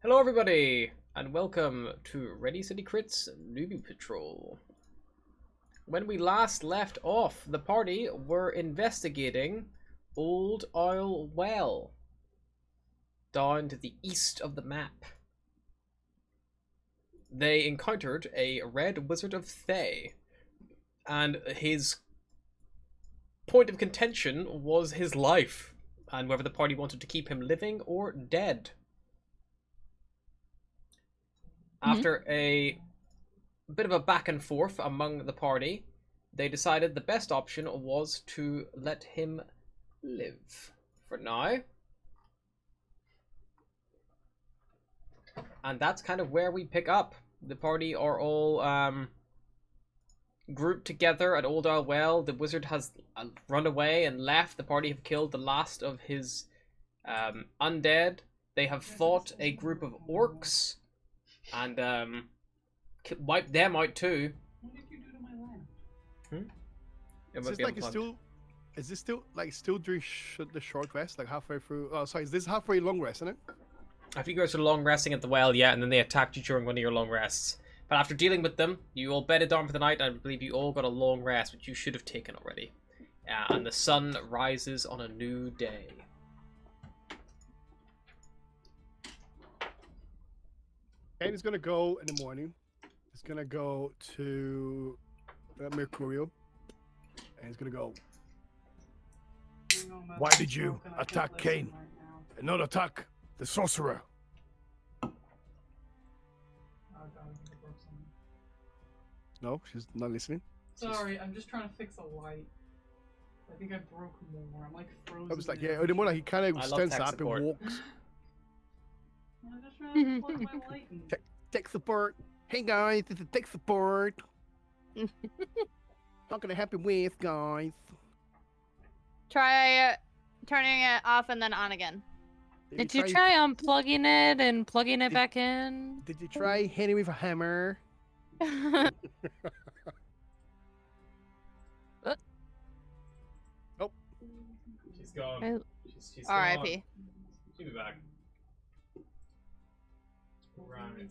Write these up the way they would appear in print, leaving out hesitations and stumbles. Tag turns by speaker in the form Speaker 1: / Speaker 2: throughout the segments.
Speaker 1: Hello everybody, and welcome to Ready City Crit's Newbie Patrol. When we last left off, the party were investigating Old Oil Well, down to the east of the map. They encountered a red wizard of Thay, and his point of contention was his life, and whether the party wanted to keep him living or dead. After a bit of a back and forth among the party, they decided the best option was to let him live for now. And that's kind of where we pick up. The party are all grouped together at Old Owl Well. The wizard has run away and left. The party have killed the last of his undead. They have fought a group of orcs and wipe them out too.
Speaker 2: What did you do to my lamp?
Speaker 3: Is this still during the short rest, like halfway through? Oh, sorry, is this halfway long rest, isn't it?
Speaker 1: I think you guys were long resting at the well, yeah, and then they attacked you during one of your long rests. But after dealing with them, you all bedded down for the night, and I believe you all got a long rest, which you should have taken already. And the sun rises on a new day.
Speaker 3: Kane's gonna go in the morning. He's gonna go to Mercurial, and he's gonna go. Why did you attack Kane? And not attack the sorcerer. No, she's not listening.
Speaker 2: Sorry, I'm just trying to fix a light. I think I broke more. I'm like frozen.
Speaker 3: I was like, yeah, in the morning he kind of stands up and walks.
Speaker 2: I'm just trying to plug my light in.
Speaker 3: Tech support. Hey guys, this is tech support. Not gonna happen with guys.
Speaker 4: Try turning it off and then on again.
Speaker 5: Did you try unplugging it and plugging it back in?
Speaker 3: Did you try hitting with a hammer? Oh.
Speaker 1: She's gone. She's
Speaker 4: R.I.P.
Speaker 1: gone. She'll be back. Right.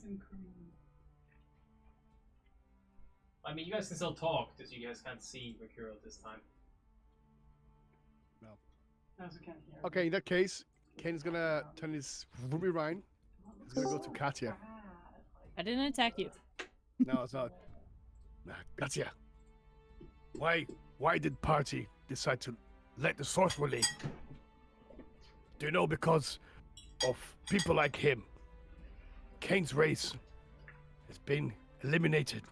Speaker 1: I mean, you guys can still talk, just you guys can't see Mercurial this time.
Speaker 3: No.
Speaker 2: Those who can't hear.
Speaker 3: Okay, in that case, Kane's gonna turn his ruby Rhine. He's gonna go to Katya.
Speaker 5: I didn't attack you.
Speaker 3: No, it's not. Nah, Katya. Why did party decide to let the sorcerer leave? Do you know because of people like him? Kane's race has been eliminated.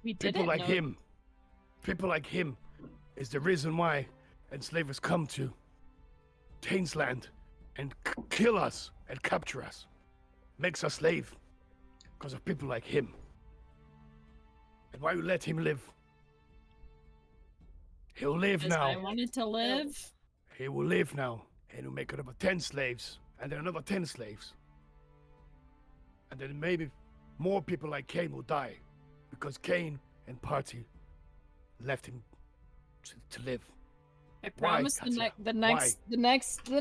Speaker 5: We didn't
Speaker 3: People like
Speaker 5: know.
Speaker 3: him. People like him is the reason why enslavers come to Tain's land and kill us and capture us. Makes us slave because of people like him. And why you let him live? He'll live
Speaker 5: Because
Speaker 3: now.
Speaker 5: I wanted to live.
Speaker 3: He will live now. And he'll make another 10 slaves. And then another 10 slaves. And then maybe more people like Kane will die. Because Kane and party left him to live.
Speaker 5: I promise
Speaker 3: Katya?
Speaker 5: the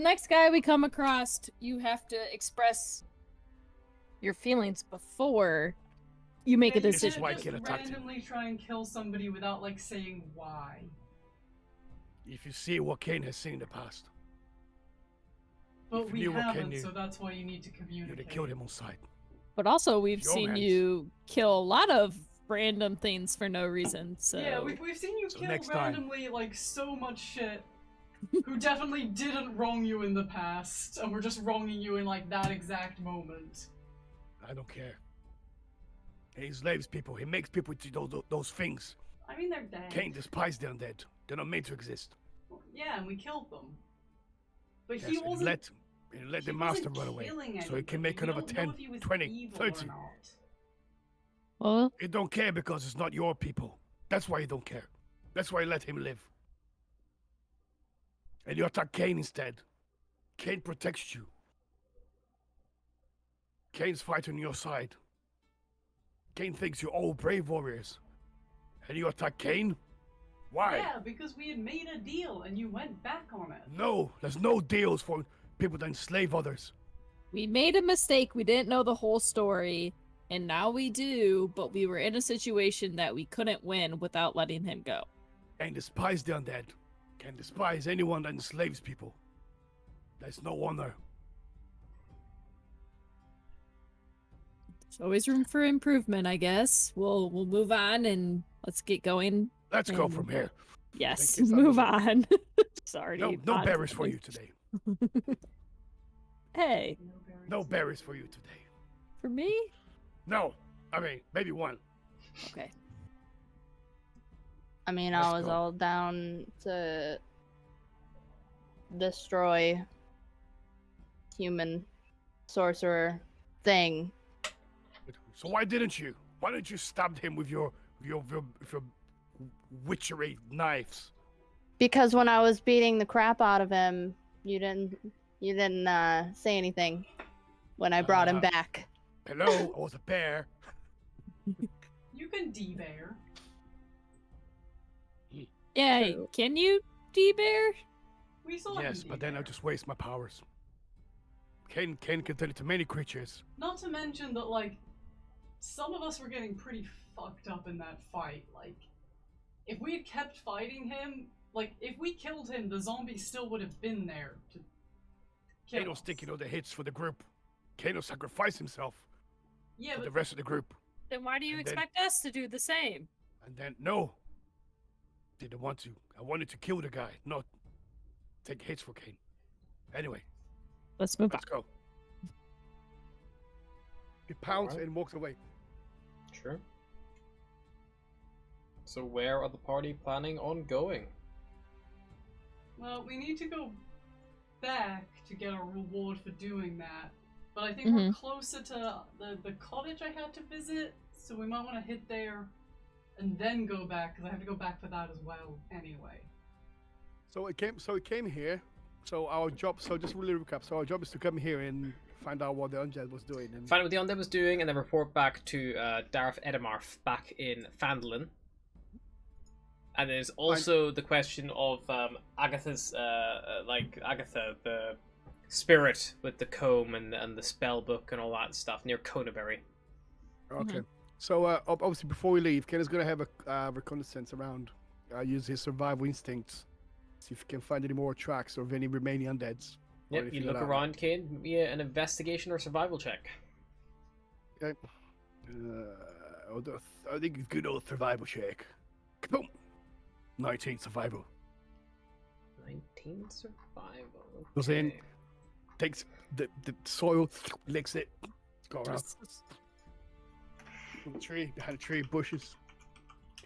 Speaker 5: next guy we come across, you have to express your feelings before you make a
Speaker 2: Yeah, you
Speaker 3: This is
Speaker 5: decision.
Speaker 3: why
Speaker 2: can't
Speaker 3: Kane
Speaker 2: just
Speaker 3: attacked him.
Speaker 2: randomly try and kill somebody without like saying why.
Speaker 3: If you see what Kane has seen in the past,
Speaker 2: But
Speaker 3: If
Speaker 2: we
Speaker 3: you knew what Kane
Speaker 2: haven't,
Speaker 3: knew,
Speaker 2: so that's why you need to
Speaker 3: you'd have
Speaker 2: communicate.
Speaker 3: killed him on sight.
Speaker 5: But also, we've
Speaker 3: Your
Speaker 5: seen
Speaker 3: hands.
Speaker 5: you kill a lot of random things for no reason. So
Speaker 2: Yeah, we've seen you
Speaker 3: So
Speaker 2: kill
Speaker 3: next time.
Speaker 2: randomly like so much shit. Who definitely didn't wrong you in the past, and were just wronging you in like that exact moment.
Speaker 3: I don't care. He enslaves people. He makes people do those things.
Speaker 2: I mean, they're dead.
Speaker 3: Kane despises the undead. They're not made to exist.
Speaker 2: Yeah, and we killed them. But
Speaker 3: Yes,
Speaker 2: he
Speaker 3: and
Speaker 2: wasn't.
Speaker 3: let the
Speaker 2: he
Speaker 3: master
Speaker 2: wasn't
Speaker 3: run away.
Speaker 2: killing
Speaker 3: So he can
Speaker 2: anybody.
Speaker 3: make
Speaker 2: We
Speaker 3: another
Speaker 2: don't know
Speaker 3: 10,
Speaker 2: if he was
Speaker 3: 20,
Speaker 2: evil or
Speaker 3: 30.
Speaker 2: not.
Speaker 5: well,
Speaker 3: You don't care because it's not your people. That's why you don't care. That's why you let him live. And you attack Kane instead. Kane protects you. Kane's fighting on your side. Kane thinks you're all brave warriors. And you attack Kane? Why?
Speaker 2: Yeah, because we had made a deal and you went back on it.
Speaker 3: No, there's no deals for people that enslave others.
Speaker 5: We made a mistake. We didn't know the whole story, and now we do, but we were in a situation that we couldn't win without letting him go.
Speaker 3: Can despise the undead. Can despise anyone that enslaves people. There's no honor.
Speaker 5: There's always room for improvement, I guess. We'll move on and let's get going.
Speaker 3: Let's go from here.
Speaker 5: Yes,
Speaker 3: Thank you,
Speaker 5: move
Speaker 3: Sandra.
Speaker 5: on. Sorry.
Speaker 3: No berries for you today.
Speaker 5: Hey,
Speaker 3: No berries for you today.
Speaker 5: for me?
Speaker 3: No. I mean, maybe one.
Speaker 5: Okay.
Speaker 4: I mean,
Speaker 3: Let's
Speaker 4: I was
Speaker 3: go.
Speaker 4: all down to destroy human sorcerer thing.
Speaker 3: So why didn't you? Why didn't you stab him with your witchery knives?
Speaker 4: Because when I was beating the crap out of him, you didn't say anything when I brought him
Speaker 3: Ah.
Speaker 4: back.
Speaker 3: Hello, I was a bear.
Speaker 2: You can de-bear.
Speaker 5: Yeah,
Speaker 4: True.
Speaker 5: can you, D-Bear?
Speaker 2: We saw him
Speaker 3: Yes, but then I
Speaker 2: de-bear.
Speaker 3: just waste my powers. Cain can turn into many creatures.
Speaker 2: Not to mention that, like, some of us were getting pretty fucked up in that fight. Like, if we had kept fighting him, like, if we killed him, the zombies still would have been there to kill
Speaker 3: Kano's
Speaker 2: us.
Speaker 3: taking all the hits for the group. Kano sacrificed himself
Speaker 2: Yeah,
Speaker 3: for
Speaker 2: but
Speaker 3: the rest of the group.
Speaker 5: Then why do you
Speaker 3: And then-
Speaker 5: expect us to do the same?
Speaker 3: And then, no. Didn't want to. I wanted to kill the guy, not take hits for Cain. Anyway,
Speaker 5: Let's move on.
Speaker 3: let's go. He pounds
Speaker 1: Alright.
Speaker 3: and walks away.
Speaker 1: Sure. So where are the party planning on going?
Speaker 2: well, we need to go back to get a reward for doing that. But I think
Speaker 5: Mm-hmm.
Speaker 2: we're closer to the cottage I had to visit, so we might want to hit there and then go back, because I have to go back for that as well anyway.
Speaker 3: So it came here. So our job. So just really recap. So our job is to come here and find out what the undead was doing. And
Speaker 1: Find out what the undead was doing, and then report back to Dareth Edamarth back in Phandalin. And there's also the question of Agatha's, Agatha, the spirit with the comb and the spell book and all that stuff near Conyberry.
Speaker 3: Okay. So obviously, before we leave, Ken is gonna have a reconnaissance around. Use his survival instincts. See if he can find any more tracks of any remaining undeads. or
Speaker 1: Yep, you
Speaker 3: anything
Speaker 1: look
Speaker 3: like that.
Speaker 1: around, Kane. Be an investigation or survival check.
Speaker 3: Okay. I think it's good old survival check. Boom. 19 survival.
Speaker 1: 19 survival.
Speaker 3: Goes in.
Speaker 1: okay.
Speaker 3: Takes the soil, licks it. Go around. From the tree, behind the tree, bushes.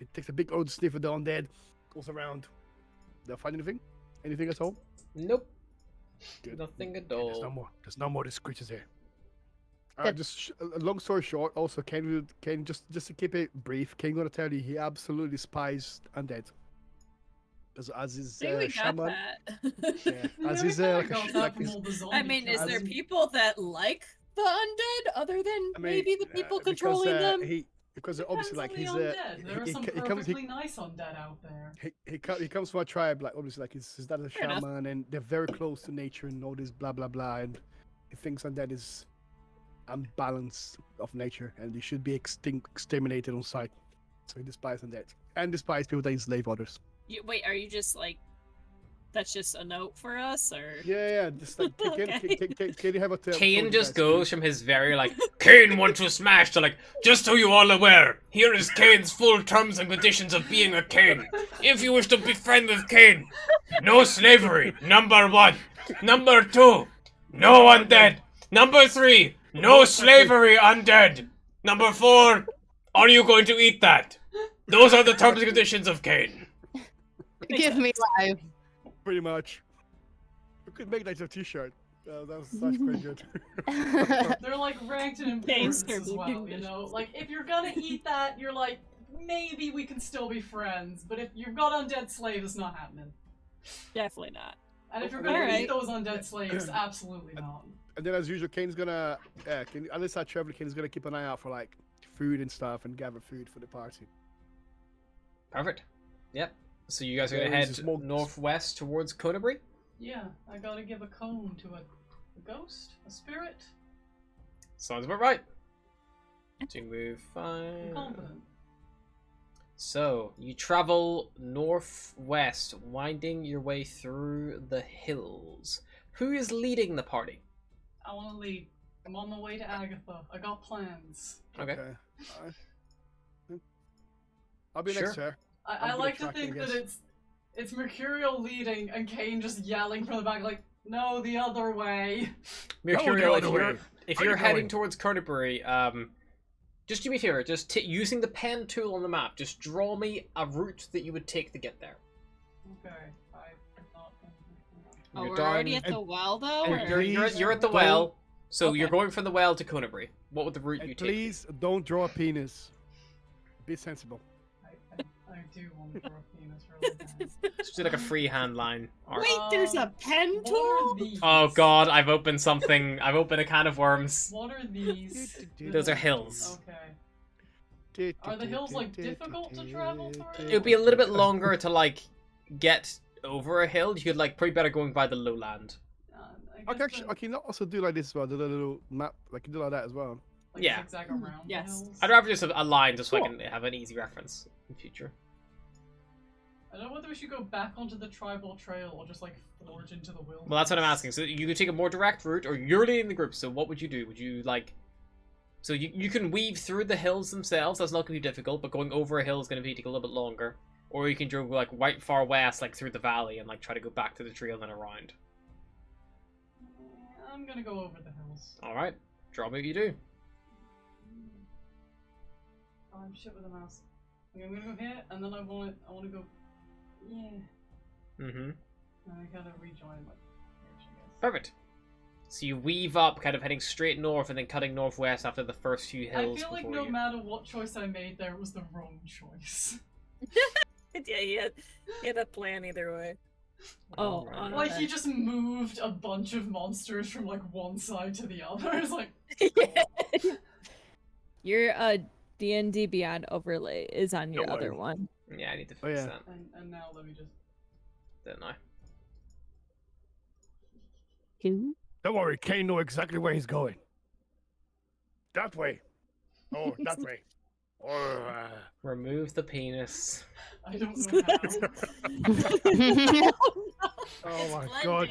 Speaker 3: It takes a big old sniff of the undead. Goes around. They'll find anything? Anything at all?
Speaker 1: Nope.
Speaker 3: Good.
Speaker 1: Nothing at
Speaker 3: Okay,
Speaker 1: all.
Speaker 3: there's no more. There's no more of these creatures here.
Speaker 4: Good.
Speaker 3: Just a long story short. Also, Ken just to keep it brief. Ken gonna tell you he absolutely despises undead. As his
Speaker 5: I think we got
Speaker 3: shaman.
Speaker 5: that.
Speaker 3: Yeah, as
Speaker 2: we
Speaker 3: his
Speaker 2: kinda
Speaker 3: like,
Speaker 2: got
Speaker 3: a,
Speaker 2: that
Speaker 3: like
Speaker 2: from
Speaker 3: his,
Speaker 2: all the zombie
Speaker 5: I mean, is there
Speaker 2: kills.
Speaker 5: people that like the undead other than
Speaker 3: I mean,
Speaker 5: maybe the people
Speaker 3: because,
Speaker 5: controlling them?
Speaker 3: Because
Speaker 2: Depends
Speaker 3: obviously like
Speaker 2: on
Speaker 3: he's
Speaker 2: the undead. There are some
Speaker 3: he comes
Speaker 2: perfectly nice undead out there.
Speaker 3: he comes from a tribe like obviously like his dad is a
Speaker 5: Fair enough.
Speaker 3: shaman and they're very close to nature and all this blah blah blah and he thinks undead is unbalance of nature and they should be exterminated on sight. So he despises undead and despises people that enslave others.
Speaker 5: Wait, are you just like, that's just a note for us, or?
Speaker 3: Yeah, just like can you have a
Speaker 1: Kane just goes from his very like Kane wants to smash to like, just so you all aware, here is Kane's full terms and conditions of being a Kane. If you wish to be friend with Kane, no slavery, number 1. Number 2, no undead. Number 3, no slavery undead. Number 4, are you going to eat that? Those are the terms and conditions of Kane.
Speaker 4: Give me life.
Speaker 3: pretty much. We could make that a t-shirt. That's pretty good.
Speaker 2: They're like ranked in
Speaker 5: Thanks,
Speaker 2: importance as
Speaker 5: Kirby.
Speaker 2: well, you know? Like, if you're gonna eat that, you're like, maybe we can still be friends, but if you've got undead slaves, it's not happening.
Speaker 5: Definitely not.
Speaker 2: And if you're gonna
Speaker 5: Alright.
Speaker 2: eat those undead slaves, absolutely not.
Speaker 3: And then as usual, Kane's gonna unless I travel, Kane's gonna keep an eye out for like food and stuff and gather food for the party.
Speaker 1: Perfect. Yep. So you guys are
Speaker 3: Yeah,
Speaker 1: gonna
Speaker 3: it's
Speaker 1: head
Speaker 3: just more-
Speaker 1: northwest towards Conyberry?
Speaker 2: Yeah, I gotta give a cone to a A ghost? A spirit?
Speaker 1: Sounds about right. To move
Speaker 2: I'm
Speaker 1: 5.
Speaker 2: confident.
Speaker 1: So, you travel northwest, winding your way through the hills. Who is leading the party?
Speaker 2: I want to lead. I'm on the way to Agatha. I got plans.
Speaker 1: Okay.
Speaker 3: I'll be
Speaker 1: Sure.
Speaker 3: next to her.
Speaker 2: I
Speaker 3: I'm
Speaker 2: like to
Speaker 3: gonna track
Speaker 2: think
Speaker 3: you, I
Speaker 2: that
Speaker 3: guess.
Speaker 2: it's Mercurial leading and Kane just yelling from the back like, no, the other way.
Speaker 1: Mercurial,
Speaker 3: the other way.
Speaker 1: if
Speaker 3: Where
Speaker 1: you're
Speaker 3: you
Speaker 1: heading
Speaker 3: going?
Speaker 1: towards Conyberry, just do me a favor, just using the pen tool on the map, just draw me a route that you would take to get there.
Speaker 2: Okay, I'm not.
Speaker 5: Oh,
Speaker 1: You're
Speaker 5: we're
Speaker 1: down-
Speaker 5: already at the well though.
Speaker 3: and
Speaker 5: or-
Speaker 1: You're at the
Speaker 3: Don't-
Speaker 1: well, so you're
Speaker 5: Okay.
Speaker 1: going from the well to Conyberry. What would the route you
Speaker 3: And
Speaker 1: take?
Speaker 3: please don't draw a penis. Be sensible.
Speaker 2: I do want to draw a penis really bad.
Speaker 1: Just do like a freehand line. art.
Speaker 5: Wait, there's a pen
Speaker 2: What
Speaker 5: tool.
Speaker 2: are these?
Speaker 1: Oh god, I've opened something. I've opened a can of worms.
Speaker 2: What are these?
Speaker 1: Those are hills.
Speaker 2: Okay. Are the hills, like, difficult to travel through?
Speaker 1: It would be a little bit longer to like get over a hill. You could like probably better going by the lowland.
Speaker 3: I can also do like this as well. Do the little map. I can do like that as well.
Speaker 2: Like
Speaker 1: Yeah.
Speaker 2: zigzag around
Speaker 5: Yes.
Speaker 2: the hills.
Speaker 1: I'd rather just a line just so I
Speaker 3: Sure.
Speaker 1: can have an easy reference in future.
Speaker 2: I don't know whether we should go back onto the tribal trail or just like forge into the wilderness.
Speaker 1: Well, that's what I'm asking. So you could take a more direct route, or you're leading the group. So what would you do? Would you like? So you can weave through the hills themselves. That's not going to be difficult, but going over a hill is going to take a little bit longer. Or you can go like right far west, like through the valley, and like try to go back to the trail and around.
Speaker 2: I'm gonna go over the hills.
Speaker 1: All right, draw me what you do.
Speaker 2: Oh, I'm shit with a mouse. Okay, I'm gonna go here, and then I want to go. Yeah.
Speaker 1: Mm-hmm.
Speaker 2: And I kind of rejoin my. I guess.
Speaker 1: Perfect. So you weave up, kind of heading straight north and then cutting northwest after the first few
Speaker 2: I
Speaker 1: hills.
Speaker 2: feel like
Speaker 1: before
Speaker 2: no
Speaker 1: you...
Speaker 2: matter what choice I made, there was the wrong choice.
Speaker 5: Yeah, he had a plan either way. Oh,
Speaker 1: Alright.
Speaker 2: Like he just moved a bunch of monsters from like one side to the other. It's like
Speaker 5: Your D&D Beyond overlay is on your
Speaker 3: Don't
Speaker 5: other
Speaker 3: worry.
Speaker 5: one.
Speaker 1: Yeah, I need to
Speaker 3: Oh,
Speaker 1: fix
Speaker 3: yeah.
Speaker 1: that.
Speaker 2: and now let me just.
Speaker 1: Don't I?
Speaker 5: Cool.
Speaker 3: Don't worry, Kane know exactly where he's going. That way. Oh, that way. Oh,
Speaker 1: Remove the penis.
Speaker 2: I don't know how.
Speaker 3: oh my god.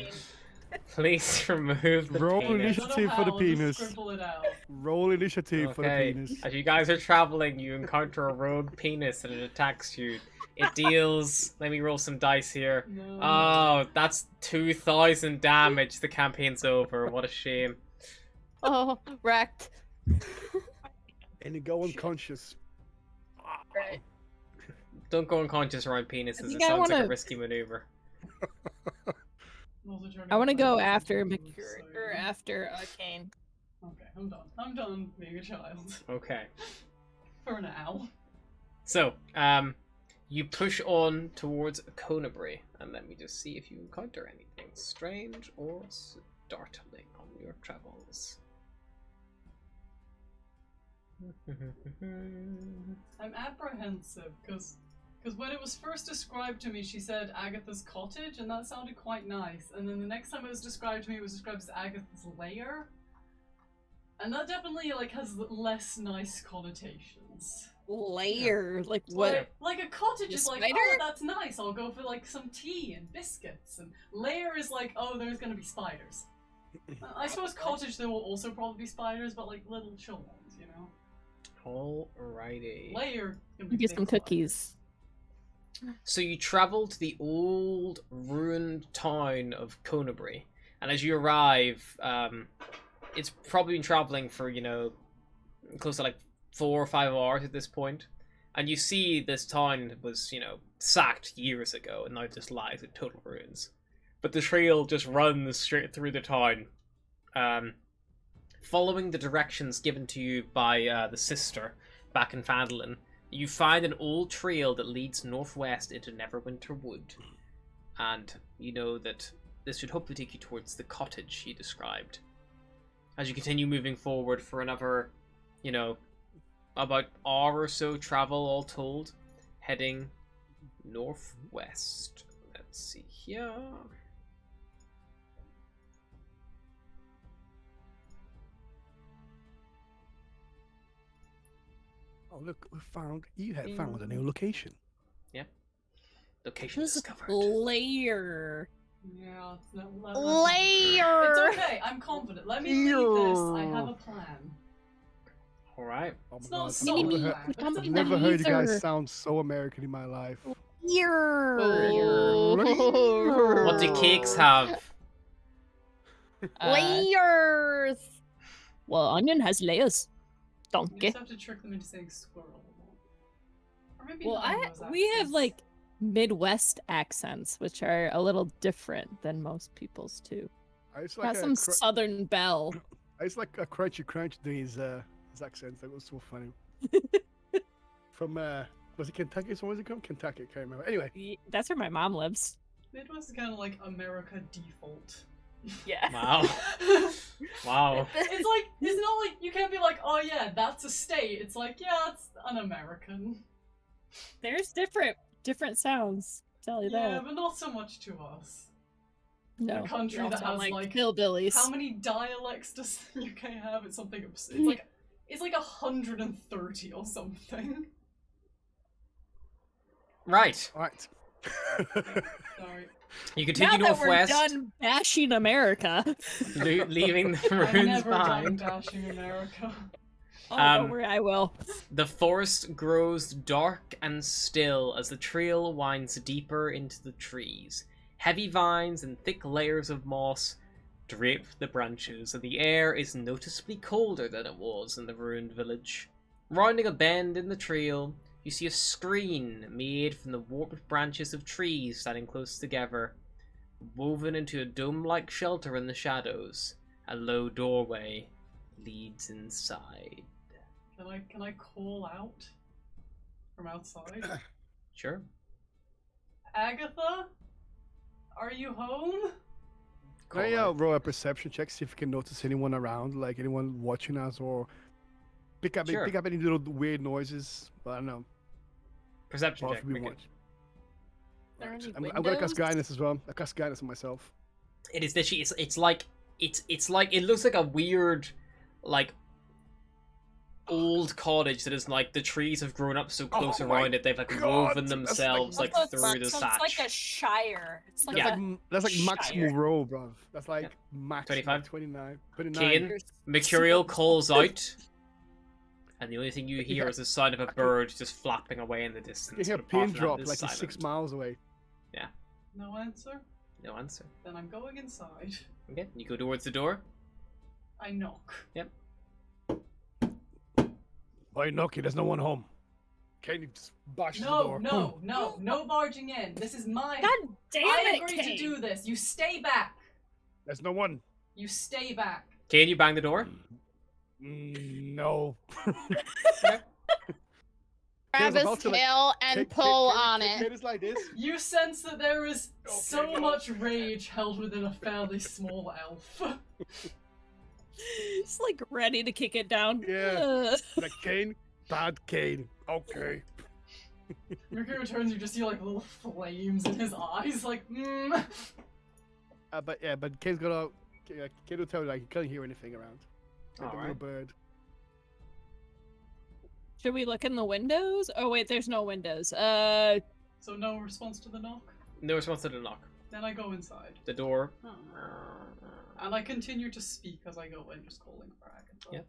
Speaker 1: Please remove the
Speaker 3: Roll
Speaker 1: penis.
Speaker 2: I don't know
Speaker 3: Initiative for the
Speaker 2: how, just
Speaker 3: penis.
Speaker 2: scribble it out.
Speaker 3: Roll initiative for the
Speaker 1: Okay,
Speaker 3: penis.
Speaker 1: as you guys are traveling, you encounter a rogue penis and it attacks you. It deals. Let me roll some dice here.
Speaker 2: No.
Speaker 1: Oh, that's 2,000 damage. The campaign's over. What a shame.
Speaker 4: Oh, wrecked.
Speaker 3: And you go unconscious.
Speaker 5: Right.
Speaker 1: Don't go unconscious around penises.
Speaker 5: think
Speaker 1: It
Speaker 5: I
Speaker 1: sounds like a
Speaker 5: wanna-
Speaker 1: risky maneuver.
Speaker 2: I'm also trying
Speaker 5: I want to
Speaker 2: get my
Speaker 5: go
Speaker 2: mouse
Speaker 5: after
Speaker 2: to move,
Speaker 5: Mercury
Speaker 2: so
Speaker 5: or
Speaker 2: yeah.
Speaker 5: after Kane.
Speaker 2: Okay, I'm done. I'm done being a child.
Speaker 1: Okay.
Speaker 2: For now.
Speaker 1: So, you push on towards Conyberry, and let me just see if you encounter anything strange or startling on your travels.
Speaker 2: I'm apprehensive because when it was first described to me, she said Agatha's cottage, and that sounded quite nice. And then the next time it was described to me, it was described as Agatha's lair, and that definitely like has less nice connotations.
Speaker 5: Layer, like what?
Speaker 2: Like a cottage
Speaker 5: The
Speaker 2: is like,
Speaker 5: spider?
Speaker 2: oh, that's nice. I'll go for like some tea and biscuits. And lair is like, oh, there's gonna be spiders. I suppose cottage there will also probably be spiders, but like little chill ones, you know.
Speaker 1: Alrighty.
Speaker 2: Layer. Gonna be
Speaker 5: Get
Speaker 2: big
Speaker 5: some
Speaker 2: spiders.
Speaker 5: cookies.
Speaker 1: So you travel to the old ruined town of Conyberry, and as you arrive, it's probably been traveling for close to like 4 or 5 hours at this point, and you see this town was sacked years ago and now just lies in total ruins. But the trail just runs straight through the town, following the directions given to you by the sister back in Fandolin. You find an old trail that leads northwest into Neverwinter Wood, and you know that this should hopefully take you towards the cottage he described. As you continue moving forward for another, about hour or so travel all told, heading northwest. Let's see here.
Speaker 3: Oh, look, you have found a new location.
Speaker 1: Location
Speaker 5: This is
Speaker 1: discovered.
Speaker 5: layer.
Speaker 2: Yeah, it's not
Speaker 4: Layer.
Speaker 2: It's okay, I'm confident. Let me lead this. I have a plan.
Speaker 1: Alright.
Speaker 3: Oh
Speaker 2: It's
Speaker 3: my
Speaker 2: not a
Speaker 3: god.
Speaker 2: solid
Speaker 5: Maybe
Speaker 2: plan,
Speaker 5: we
Speaker 2: but
Speaker 5: come
Speaker 2: it's a
Speaker 5: in
Speaker 3: I've never
Speaker 2: plan.
Speaker 3: heard you guys
Speaker 5: laser.
Speaker 3: sound so American in my life.
Speaker 4: Layer.
Speaker 1: What do cakes have?
Speaker 4: Layers.
Speaker 5: Well, onion has layers.
Speaker 2: You
Speaker 5: Donkey.
Speaker 2: just have to trick them into saying squirrel. Or maybe
Speaker 5: Well,
Speaker 2: none of those
Speaker 5: we have
Speaker 2: accents.
Speaker 5: like Midwest accents, which are a little different than most people's too.
Speaker 3: It's
Speaker 5: Got
Speaker 3: like
Speaker 5: some Southern belle.
Speaker 3: it's like a crunchy crunch doing his accent. That was so funny. From was it Kentucky? So was it from Kentucky? I can't remember. Anyway,
Speaker 5: That's where my mom lives.
Speaker 2: Midwest is kind of like America default.
Speaker 5: Yeah.
Speaker 1: Wow. Wow.
Speaker 2: It's not like you can't be like, oh yeah, that's a state. It's like, yeah, it's an American.
Speaker 5: There's different sounds. Tell you
Speaker 2: Yeah,
Speaker 5: that.
Speaker 2: but not so much to us.
Speaker 5: No.
Speaker 2: a country
Speaker 5: we all
Speaker 2: that
Speaker 5: sound
Speaker 2: has,
Speaker 5: like
Speaker 2: like,
Speaker 5: hillbillies.
Speaker 2: How many dialects does the UK have? It's something absurd. It's like 130 or something.
Speaker 1: Right.
Speaker 3: all right.
Speaker 2: Sorry.
Speaker 1: You
Speaker 5: Now
Speaker 1: continue
Speaker 5: that we're
Speaker 1: northwest,
Speaker 5: done bashing America.
Speaker 1: leaving the
Speaker 2: I've
Speaker 1: ruins
Speaker 2: never done
Speaker 1: behind.
Speaker 2: bashing America.
Speaker 5: Oh,
Speaker 1: Um,
Speaker 5: don't worry, I will.
Speaker 1: The forest grows dark and still as the trail winds deeper into the trees. Heavy vines and thick layers of moss drape the branches, and the air is noticeably colder than it was in the ruined village. Rounding a bend in the trail, you see a screen made from the warped branches of trees standing close together, woven into a dome-like shelter in the shadows. A low doorway leads inside.
Speaker 2: Can I call out from outside?
Speaker 1: Sure.
Speaker 2: Agatha? Are you home?
Speaker 3: Can I roll a perception check, see if we can notice anyone around, like anyone watching us, or pick up
Speaker 1: Sure.
Speaker 3: any little weird noises? But I don't know.
Speaker 1: Perception check.
Speaker 3: Possibly
Speaker 1: make it.
Speaker 3: watch.
Speaker 5: There
Speaker 3: Right.
Speaker 5: any
Speaker 3: I'm gonna cast
Speaker 5: windows?
Speaker 3: guidance as well. I cast guidance on myself.
Speaker 1: It is literally it's like it looks like a weird like old cottage that is like the trees have grown up so close
Speaker 3: Oh my
Speaker 1: around it they've like
Speaker 3: God,
Speaker 1: woven
Speaker 3: that's
Speaker 1: themselves
Speaker 3: like-
Speaker 1: like through the
Speaker 5: so
Speaker 1: thatch.
Speaker 5: it's like a shire. It's like
Speaker 1: Yeah.
Speaker 3: That's like maximal
Speaker 5: Shire.
Speaker 3: roll, bro. That's like max
Speaker 1: 25?
Speaker 3: 29.
Speaker 1: Kane, Mercurial calls out, and the only thing you hear is the sound of a bird just flapping away in the distance.
Speaker 3: You hear a
Speaker 1: but apart
Speaker 3: pin
Speaker 1: from that,
Speaker 3: drop
Speaker 1: it's
Speaker 3: like he's 6
Speaker 1: silent.
Speaker 3: miles away.
Speaker 2: No answer?
Speaker 1: No answer.
Speaker 2: Then I'm going inside.
Speaker 1: Okay, you go towards the door.
Speaker 2: I knock.
Speaker 3: Why knock? There's no one home. Kane just bashes the door.
Speaker 2: No barging in. This is my.
Speaker 5: God damn
Speaker 2: I
Speaker 5: it,
Speaker 2: agreed to
Speaker 5: Kane.
Speaker 2: do this. You stay back.
Speaker 3: There's no one.
Speaker 2: You stay back.
Speaker 1: Kane, you bang the door.
Speaker 3: No.
Speaker 4: Grab
Speaker 3: Kane's
Speaker 4: his
Speaker 3: about to, like,
Speaker 4: tail and pull on
Speaker 3: Kane
Speaker 4: it.
Speaker 3: is like this.
Speaker 2: You sense that there is so
Speaker 3: Okay, no.
Speaker 2: much rage held within a fairly small elf.
Speaker 5: It's like ready to kick it down.
Speaker 3: Yeah.
Speaker 5: Ugh.
Speaker 3: Like Kane, bad Kane. Okay.
Speaker 2: Mercury returns, you just see like little flames in his eyes, like,
Speaker 3: But Kane's gonna. Kane will tell you like he can't hear anything around. Like a little
Speaker 1: Alright.
Speaker 3: bird.
Speaker 5: Should we look in the windows? Oh wait, there's no windows.
Speaker 2: So no response to the knock?
Speaker 1: No response to the knock.
Speaker 2: Then I go inside.
Speaker 1: The door.
Speaker 2: And I continue to speak as I go in, just calling for Agatha.
Speaker 1: Yeah.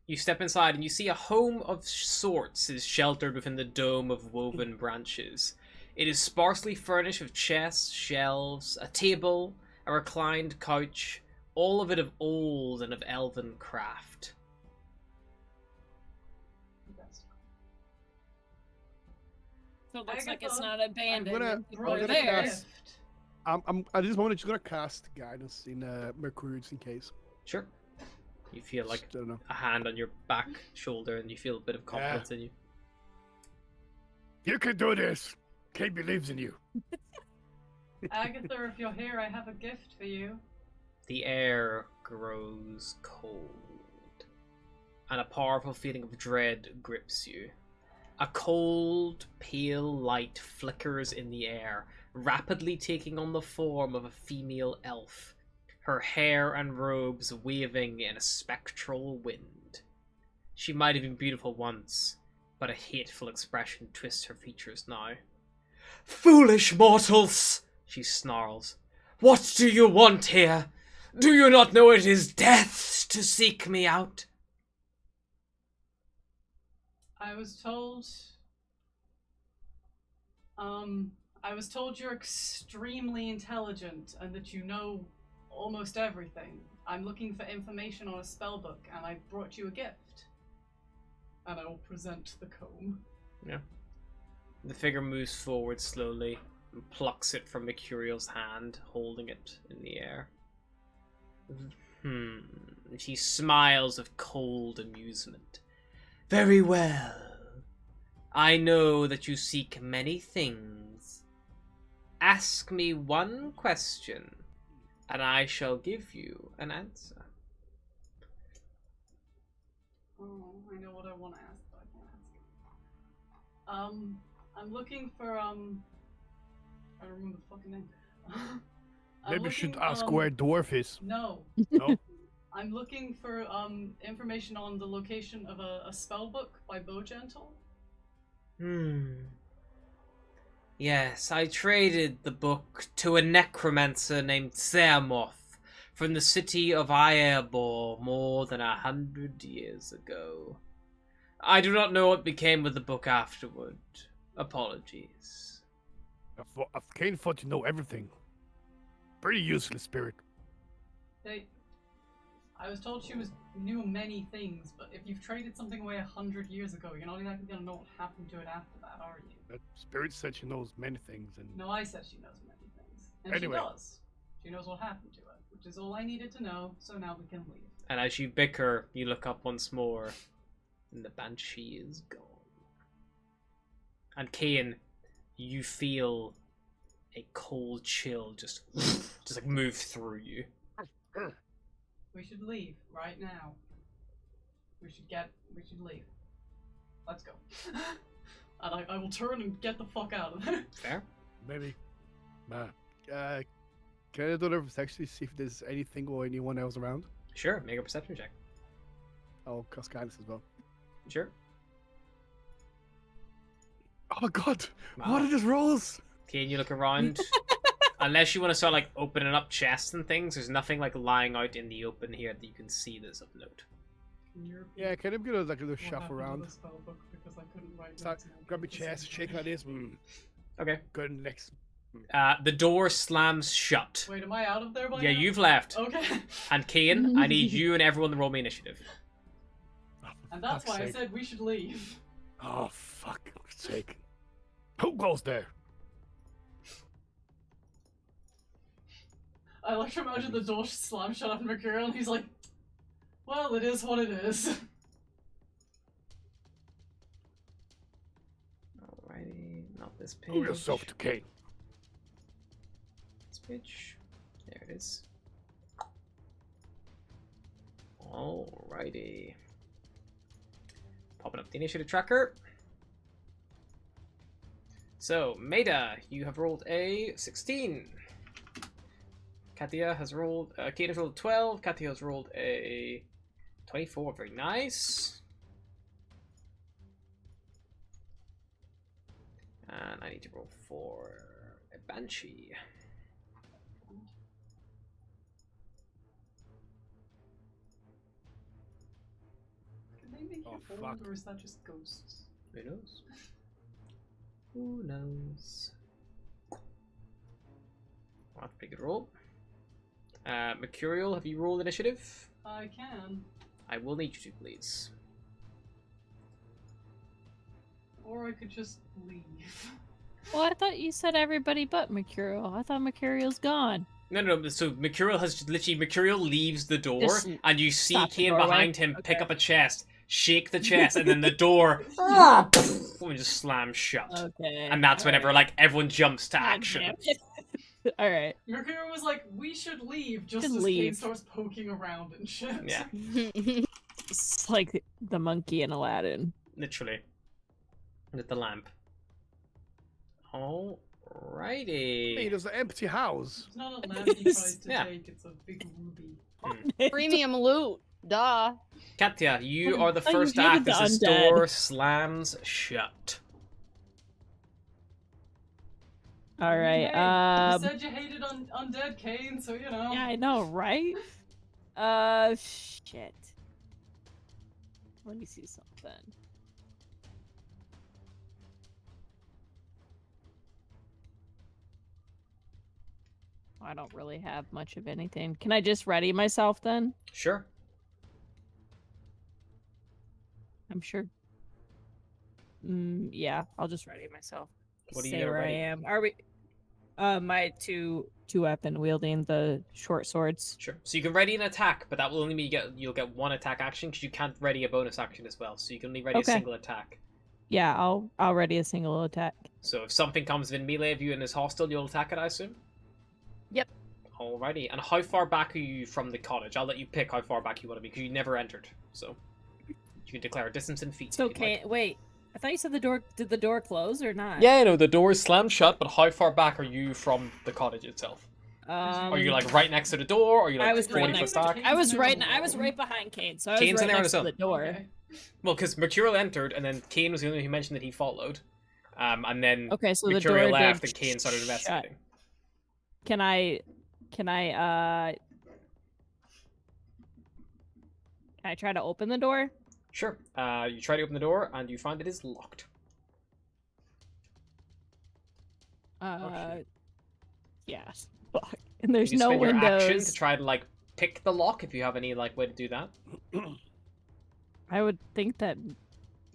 Speaker 1: You step inside and you see a home of sorts is sheltered within the dome of woven branches. It is sparsely furnished with chests, shelves, a table, a reclined couch, all of it of old and of elven craft.
Speaker 5: so it looks like it's
Speaker 2: Agatha,
Speaker 5: not abandoned.
Speaker 3: gonna-
Speaker 5: and people
Speaker 2: Brought
Speaker 5: are
Speaker 2: you a
Speaker 5: there.
Speaker 3: cast-
Speaker 2: gift.
Speaker 3: I'm at this moment just gonna cast guidance in Mercury just in case.
Speaker 1: Sure. You feel like
Speaker 3: Just, I don't know.
Speaker 1: a hand on your back shoulder and you feel a bit of confidence in you.
Speaker 3: You can do this. Kane believes in you.
Speaker 2: Agatha, if you're here, I have a gift for you.
Speaker 1: The air grows cold, and a powerful feeling of dread grips you. A cold, pale light flickers in the air, rapidly taking on the form of a female elf, her hair and robes waving in a spectral wind. She might have been beautiful once, but a hateful expression twists her features now. "Foolish mortals!" she snarls. "What do you want here? Do you not know it is death to seek me out?"
Speaker 2: I was told you're extremely intelligent and that you know almost everything. I'm looking for information on a spell book, and I brought you a gift. And I will present the comb.
Speaker 1: Yeah. The figure moves forward slowly and plucks it from Mercurial's hand, holding it in the air. She smiles with cold amusement. "Very well. I know that you seek many things. Ask me one question, and I shall give you an answer."
Speaker 2: Oh, I know what I want to ask, but I can't ask it. I'm looking for, I don't remember the fucking name.
Speaker 3: Maybe we should ask where dwarf is.
Speaker 2: No.
Speaker 3: No?
Speaker 2: I'm looking for, information on the location of a spell book by Bogentle.
Speaker 1: Yes, I traded the book to a necromancer named Zermoth from the city of Airbor more than 100 years ago. I do not know what became of the book afterward. Apologies.
Speaker 3: Kane thought you know everything. Pretty useless spirit.
Speaker 2: I was told she knew many things, but if you've traded something away 100 years ago, you're not exactly gonna know what happened to it after that, are you?
Speaker 3: That spirit said she knows many things, and
Speaker 2: No, I said she knows many things. And
Speaker 3: anyway.
Speaker 2: she does. She knows what happened to it, which is all I needed to know, so now we can leave.
Speaker 1: And as you bicker, you look up once more, and the banshee is gone. And Kane, you feel a cold chill just like move through you.
Speaker 2: We should leave right now. We should leave. Let's go. And I will turn and get the fuck out of there.
Speaker 1: Fair?
Speaker 3: maybe. Can I do a perception see if there's anything or anyone else around?
Speaker 1: Sure, make a perception check.
Speaker 3: I'll cast guidance as well.
Speaker 1: Sure.
Speaker 3: Oh my god!
Speaker 1: Wow.
Speaker 3: What are these rolls?
Speaker 1: Kane, you look around. Unless you want to start like opening up chests and things, there's nothing like lying out in the open here that you can see that's of note.
Speaker 3: Yeah, can I get a little
Speaker 2: What
Speaker 3: shuffle
Speaker 2: happened to
Speaker 3: around?
Speaker 2: the spell book because I couldn't write
Speaker 3: Start,
Speaker 2: notes and I
Speaker 3: grab my
Speaker 2: couldn't
Speaker 3: chest,
Speaker 2: see
Speaker 3: shake
Speaker 2: it.
Speaker 3: like this.
Speaker 1: Okay.
Speaker 3: Go to the next.
Speaker 1: The door slams shut.
Speaker 2: Wait, am I out of there by
Speaker 1: Yeah,
Speaker 2: now?
Speaker 1: you've left.
Speaker 2: Okay.
Speaker 1: And Kane, I need you and everyone to roll me initiative.
Speaker 2: And that's
Speaker 3: Fuck's
Speaker 2: why I
Speaker 3: sake.
Speaker 2: said we should leave.
Speaker 3: Oh, fuck's sake. Who goes there?
Speaker 2: I like to imagine the door slam shut on Mercurial and he's like, well, it is what it is.
Speaker 1: Alrighty, not this page.
Speaker 3: Prove yourself to Kane.
Speaker 1: This page. There it is. Alrighty. Popping up the initiative tracker. So, Maida, you have rolled a 16. Katia has rolled, Kate has rolled a 12. Katia has rolled a 24. Very nice. And I need to roll for a banshee.
Speaker 2: Can they make
Speaker 3: Oh,
Speaker 2: you old,
Speaker 3: fuck.
Speaker 2: or is that just ghosts?
Speaker 1: Who knows? Who knows? Well, that's a pretty good roll. Mercurial, have you rolled initiative?
Speaker 2: I can.
Speaker 1: I will need you to, please.
Speaker 2: Or I could just leave.
Speaker 5: Well, I thought you said everybody but Mercurial. I thought Mercurial's gone.
Speaker 1: No. So Mercurial has literally Mercurial leaves the door,
Speaker 5: Just
Speaker 1: and you see
Speaker 5: stop the
Speaker 1: Kane
Speaker 5: doorway?
Speaker 1: behind him pick
Speaker 5: Okay.
Speaker 1: up a chest, shake the chest, and then the door and just slams shut.
Speaker 5: Okay.
Speaker 1: And that's whenever
Speaker 5: alright.
Speaker 1: like everyone jumps to
Speaker 5: God
Speaker 1: action.
Speaker 5: damn it. Alright.
Speaker 2: Mercurial was like, we should leave, just
Speaker 5: Should
Speaker 2: as Kane
Speaker 5: leave.
Speaker 2: starts poking around and shit.
Speaker 1: Yeah,
Speaker 5: It's like the monkey in Aladdin.
Speaker 1: literally. With the lamp. Alrighty.
Speaker 3: Hey, there's an empty house.
Speaker 2: It's not a lamp he tries to
Speaker 1: Yeah.
Speaker 2: take, it's a big ruby.
Speaker 4: Premium loot. Duh.
Speaker 1: Katya, you
Speaker 5: Oh,
Speaker 1: are the
Speaker 5: you
Speaker 1: first to
Speaker 5: hated
Speaker 1: act as
Speaker 5: the
Speaker 1: this
Speaker 5: undead.
Speaker 1: door slams shut.
Speaker 5: All right.
Speaker 2: You said you hated undead, Kane, so you know.
Speaker 5: Yeah, I know, right? Shit. Let me see something. I don't really have much of anything. Can I just ready myself then?
Speaker 1: Sure.
Speaker 5: I'm sure. Yeah, I'll just ready myself.
Speaker 1: What do you
Speaker 5: Stay
Speaker 1: got
Speaker 5: where
Speaker 1: ready?
Speaker 5: I am. Are we? My two weapon wielding the short swords.
Speaker 1: Sure. So you can ready an attack, but that will only mean you'll get one attack action because you can't ready a bonus action as well. So you can only ready
Speaker 5: Okay.
Speaker 1: a single attack.
Speaker 5: Yeah, I'll ready a single attack.
Speaker 1: So if something comes within melee of you and is hostile, you'll attack it, I assume?
Speaker 5: Yep.
Speaker 1: Alrighty. And how far back are you from the cottage? I'll let you pick how far back you want to be because you never entered. So you can declare a distance in feet.
Speaker 5: So
Speaker 1: if you'd like.
Speaker 5: wait. I thought you said the door. Did the door close or not?
Speaker 1: Yeah, no, the door is slammed shut, but how far back are you from the cottage itself? Are you like right next to the door? Or are you like
Speaker 5: I was
Speaker 1: 40
Speaker 5: right
Speaker 1: foot
Speaker 5: next.
Speaker 1: back?
Speaker 5: I was right behind Kane, so I was
Speaker 1: Kane's in
Speaker 5: right
Speaker 1: there on
Speaker 5: next
Speaker 1: his
Speaker 5: to the
Speaker 1: own.
Speaker 5: door.
Speaker 2: Okay.
Speaker 1: Well, because Mercurial entered, and then Kane was the only one who mentioned that he followed. And then
Speaker 5: Okay, so the
Speaker 1: Mercurial
Speaker 5: door
Speaker 1: left,
Speaker 5: did
Speaker 1: and Kane started
Speaker 5: shut.
Speaker 1: investigating.
Speaker 5: Can I try to open the door?
Speaker 1: Sure. You try to open the door, and you find it is locked.
Speaker 5: Yeah. Fuck. And there's
Speaker 1: You
Speaker 5: no
Speaker 1: spend your action to
Speaker 5: windows.
Speaker 1: try to like pick the lock if you have any like way to do that.
Speaker 5: I would think that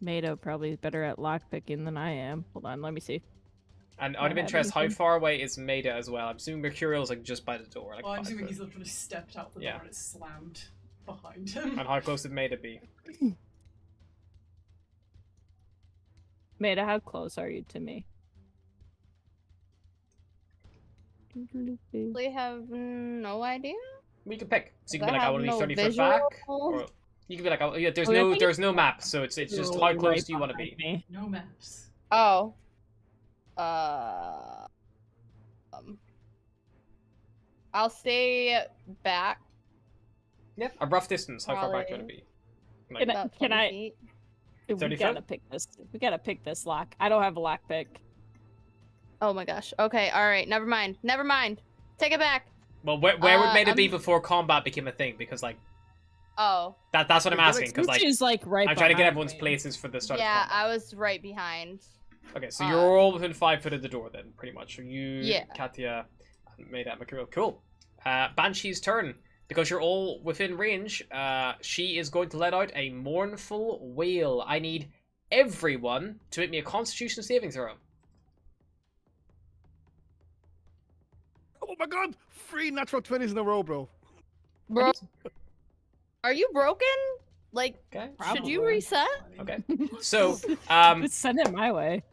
Speaker 5: Mato probably is better at lockpicking than I am. Hold on, let me see.
Speaker 1: And
Speaker 5: I
Speaker 1: out of
Speaker 5: have
Speaker 1: interest, how
Speaker 5: anything.
Speaker 1: far away is Maida as well? I'm assuming Mercurial's like just by the door, like
Speaker 2: Well, I'm
Speaker 1: 5
Speaker 2: assuming
Speaker 1: foot.
Speaker 2: he's literally stepped out the
Speaker 1: Yeah.
Speaker 2: door and it's slammed behind him.
Speaker 1: And how close would Maida be?
Speaker 5: Mato, how close are you to me?
Speaker 4: We have no idea.
Speaker 1: We can pick. So you can
Speaker 4: I
Speaker 1: be like, I
Speaker 4: have
Speaker 1: want to be
Speaker 4: no
Speaker 1: 30 foot
Speaker 4: visual.
Speaker 1: back, or you can be like, oh yeah, there's
Speaker 5: Okay, I
Speaker 1: no
Speaker 5: think
Speaker 1: there's no map, so it's just how close do you want to be?
Speaker 5: Me.
Speaker 2: No maps.
Speaker 4: Oh. I'll stay back
Speaker 1: Yep, a rough distance. How far back do you want to be? Like,
Speaker 5: Can I-
Speaker 4: about 20
Speaker 5: I-
Speaker 4: feet.
Speaker 5: We
Speaker 1: 30
Speaker 5: gotta
Speaker 1: foot?
Speaker 5: pick this. We gotta pick this lock. I don't have a lockpick.
Speaker 4: Oh my gosh. Okay, alright, never mind. Never mind. Take it back.
Speaker 1: well, where would Maida be
Speaker 4: I'm-
Speaker 1: before combat became a thing? Because like
Speaker 4: Oh.
Speaker 1: that's what I'm
Speaker 3: You're
Speaker 1: asking. Because like
Speaker 5: Which is like right
Speaker 1: I'm trying to get
Speaker 5: behind
Speaker 1: everyone's
Speaker 5: me.
Speaker 1: places for the start
Speaker 4: Yeah,
Speaker 1: of combat.
Speaker 4: I was right behind.
Speaker 1: Okay, so you're all within 5 foot of the door then, pretty much. So you,
Speaker 4: Yeah.
Speaker 1: Katya, made that Mercurial. Cool. Banshee's turn. Because you're all within range, she is going to let out a mournful wail. I need everyone to make me a Constitution saving throw.
Speaker 3: Oh my god! 3 natural 20s in a row, bro.
Speaker 4: Bro, are you broken? Like,
Speaker 1: Okay.
Speaker 4: should you
Speaker 5: Probably.
Speaker 4: reset?
Speaker 1: Okay. So,
Speaker 5: Just send it my way.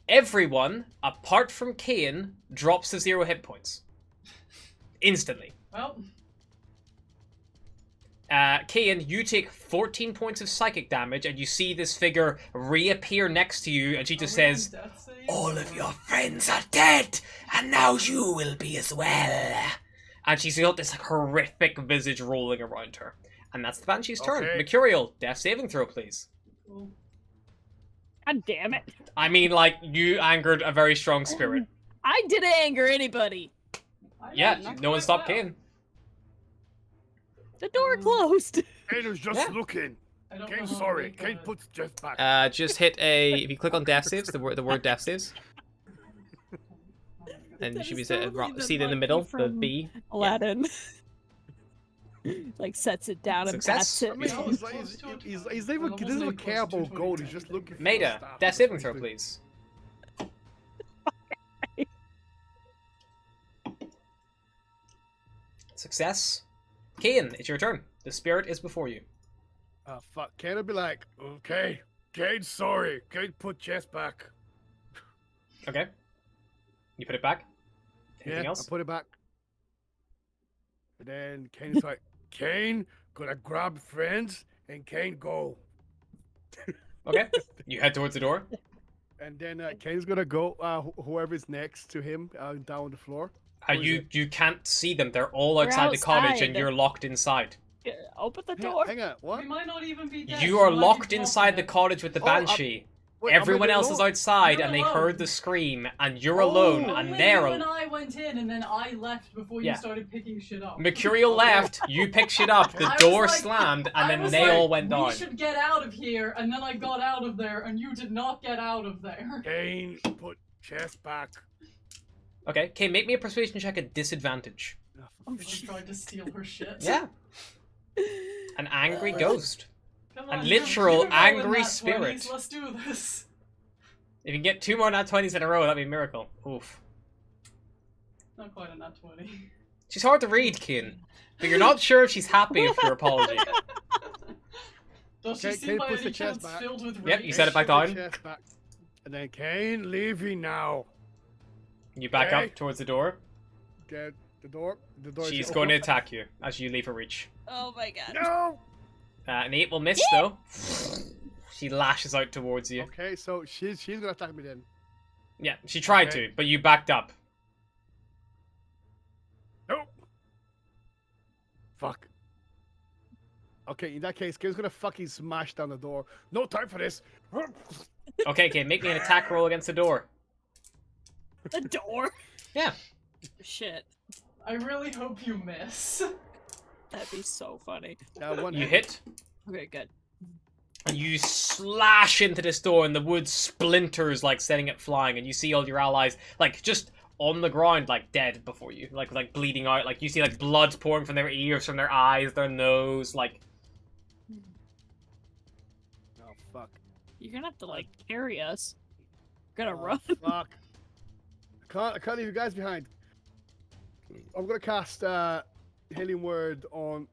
Speaker 1: everyone apart from Kane drops to 0 hit points instantly.
Speaker 2: Well,
Speaker 1: Kane, you take 14 points of psychic damage, and you see this figure reappear next to you, and she just
Speaker 2: are we on
Speaker 1: says,
Speaker 2: death saves,
Speaker 1: "All of
Speaker 2: or-
Speaker 1: your friends are dead, and now you will be as well." And she's got this like, horrific visage rolling around her. And that's the Banshee's turn.
Speaker 3: Okay.
Speaker 1: Mercurial, death saving throw, please.
Speaker 2: Cool.
Speaker 5: God damn it!
Speaker 1: I mean, like, you angered a very strong spirit.
Speaker 5: I didn't anger anybody.
Speaker 2: I
Speaker 1: Yeah,
Speaker 2: managed
Speaker 1: no one
Speaker 2: quite
Speaker 1: stopped
Speaker 2: well.
Speaker 1: Kane.
Speaker 5: The door closed.
Speaker 3: Kane was just
Speaker 1: Yeah.
Speaker 3: looking.
Speaker 2: I don't know
Speaker 3: Kane's
Speaker 2: how to
Speaker 3: sorry.
Speaker 2: make
Speaker 3: Kane
Speaker 2: a-
Speaker 3: puts Jeff back.
Speaker 1: Just hit a... If you click on death saves, the word death saves, then you
Speaker 5: That
Speaker 1: should be
Speaker 5: is totally
Speaker 1: see it in the
Speaker 5: monkey
Speaker 1: middle, the
Speaker 5: from
Speaker 1: B.
Speaker 5: Aladdin. Like sets it down
Speaker 1: Success.
Speaker 5: and
Speaker 3: I
Speaker 5: bats
Speaker 3: mean,
Speaker 5: it.
Speaker 3: he's like, he's not even, he doesn't even care about gold. He's just looking for
Speaker 1: Maida,
Speaker 3: stuff.
Speaker 1: death saving throw, please. Success. Kane, it's your turn. The spirit is before you.
Speaker 3: Fuck. Kane would be like, okay, Kane, sorry. Kane put Jess back.
Speaker 1: Okay. You put it back. Anything
Speaker 3: Yeah,
Speaker 1: else?
Speaker 3: I put it back. And then Kane's like, Kane, gonna grab friends, and Kane go.
Speaker 1: Okay. You head towards the door.
Speaker 3: And then Kane's gonna go, whoever's next to him, down the floor. Who is
Speaker 1: You can't see them. They're all
Speaker 5: They're
Speaker 1: outside the cottage, and
Speaker 5: outside.
Speaker 1: you're locked inside.
Speaker 5: Yeah, open the door.
Speaker 3: Hang on, what?
Speaker 2: We might not even be dead.
Speaker 1: You
Speaker 2: She
Speaker 1: are
Speaker 2: might be
Speaker 1: locked inside the
Speaker 2: walking.
Speaker 1: cottage with the
Speaker 3: Oh, I'm-
Speaker 1: banshee.
Speaker 3: Wait, am I
Speaker 1: Everyone
Speaker 3: the
Speaker 1: else is
Speaker 3: lone-
Speaker 1: outside
Speaker 2: You're
Speaker 1: and they
Speaker 2: alone.
Speaker 1: heard the scream, and you're
Speaker 3: Oh.
Speaker 1: alone, and
Speaker 2: Only
Speaker 1: they're
Speaker 2: you and I went in, and then I left before
Speaker 1: Yeah.
Speaker 2: you started picking shit up.
Speaker 1: Mercurial
Speaker 3: Okay.
Speaker 1: left, you picked shit up, the
Speaker 2: I was
Speaker 1: door
Speaker 2: like-
Speaker 1: slammed, and
Speaker 2: I
Speaker 1: then
Speaker 2: was
Speaker 1: they
Speaker 2: like,
Speaker 1: all went
Speaker 2: we
Speaker 1: down.
Speaker 2: should get out of here, and then I got out of there, and you did not get out of there.
Speaker 3: Kane, put chest back.
Speaker 1: Okay, okay, make me a persuasion check at disadvantage.
Speaker 5: Oh,
Speaker 2: Because I tried to steal her shit.
Speaker 1: Yeah. An angry ghost.
Speaker 2: Come
Speaker 1: A
Speaker 2: on,
Speaker 1: literal
Speaker 2: you're rolling
Speaker 1: angry
Speaker 2: nat 20s,
Speaker 1: spirit.
Speaker 2: Let's do this.
Speaker 1: If you can get 2 more nat 20s in a row, that'd be a miracle. Oof.
Speaker 2: Not quite a nat 20.
Speaker 1: She's hard to read, Keen. But you're not sure if she's happy with your apology.
Speaker 2: Does she
Speaker 3: Okay,
Speaker 2: seem
Speaker 3: Kane
Speaker 2: by
Speaker 3: puts
Speaker 2: any
Speaker 3: the chest
Speaker 2: chance
Speaker 3: back.
Speaker 2: filled with rage?
Speaker 1: Yep, you set it back
Speaker 3: Put the
Speaker 1: down.
Speaker 3: chest back. And then Kane, leaving now.
Speaker 1: You back
Speaker 3: Okay.
Speaker 1: up towards the door.
Speaker 3: Get the door. The door.
Speaker 1: She's
Speaker 3: is
Speaker 1: going to
Speaker 3: open.
Speaker 1: attack you as you leave her reach.
Speaker 5: Oh my god.
Speaker 3: No.
Speaker 1: An 8 will miss, though. She lashes out towards you.
Speaker 3: Okay, so she's gonna attack me then.
Speaker 1: Yeah, she tried
Speaker 3: Okay.
Speaker 1: to, but you backed up.
Speaker 3: Nope. Fuck. Okay, in that case, Kane's gonna fucking smash down the door. No time for this.
Speaker 1: Okay, okay, make me an attack roll against the door.
Speaker 5: The door.
Speaker 1: Yeah.
Speaker 5: Shit.
Speaker 2: I really hope you miss.
Speaker 5: That'd be so funny.
Speaker 3: One
Speaker 1: You hit,
Speaker 5: Okay, good.
Speaker 1: and you slash into this door, and the wood splinters, like setting it flying, and you see all your allies, like, just on the ground, like, dead before you, like bleeding out, like, you see, like, blood pouring from their ears, from their eyes, their nose, like...
Speaker 3: Oh fuck.
Speaker 5: You're gonna have to like carry us. We're gonna
Speaker 3: Oh,
Speaker 5: run.
Speaker 3: Fuck. I can't leave you guys behind. I'm gonna cast Healing Word on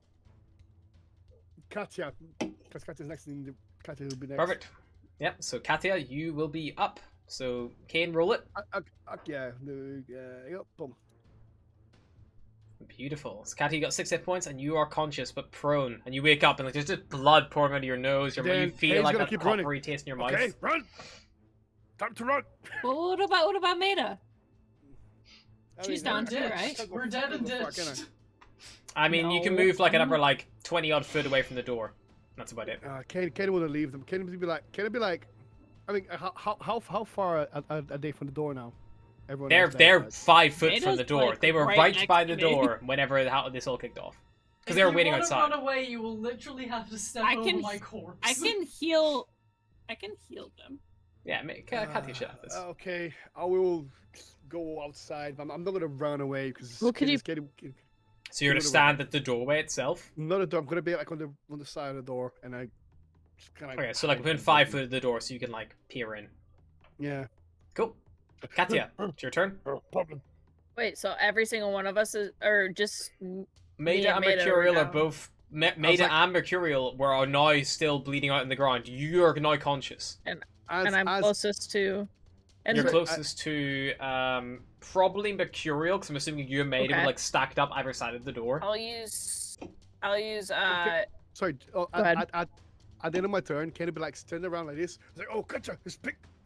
Speaker 3: Katya. Because Katya's next in the Katya will be next.
Speaker 1: Perfect. Yep, so Katia, you will be up. So, Kane, roll it.
Speaker 3: Yeah, yep, boom.
Speaker 1: Beautiful. So, Katia, you got 6 hit points, and you are conscious, but prone. And you wake up, and like, there's just blood pouring out of your nose, you
Speaker 3: Then
Speaker 1: feel
Speaker 3: Kane's
Speaker 1: like
Speaker 3: gonna
Speaker 1: that
Speaker 3: keep running.
Speaker 1: coppery taste in your mouth.
Speaker 3: Okay, run! Time to run!
Speaker 5: Well, what about Maida?
Speaker 3: I
Speaker 5: She's
Speaker 3: mean,
Speaker 5: down
Speaker 3: I-
Speaker 5: too,
Speaker 3: I-
Speaker 5: right?
Speaker 3: I go-
Speaker 2: We're dead
Speaker 3: I
Speaker 2: and
Speaker 3: go far, can I?
Speaker 2: ditched.
Speaker 1: I mean, you can
Speaker 5: No.
Speaker 1: move like another, like, 20-odd foot away from the door. That's about it.
Speaker 3: Kane wouldn't leave them. Kane would be like, I mean, how far are they from the door now? Everyone else
Speaker 1: They're
Speaker 3: dies.
Speaker 1: 5 foot
Speaker 5: Maida's,
Speaker 1: from the door.
Speaker 5: like,
Speaker 1: They were
Speaker 5: right
Speaker 1: right
Speaker 5: next
Speaker 1: by
Speaker 5: to
Speaker 1: the
Speaker 5: me.
Speaker 1: door whenever this all kicked off. Because
Speaker 2: If
Speaker 1: they were
Speaker 2: you
Speaker 1: waiting
Speaker 2: wanna
Speaker 1: outside.
Speaker 2: run away, you will literally have to step
Speaker 5: I
Speaker 2: over
Speaker 5: can-
Speaker 2: my corpse.
Speaker 5: I can heal. I can heal them.
Speaker 1: Yeah, Katia should have this.
Speaker 3: Okay, I will go outside. I'm not gonna run away because
Speaker 5: Well, could you-
Speaker 1: So you're going to stand at the doorway itself?
Speaker 3: Not a door. I'm gonna be like on the side of the door, and I just kind of.
Speaker 1: Okay, so like within 5 foot of the door so you can like peer in.
Speaker 3: Yeah.
Speaker 1: Cool. Katia, it's your turn.
Speaker 3: Problem.
Speaker 6: Wait, so every single one of us is, or just
Speaker 1: Maida and
Speaker 6: Maida
Speaker 1: Mercurial
Speaker 6: are
Speaker 1: are
Speaker 6: down.
Speaker 1: both. Maida
Speaker 3: like-
Speaker 1: and Mercurial are now still bleeding out in the ground. You are now conscious.
Speaker 3: As,
Speaker 6: and I'm
Speaker 3: as,
Speaker 6: closest to. And
Speaker 1: You're
Speaker 3: so-
Speaker 1: closest to probably Mercurial, because I'm assuming you and Maida were
Speaker 6: Okay.
Speaker 1: like stacked up either side of the door.
Speaker 6: I'll use.
Speaker 3: Sorry. Oh,
Speaker 6: Go ahead.
Speaker 3: at the end of my turn, can it be like standing around like this? It's like, oh, Katja,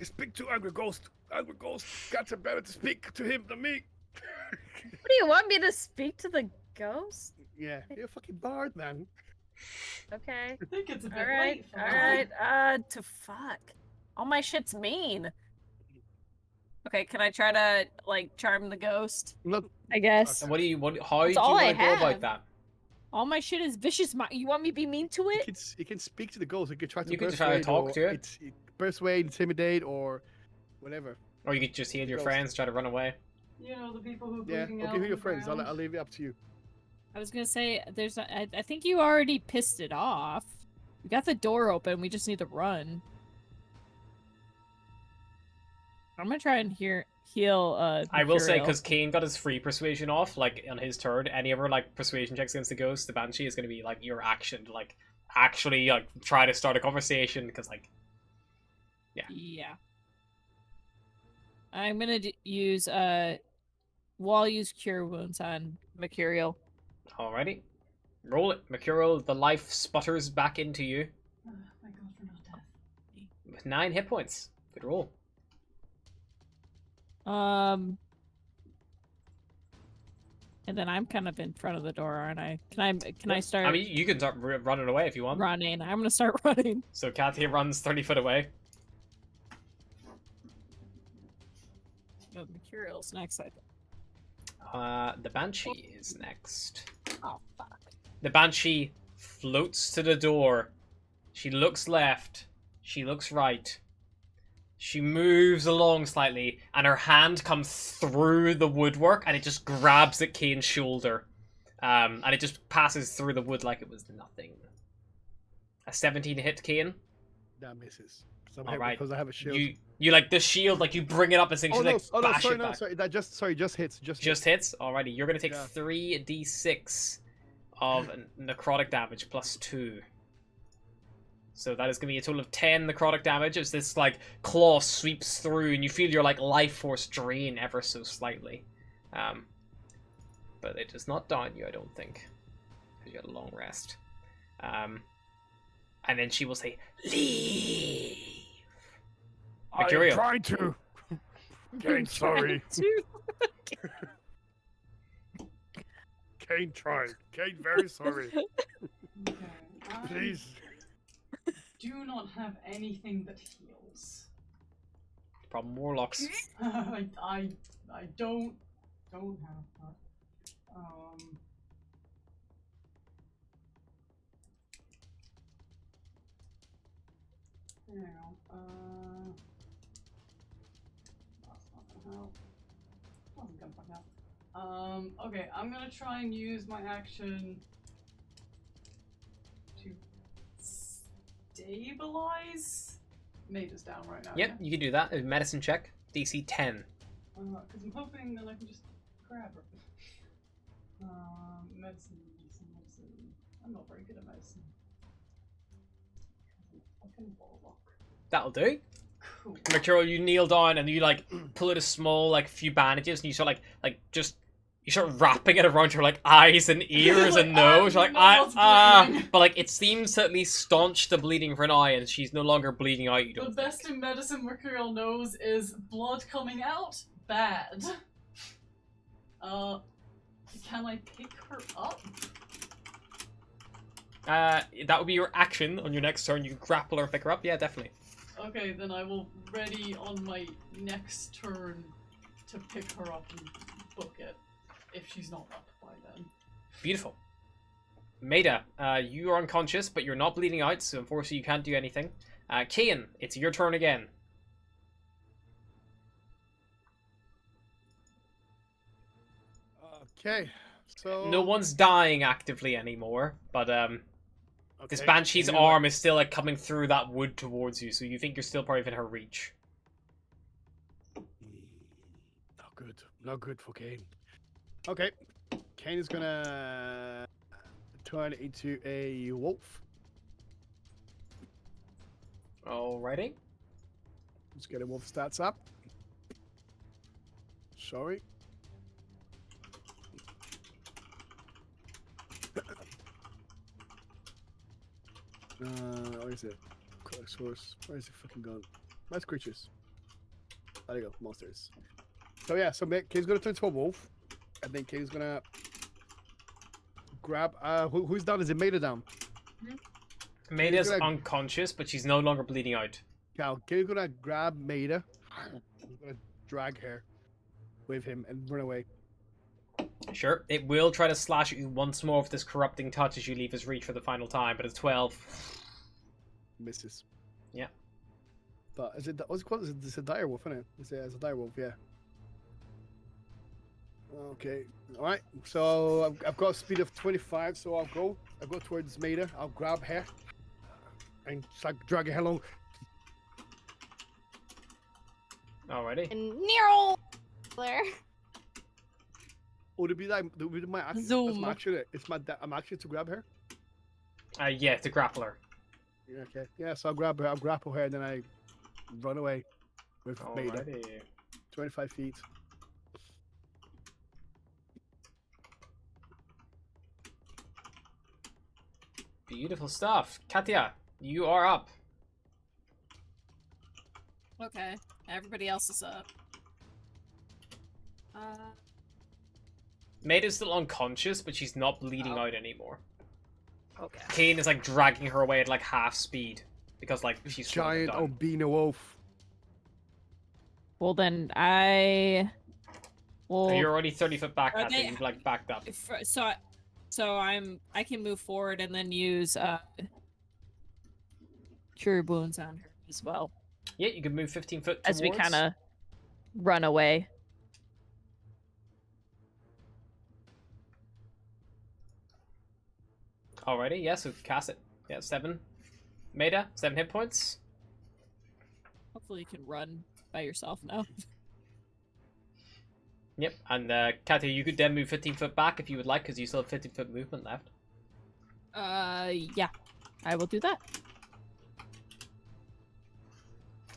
Speaker 3: speak to Angry Ghost. Angry Ghost. Katja better to speak to him than me.
Speaker 6: What do you want me to speak to the ghost?
Speaker 3: Yeah, you're a fucking bard, man.
Speaker 6: Okay.
Speaker 2: I think it's a bit
Speaker 6: All right.
Speaker 2: late for
Speaker 6: All
Speaker 2: that.
Speaker 6: right. To fuck. All my shit's mean. Okay, can I try to like charm the ghost?
Speaker 3: Not.
Speaker 6: I guess.
Speaker 1: And how do
Speaker 6: That's
Speaker 1: you
Speaker 6: all
Speaker 1: want
Speaker 6: I
Speaker 1: to go about
Speaker 6: have.
Speaker 1: that?
Speaker 5: All my shit is vicious. You want me to be mean to it?
Speaker 3: You can speak to the ghost. You can try to
Speaker 1: You can
Speaker 3: persuade
Speaker 1: try to talk
Speaker 3: or
Speaker 1: to it.
Speaker 3: Persuade, intimidate, or whatever.
Speaker 1: Or you could just heal your
Speaker 3: Ghost.
Speaker 1: friends, try to run away.
Speaker 2: You know, the people who are
Speaker 3: Yeah,
Speaker 2: bleeding
Speaker 3: okay,
Speaker 2: out
Speaker 3: who are
Speaker 2: on
Speaker 3: your
Speaker 2: the
Speaker 3: friends?
Speaker 2: ground.
Speaker 3: I'll leave it up to you.
Speaker 5: I was gonna say I think you already pissed it off. We got the door open. We just need to run. I'm gonna try and heal.
Speaker 1: I will say,
Speaker 5: Mercurial.
Speaker 1: because Kane got his free persuasion off, like, on his turn, any other, like, persuasion checks against the ghost, the Banshee is going to be, like, your action to, like, actually, like, try to start a conversation, because, like...
Speaker 5: Yeah. I'm gonna use well, I'll use Cure Wounds on Mercurial.
Speaker 1: Alrighty. Roll it. Mercurial, the life sputters back into you
Speaker 2: Thank God for not death.
Speaker 1: with 9 hit points. Good roll.
Speaker 5: And then I'm kind of in front of the door, aren't I? Can I start
Speaker 1: I mean, you can start running away if you want.
Speaker 5: running? I'm gonna start running.
Speaker 1: So Katia runs 30 foot away.
Speaker 5: Oh, Mercurial's next, I think.
Speaker 1: The Banshee is next.
Speaker 5: Oh, fuck.
Speaker 1: The Banshee floats to the door. She looks left. She looks right. She moves along slightly, and her hand comes through the woodwork, and it just grabs at Kane's shoulder. And it just passes through the wood like it was nothing. A 17 hit, Kane.
Speaker 3: That misses.
Speaker 1: All right.
Speaker 3: Because I have a shield.
Speaker 1: You like the shield, like you bring it up and
Speaker 3: Oh
Speaker 1: like
Speaker 3: no!
Speaker 1: bash
Speaker 3: Sorry,
Speaker 1: it
Speaker 3: no,
Speaker 1: back.
Speaker 3: sorry. That just hits.
Speaker 1: Just hits. Alrighty, you're gonna take
Speaker 3: Yeah.
Speaker 1: 3d6 of necrotic damage plus 2. So that is gonna be a total of 10 necrotic damage as this like claw sweeps through, and you feel your like life force drain ever so slightly. But it does not down you, I don't think, because you had a long rest. And then she will say, "Leave."
Speaker 3: I'm
Speaker 1: Mercurial.
Speaker 3: trying to. Kane, sorry. Kane tried. Kane, very sorry.
Speaker 2: Okay. I
Speaker 3: Please.
Speaker 2: do not have anything that heals.
Speaker 1: Problem warlocks.
Speaker 2: I don't have that. Now, that's not gonna help. Wasn't gonna fucking help. Okay, I'm gonna try and use my action to stabilize. Maida's down right now.
Speaker 1: Yep, you can do that. A medicine check, DC 10.
Speaker 2: Because I'm hoping that I can just grab her. Medicine. I'm not very good at medicine. Fucking warlock.
Speaker 1: That'll do.
Speaker 2: Cool.
Speaker 1: Mercurial, you kneel down and you like pull out a small like few bandages and you start you start wrapping it around your like eyes and ears and nose. You're like but like it seems to at least staunch the bleeding for an eye, and she's no longer bleeding out. You
Speaker 2: The
Speaker 1: don't.
Speaker 2: best in medicine Mercurial knows is blood coming out. Bad. Can I pick her up?
Speaker 1: That would be your action on your next turn. You can grapple her and pick her up. Yeah, definitely.
Speaker 2: Okay, then I will ready on my next turn to pick her up and book it. If she's not up by then.
Speaker 1: Beautiful. Maida, you are unconscious, but you're not bleeding out, so unfortunately you can't do anything. Kane, it's your turn again.
Speaker 3: Okay. So.
Speaker 1: No one's dying actively anymore, but this
Speaker 3: okay,
Speaker 1: Banshee's
Speaker 3: you know what?
Speaker 1: arm is still like coming through that wood towards you, so you think you're still probably within her reach.
Speaker 3: Not good. Not good for Kane. Okay. Kane is gonna turn into a wolf.
Speaker 1: Alrighty.
Speaker 3: Let's get a wolf stats up. Sorry. Where is it? Source. Where is it fucking gone? Where's creatures? There you go, monsters. So yeah, so Kane's gonna turn to a wolf, and then Kane's gonna grab. Who's down? Is it Maida down?
Speaker 1: Maida's
Speaker 3: gonna-
Speaker 1: unconscious, but she's no longer bleeding out.
Speaker 3: Now Kane's gonna grab Maida. He's gonna drag her with him and run away.
Speaker 1: Sure, it will try to slash at you once more with this corrupting touch as you leave his reach for the final time, but it's 12.
Speaker 3: Misses.
Speaker 1: Yeah.
Speaker 3: But is it what's it called? It's a dire wolf, isn't it? It's a dire wolf, yeah. Okay. All right. So I've got a speed of 25, so I'll go towards Maida. I'll grab her and start dragging her along.
Speaker 1: Alrighty.
Speaker 4: And Nero there.
Speaker 3: Oh, to be like, to be my action. That's
Speaker 5: Zoom.
Speaker 3: my action. It's my I'm action to grab her.
Speaker 1: Yeah, to grapple her.
Speaker 3: Yeah, okay. Yeah, so I'll grab her. I'll grapple her, and then I run away with Maida.
Speaker 1: Alrighty.
Speaker 3: 25 feet.
Speaker 1: Beautiful stuff. Katya, you are up.
Speaker 5: Okay, everybody else is up.
Speaker 1: Maida's still unconscious, but she's not bleeding out anymore.
Speaker 6: Okay.
Speaker 1: Kane is like dragging her away at like half speed because like she's slowing
Speaker 3: Giant
Speaker 1: down.
Speaker 3: albino wolf.
Speaker 5: Well, then I. Well,
Speaker 1: You're already 30 foot back,
Speaker 5: Are
Speaker 1: Kathy.
Speaker 5: they-
Speaker 1: You've like backed up.
Speaker 5: So I can move forward and then use cure wounds on her as well
Speaker 1: Yeah, you can move 15 foot
Speaker 5: as we
Speaker 1: towards.
Speaker 5: kind of run away.
Speaker 1: Alrighty, yeah, so cast it. Yeah, 7. Maida, 7 hit points.
Speaker 5: Hopefully you can run by yourself now.
Speaker 1: Yep, and Kathy, you could then move 15 foot back if you would like, because you still have 15 foot movement left.
Speaker 5: Yeah, I will do that.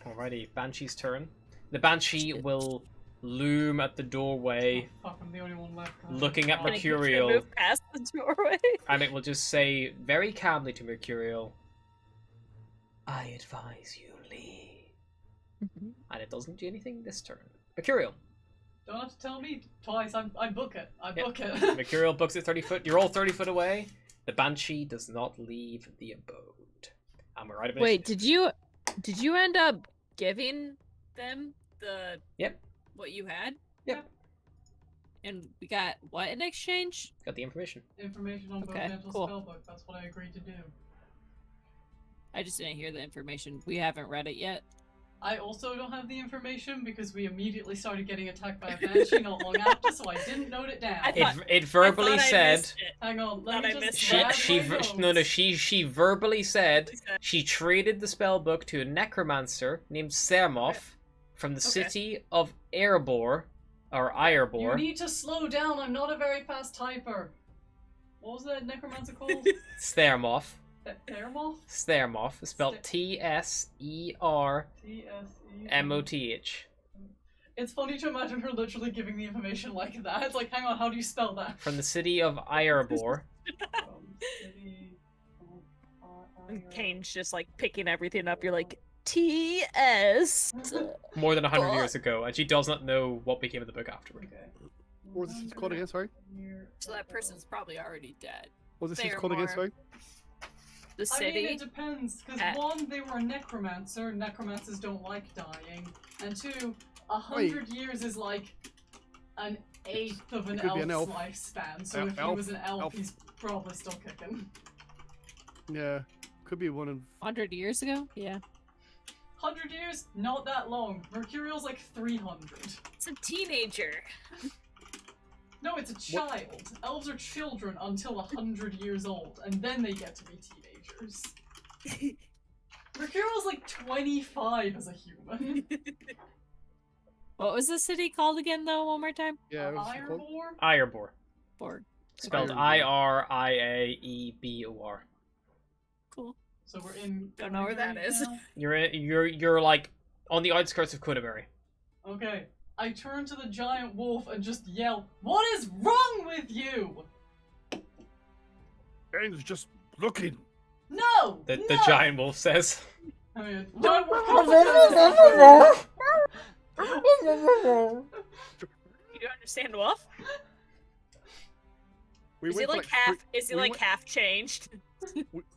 Speaker 1: Alrighty, Banshee's turn. The Banshee will loom at the doorway,
Speaker 2: Oh, fuck, I'm the only one left.
Speaker 1: looking at
Speaker 6: Can I
Speaker 1: Mercurial,
Speaker 6: move past the doorway?
Speaker 1: and it will just say very calmly to Mercurial, I advise you leave. And it doesn't do anything this turn. Mercurial.
Speaker 2: Don't have to tell me twice. I book it. I
Speaker 1: Yep.
Speaker 2: book it.
Speaker 1: Mercurial books it 30 foot. You're all 30 foot away. The Banshee does not leave the abode. And we're out of
Speaker 5: Wait,
Speaker 1: initiative.
Speaker 5: did you end up giving them the
Speaker 1: Yep.
Speaker 5: what you had?
Speaker 1: Yep.
Speaker 5: And we got what in exchange?
Speaker 1: Got the information.
Speaker 2: Information on
Speaker 5: Okay,
Speaker 2: Bonemental
Speaker 5: cool.
Speaker 2: Spellbook. That's what I agreed to do.
Speaker 5: I just didn't hear the information. We haven't read it yet.
Speaker 2: I also don't have the information because we immediately started getting attacked by a banshee not long after, so I didn't note it down.
Speaker 6: I thought-
Speaker 1: It verbally
Speaker 6: I thought I
Speaker 1: said
Speaker 6: missed it.
Speaker 2: Hang on, let
Speaker 6: Thought
Speaker 2: me
Speaker 6: I
Speaker 2: just
Speaker 6: missed
Speaker 1: she
Speaker 2: grab
Speaker 1: she
Speaker 2: my
Speaker 1: ver-
Speaker 2: notes.
Speaker 1: no she verbally said
Speaker 6: She said-
Speaker 1: she traded the spell book to a necromancer named Sermoth from the city of Erebor or
Speaker 2: You
Speaker 1: Irebor.
Speaker 2: need to slow down. I'm not a very fast typer. What was that necromancer called?
Speaker 1: Stermoth.
Speaker 2: Thermoth?
Speaker 1: Stermoth, spelled Tsermoth.
Speaker 2: T-S-E. It's funny to imagine her literally giving the information like that. It's like, hang on, how do you spell that?
Speaker 1: From the city of Irebor.
Speaker 2: City of
Speaker 6: And Kane's just like picking everything up. You're like, T.S.
Speaker 1: More than 100 years ago, and she does not know what became of the book afterward.
Speaker 2: Okay.
Speaker 3: What was this called again? Sorry.
Speaker 5: So that person's probably already dead.
Speaker 3: What was this
Speaker 6: They're
Speaker 3: called again?
Speaker 6: more-
Speaker 3: Sorry.
Speaker 5: The
Speaker 2: I
Speaker 5: city.
Speaker 2: mean, it depends, because
Speaker 5: At-
Speaker 2: one, they were a necromancer, necromancers don't like dying, and two, 100 years is like an eighth of an
Speaker 3: It could be an
Speaker 2: elf's
Speaker 3: elf.
Speaker 2: lifespan, so
Speaker 3: El-
Speaker 2: if he
Speaker 3: elf-
Speaker 2: was an elf,
Speaker 3: elf.
Speaker 2: he's probably still kicking.
Speaker 3: Yeah, could be one of.
Speaker 5: 100 years ago? Yeah.
Speaker 2: 100 years? Not that long. Mercurial's like 300.
Speaker 6: It's a teenager.
Speaker 2: No, it's a child. Elves are children until 100 years old, and then they get to be teenagers. Mercurial's like 25 as a human.
Speaker 5: What was the city called again, though? One more time.
Speaker 3: Yeah. what's it called?
Speaker 2: Irebor?
Speaker 1: Irebor.
Speaker 5: Borg.
Speaker 1: Spelled
Speaker 3: Irebor.
Speaker 1: Iriaebor.
Speaker 5: Cool.
Speaker 2: So we're in.
Speaker 6: Don't know where that
Speaker 2: Conyberry
Speaker 6: is.
Speaker 2: now?
Speaker 1: You're like on the outskirts of Conyberry.
Speaker 2: Okay. I turn to the giant wolf and just yell, "What is wrong with you?"
Speaker 3: Kane's just looking.
Speaker 2: No!
Speaker 1: The
Speaker 2: no!
Speaker 1: giant wolf says.
Speaker 2: I mean, giant wolf comes
Speaker 6: You understand Wolf?
Speaker 3: We
Speaker 6: Is he
Speaker 3: went
Speaker 6: like
Speaker 3: for
Speaker 6: half?
Speaker 3: three-
Speaker 6: Is he
Speaker 3: we
Speaker 6: like
Speaker 3: went-
Speaker 6: half changed?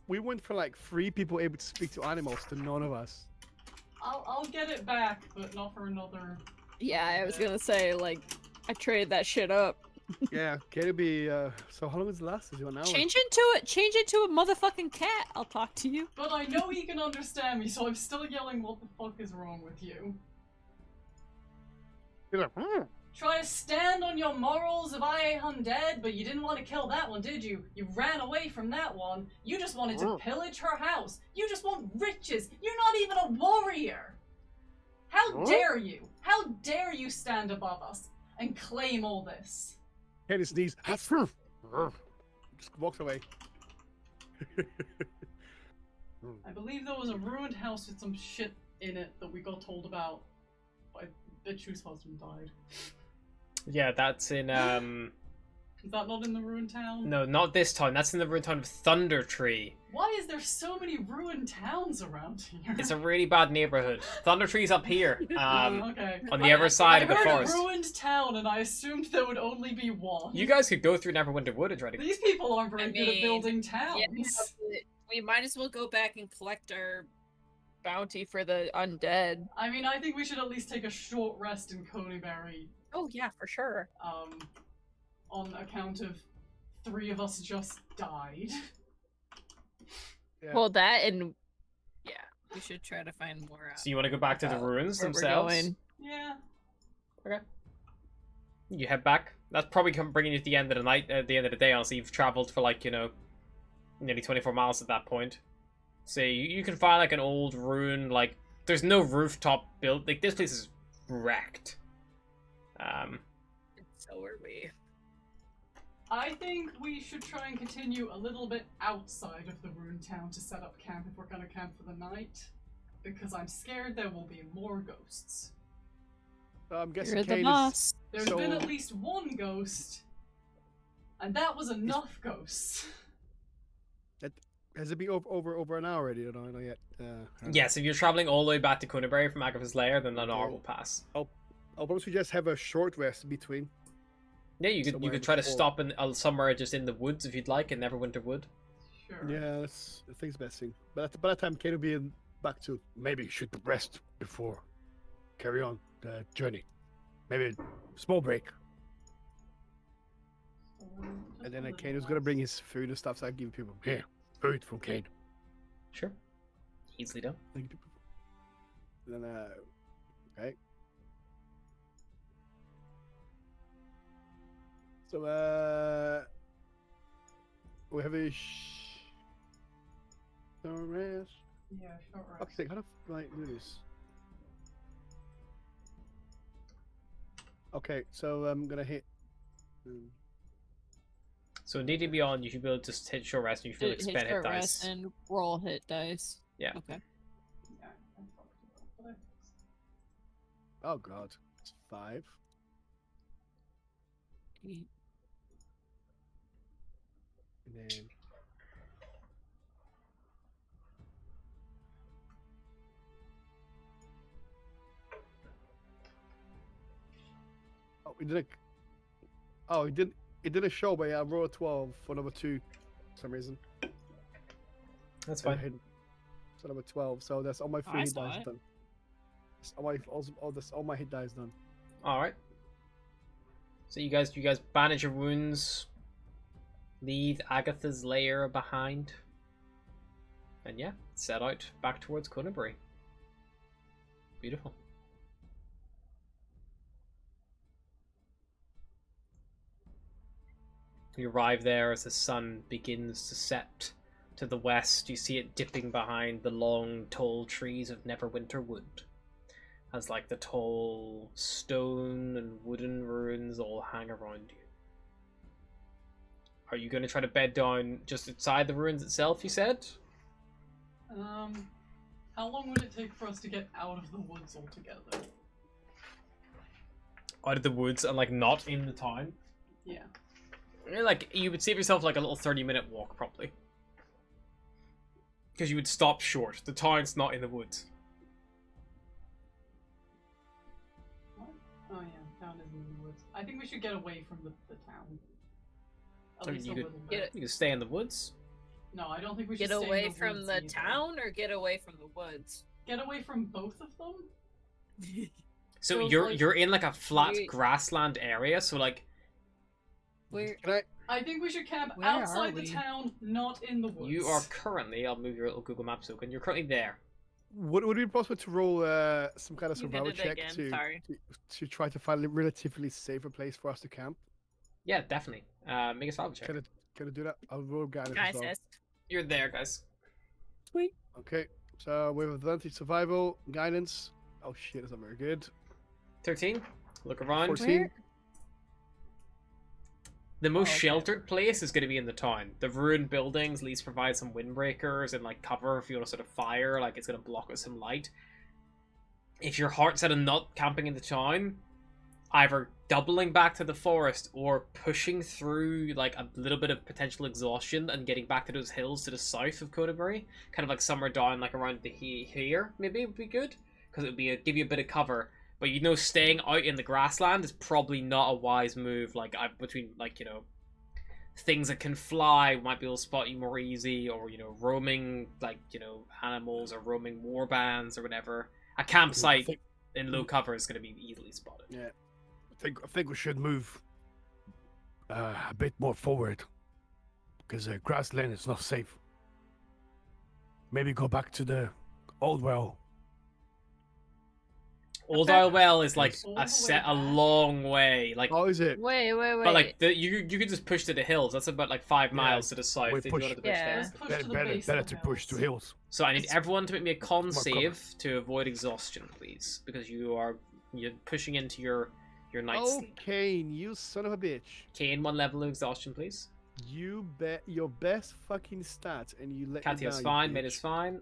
Speaker 3: We went for like 3 people able to speak to animals to none of us.
Speaker 2: I'll get it back, but not for another.
Speaker 5: Yeah, I was gonna say, like, I traded that shit up.
Speaker 3: Yeah, can it be? So how long is the last? Is it an hour?
Speaker 5: Change into a motherfucking cat. I'll talk to you.
Speaker 2: But I know he can understand me, so I'm still yelling, "What the fuck is wrong with you?"
Speaker 3: He's like, "Hmm."
Speaker 2: Try to stand on your morals of I ain't undead, but you didn't want to kill that one, did you? You ran away from that one. You just wanted to pillage her house. You just want riches. You're not even a warrior. How dare you? How dare you stand above us and claim all this?
Speaker 3: Kane sneezes. Just walks away.
Speaker 2: I believe there was a ruined house with some shit in it that we got told about by bitch whose husband died.
Speaker 1: Yeah, that's in
Speaker 2: Is that not in the ruined town?
Speaker 1: No, not this town. That's in the ruined town of Thunder Tree.
Speaker 2: Why is there so many ruined towns around here?
Speaker 1: It's a really bad neighborhood. Thunder Tree's up here.
Speaker 2: Okay.
Speaker 1: On the other side
Speaker 2: I
Speaker 1: of the
Speaker 2: heard
Speaker 1: forest.
Speaker 2: a ruined town, and I assumed there would only be one.
Speaker 1: You guys could go through Neverwinter Wood and try to.
Speaker 2: These people aren't very
Speaker 6: I
Speaker 2: good at
Speaker 6: mean,
Speaker 2: building towns.
Speaker 6: Yeah, but we might as well go back and collect our bounty for the undead.
Speaker 2: I mean, I think we should at least take a short rest in Conyberry,
Speaker 6: Oh yeah, for sure.
Speaker 2: on account of 3 of us just died.
Speaker 3: Yeah.
Speaker 6: Well, that and yeah, we should try to find more.
Speaker 1: So you want to go back to the ruins
Speaker 6: where we're
Speaker 1: themselves?
Speaker 6: going.
Speaker 2: Yeah.
Speaker 1: You head back. That's probably bringing you to the end of the night. At the end of the day, honestly, you've traveled for like nearly 24 miles at that point. So you can find like an old ruin. Like there's no rooftop built. Like this place is wrecked.
Speaker 6: So are we.
Speaker 2: I think we should try and continue a little bit outside of the ruined town to set up camp if we're gonna camp for the night. Because I'm scared there will be more ghosts.
Speaker 3: I'm guessing
Speaker 5: You're the
Speaker 3: Kane is.
Speaker 5: boss.
Speaker 2: There's
Speaker 3: So-
Speaker 2: been at least 1 ghost, and that was enough ghosts.
Speaker 3: Has it been over an hour already? Or not yet?
Speaker 1: Yes, if you're traveling all the way back to Conyberry from Agatha's Lair, then an hour
Speaker 3: Okay.
Speaker 1: will pass.
Speaker 3: I'll probably suggest have a short rest in between.
Speaker 1: Yeah, you
Speaker 3: Somewhere
Speaker 1: could try to
Speaker 3: before.
Speaker 1: stop in somewhere just in the woods if you'd like, in Neverwinter Wood.
Speaker 2: Sure.
Speaker 3: Yeah, that's I think it's best thing. But by that time, Kane will be back to maybe you should rest before carry on the journey. Maybe a small break. And then Kane was gonna bring his food and stuff, so I give people here food from Kane.
Speaker 1: Sure. Easily done.
Speaker 3: Thank you. And then okay. So we have a short rest.
Speaker 2: Yeah, short rest.
Speaker 3: Okay, how do I do this? Okay, so I'm gonna hit.
Speaker 1: So in D&D Beyond, you should be able to just hit short rest and you should be able to
Speaker 5: Hit
Speaker 1: spend hit
Speaker 5: short
Speaker 1: dice.
Speaker 5: rest and roll hit dice.
Speaker 1: Yeah.
Speaker 5: Okay.
Speaker 2: Yeah, I fucked it up, but
Speaker 3: Oh god, it's 5.
Speaker 5: Eight.
Speaker 3: And then. Oh, it didn't. Oh, it didn't. It didn't show, but yeah, I rolled a 12 for number 2 for some reason.
Speaker 1: That's
Speaker 3: And I
Speaker 1: fine.
Speaker 3: hit- So number 12. So that's all my
Speaker 5: Oh,
Speaker 3: 3
Speaker 5: I
Speaker 3: hit
Speaker 5: saw
Speaker 3: dice
Speaker 5: it.
Speaker 3: done. That's all my hit dice done.
Speaker 1: Alright. So you guys bandage your wounds, leave Agatha's lair behind, and yeah, set out back towards Conyberry. Beautiful. You arrive there as the sun begins to set to the west. You see it dipping behind the long, tall trees of Neverwinter Wood, as like the tall stone and wooden ruins all hang around you. Are you going to try to bed down just outside the ruins itself, you said?
Speaker 2: how long would it take for us to get out of the woods altogether?
Speaker 1: Out of the woods and like not in the town?
Speaker 2: Yeah.
Speaker 1: Like, you would save yourself like a little 30-minute walk, probably. Because you would stop short. The town's not in the woods.
Speaker 2: What? Oh yeah, town is in the woods. I think we should get away from the town. At
Speaker 1: I mean,
Speaker 2: least
Speaker 1: you
Speaker 2: a
Speaker 1: could-
Speaker 2: little
Speaker 6: Get
Speaker 2: bit.
Speaker 1: You can stay in the woods.
Speaker 2: No, I don't think we should
Speaker 6: Get
Speaker 2: stay
Speaker 6: away
Speaker 2: in the
Speaker 6: from
Speaker 2: woods
Speaker 6: the
Speaker 2: either.
Speaker 6: town or get away from the woods?
Speaker 2: Get away from both of them?
Speaker 1: So
Speaker 2: So,
Speaker 1: you're
Speaker 2: like,
Speaker 1: you're in like a flat
Speaker 6: we-
Speaker 1: grassland area, so like
Speaker 6: Where?
Speaker 3: Can I?
Speaker 2: I think we should camp
Speaker 5: Where are
Speaker 2: outside the
Speaker 5: we?
Speaker 2: town, not in the woods.
Speaker 1: you are currently, I'll move your little Google Maps open, you're currently there.
Speaker 3: Would it be possible to roll some kind of
Speaker 6: You did
Speaker 3: survival
Speaker 6: it
Speaker 3: check
Speaker 6: again,
Speaker 3: to,
Speaker 6: sorry.
Speaker 3: to try to find a relatively safer place for us to camp?
Speaker 1: Yeah, definitely. Make a survival check.
Speaker 3: Can I do that? I'll roll guidance
Speaker 6: Guys,
Speaker 3: as well.
Speaker 1: You're there, guys.
Speaker 5: Sweet.
Speaker 3: Okay, so with advantage survival, guidance. Oh shit, that's not very good.
Speaker 1: 13. Look around.
Speaker 3: 14.
Speaker 1: The most
Speaker 6: Oh, okay.
Speaker 1: sheltered place is going to be in the town. The ruined buildings at least provide some windbreakers and like cover if you want to sort of fire, like it's going to block out some light. If your heart's set on not camping in the town, either doubling back to the forest or pushing through like a little bit of potential exhaustion and getting back to those hills to the south of Conyberry, kind of like somewhere down like around the here, maybe would be good because it would be give you a bit of cover. But you know, staying out in the grassland is probably not a wise move. Like between like things that can fly might be able to spot you more easy, or roaming like animals or roaming war bands or whatever. A campsite in low cover is going to be easily spotted.
Speaker 3: Yeah, I think we should move a bit more forward because the grassland is not safe. Maybe go back to the old well.
Speaker 1: Old Isle Well is like
Speaker 2: All the way
Speaker 1: a long way. Like,
Speaker 3: How is it?
Speaker 5: Wait.
Speaker 1: but like you can just push to the hills. That's about like 5 miles to the south.
Speaker 3: we
Speaker 1: If you
Speaker 3: push-
Speaker 1: wanted to push
Speaker 5: Yeah.
Speaker 1: there.
Speaker 2: Let's push to the base
Speaker 3: Better
Speaker 2: of the
Speaker 3: to push to
Speaker 2: hills.
Speaker 3: hills.
Speaker 1: So I need everyone to make me a con
Speaker 3: More cover.
Speaker 1: save to avoid exhaustion, please, because you're pushing into your night
Speaker 3: Oh,
Speaker 1: sleep.
Speaker 3: Kane, you son of a bitch!
Speaker 1: Kane, 1 level of exhaustion, please.
Speaker 3: You bet your best fucking stats, and you let me
Speaker 1: Katya's
Speaker 3: down,
Speaker 1: fine.
Speaker 3: you
Speaker 1: Mate is
Speaker 3: bitch.
Speaker 1: fine.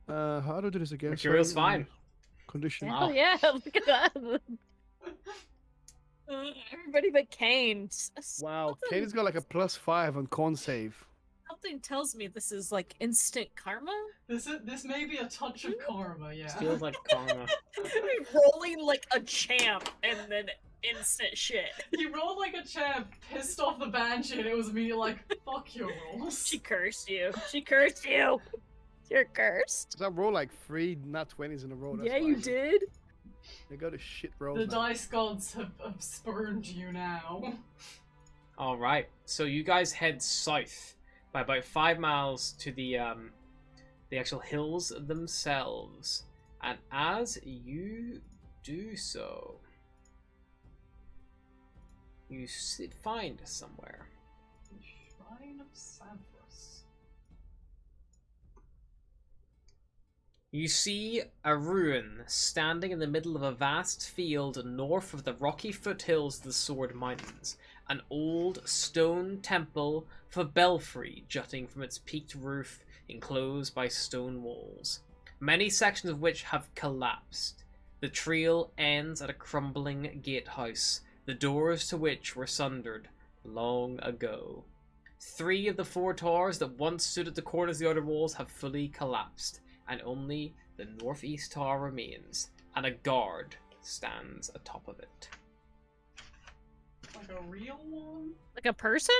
Speaker 3: How do I do this again?
Speaker 1: Mercurial's
Speaker 3: Sorry,
Speaker 1: fine.
Speaker 3: Condition.
Speaker 1: Wow.
Speaker 5: Oh yeah, look at that. Everybody but Kane.
Speaker 3: Wow,
Speaker 5: Something-
Speaker 3: Kane has got like a +5 on con save.
Speaker 5: Something tells me this is like instant karma.
Speaker 2: This may be a touch of karma, yeah.
Speaker 1: This feels like karma.
Speaker 6: Rolling like a champ and then instant shit.
Speaker 2: He rolled like a champ, pissed off the banshee, and it was me like, fuck your rolls.
Speaker 6: She cursed you. She cursed you. You're cursed.
Speaker 3: Does I roll like 3 nat 20s in a row? That's
Speaker 6: Yeah,
Speaker 3: why
Speaker 6: you did.
Speaker 3: They got a shit roll.
Speaker 2: The dice gods have spurned you now.
Speaker 1: All right. So you guys head south by about 5 miles to the actual hills themselves, and as you do so, you find somewhere.
Speaker 2: The Shrine of Sampras.
Speaker 1: You see a ruin standing in the middle of a vast field north of the rocky foothills of the Sword Mountains. An old stone temple with a belfry jutting from its peaked roof, enclosed by stone walls, many sections of which have collapsed. The trail ends at a crumbling gatehouse, the doors to which were sundered long ago. 3 of the 4 towers that once stood at the corners of the outer walls have fully collapsed, and only the northeast tower remains, and a guard stands atop of it.
Speaker 2: Like a real one?
Speaker 5: Like a person?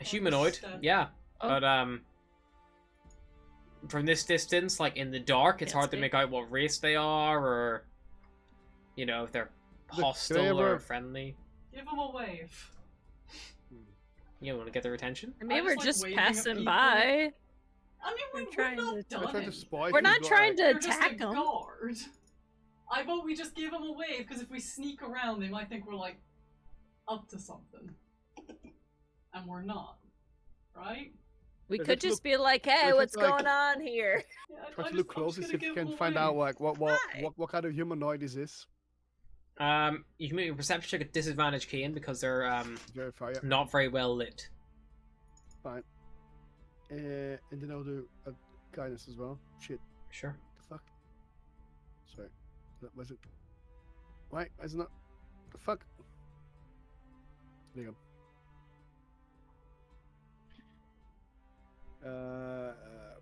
Speaker 1: A humanoid,
Speaker 2: step.
Speaker 1: yeah.
Speaker 5: Oh.
Speaker 1: But from this distance, like in the dark, it's
Speaker 5: Can't
Speaker 1: hard to
Speaker 5: see.
Speaker 1: make out what race they are, or if they're
Speaker 3: Look, can I
Speaker 1: hostile or
Speaker 3: ever-
Speaker 1: friendly.
Speaker 2: Give him a wave.
Speaker 1: You want to get their attention?
Speaker 5: I mean,
Speaker 2: I
Speaker 5: we're
Speaker 2: just like
Speaker 5: just
Speaker 2: waving at
Speaker 5: passing
Speaker 2: people.
Speaker 5: by.
Speaker 2: I mean,
Speaker 5: We're
Speaker 2: we're
Speaker 5: trying
Speaker 2: not
Speaker 5: to-
Speaker 2: done.
Speaker 3: I tried to spy.
Speaker 5: We're not trying to
Speaker 2: You're just
Speaker 5: attack
Speaker 2: a
Speaker 5: them.
Speaker 2: guard. I vote we just give him a wave, because if we sneak around, they might think we're, like, up to something. And we're not. Right?
Speaker 5: We
Speaker 3: Does
Speaker 5: could
Speaker 3: it
Speaker 5: just
Speaker 3: look-
Speaker 5: be like, hey,
Speaker 3: it
Speaker 5: what's
Speaker 3: look like-
Speaker 5: going on here?
Speaker 2: Yeah,
Speaker 3: Try
Speaker 2: I
Speaker 3: to look
Speaker 2: just- I'm
Speaker 3: closer,
Speaker 2: just
Speaker 3: see if
Speaker 2: gonna
Speaker 3: you
Speaker 2: give
Speaker 3: can
Speaker 2: him a
Speaker 3: find out
Speaker 2: wave.
Speaker 3: like
Speaker 5: Hi.
Speaker 3: what kind of humanoid is this.
Speaker 1: You can make a perception check at disadvantage, Kane, because they're
Speaker 3: Verify it.
Speaker 1: not very well lit.
Speaker 3: And then I'll do a guidance as well. Shit,
Speaker 1: Sure.
Speaker 3: the fuck. Sorry, that was it. Why is it not? The fuck. There you go.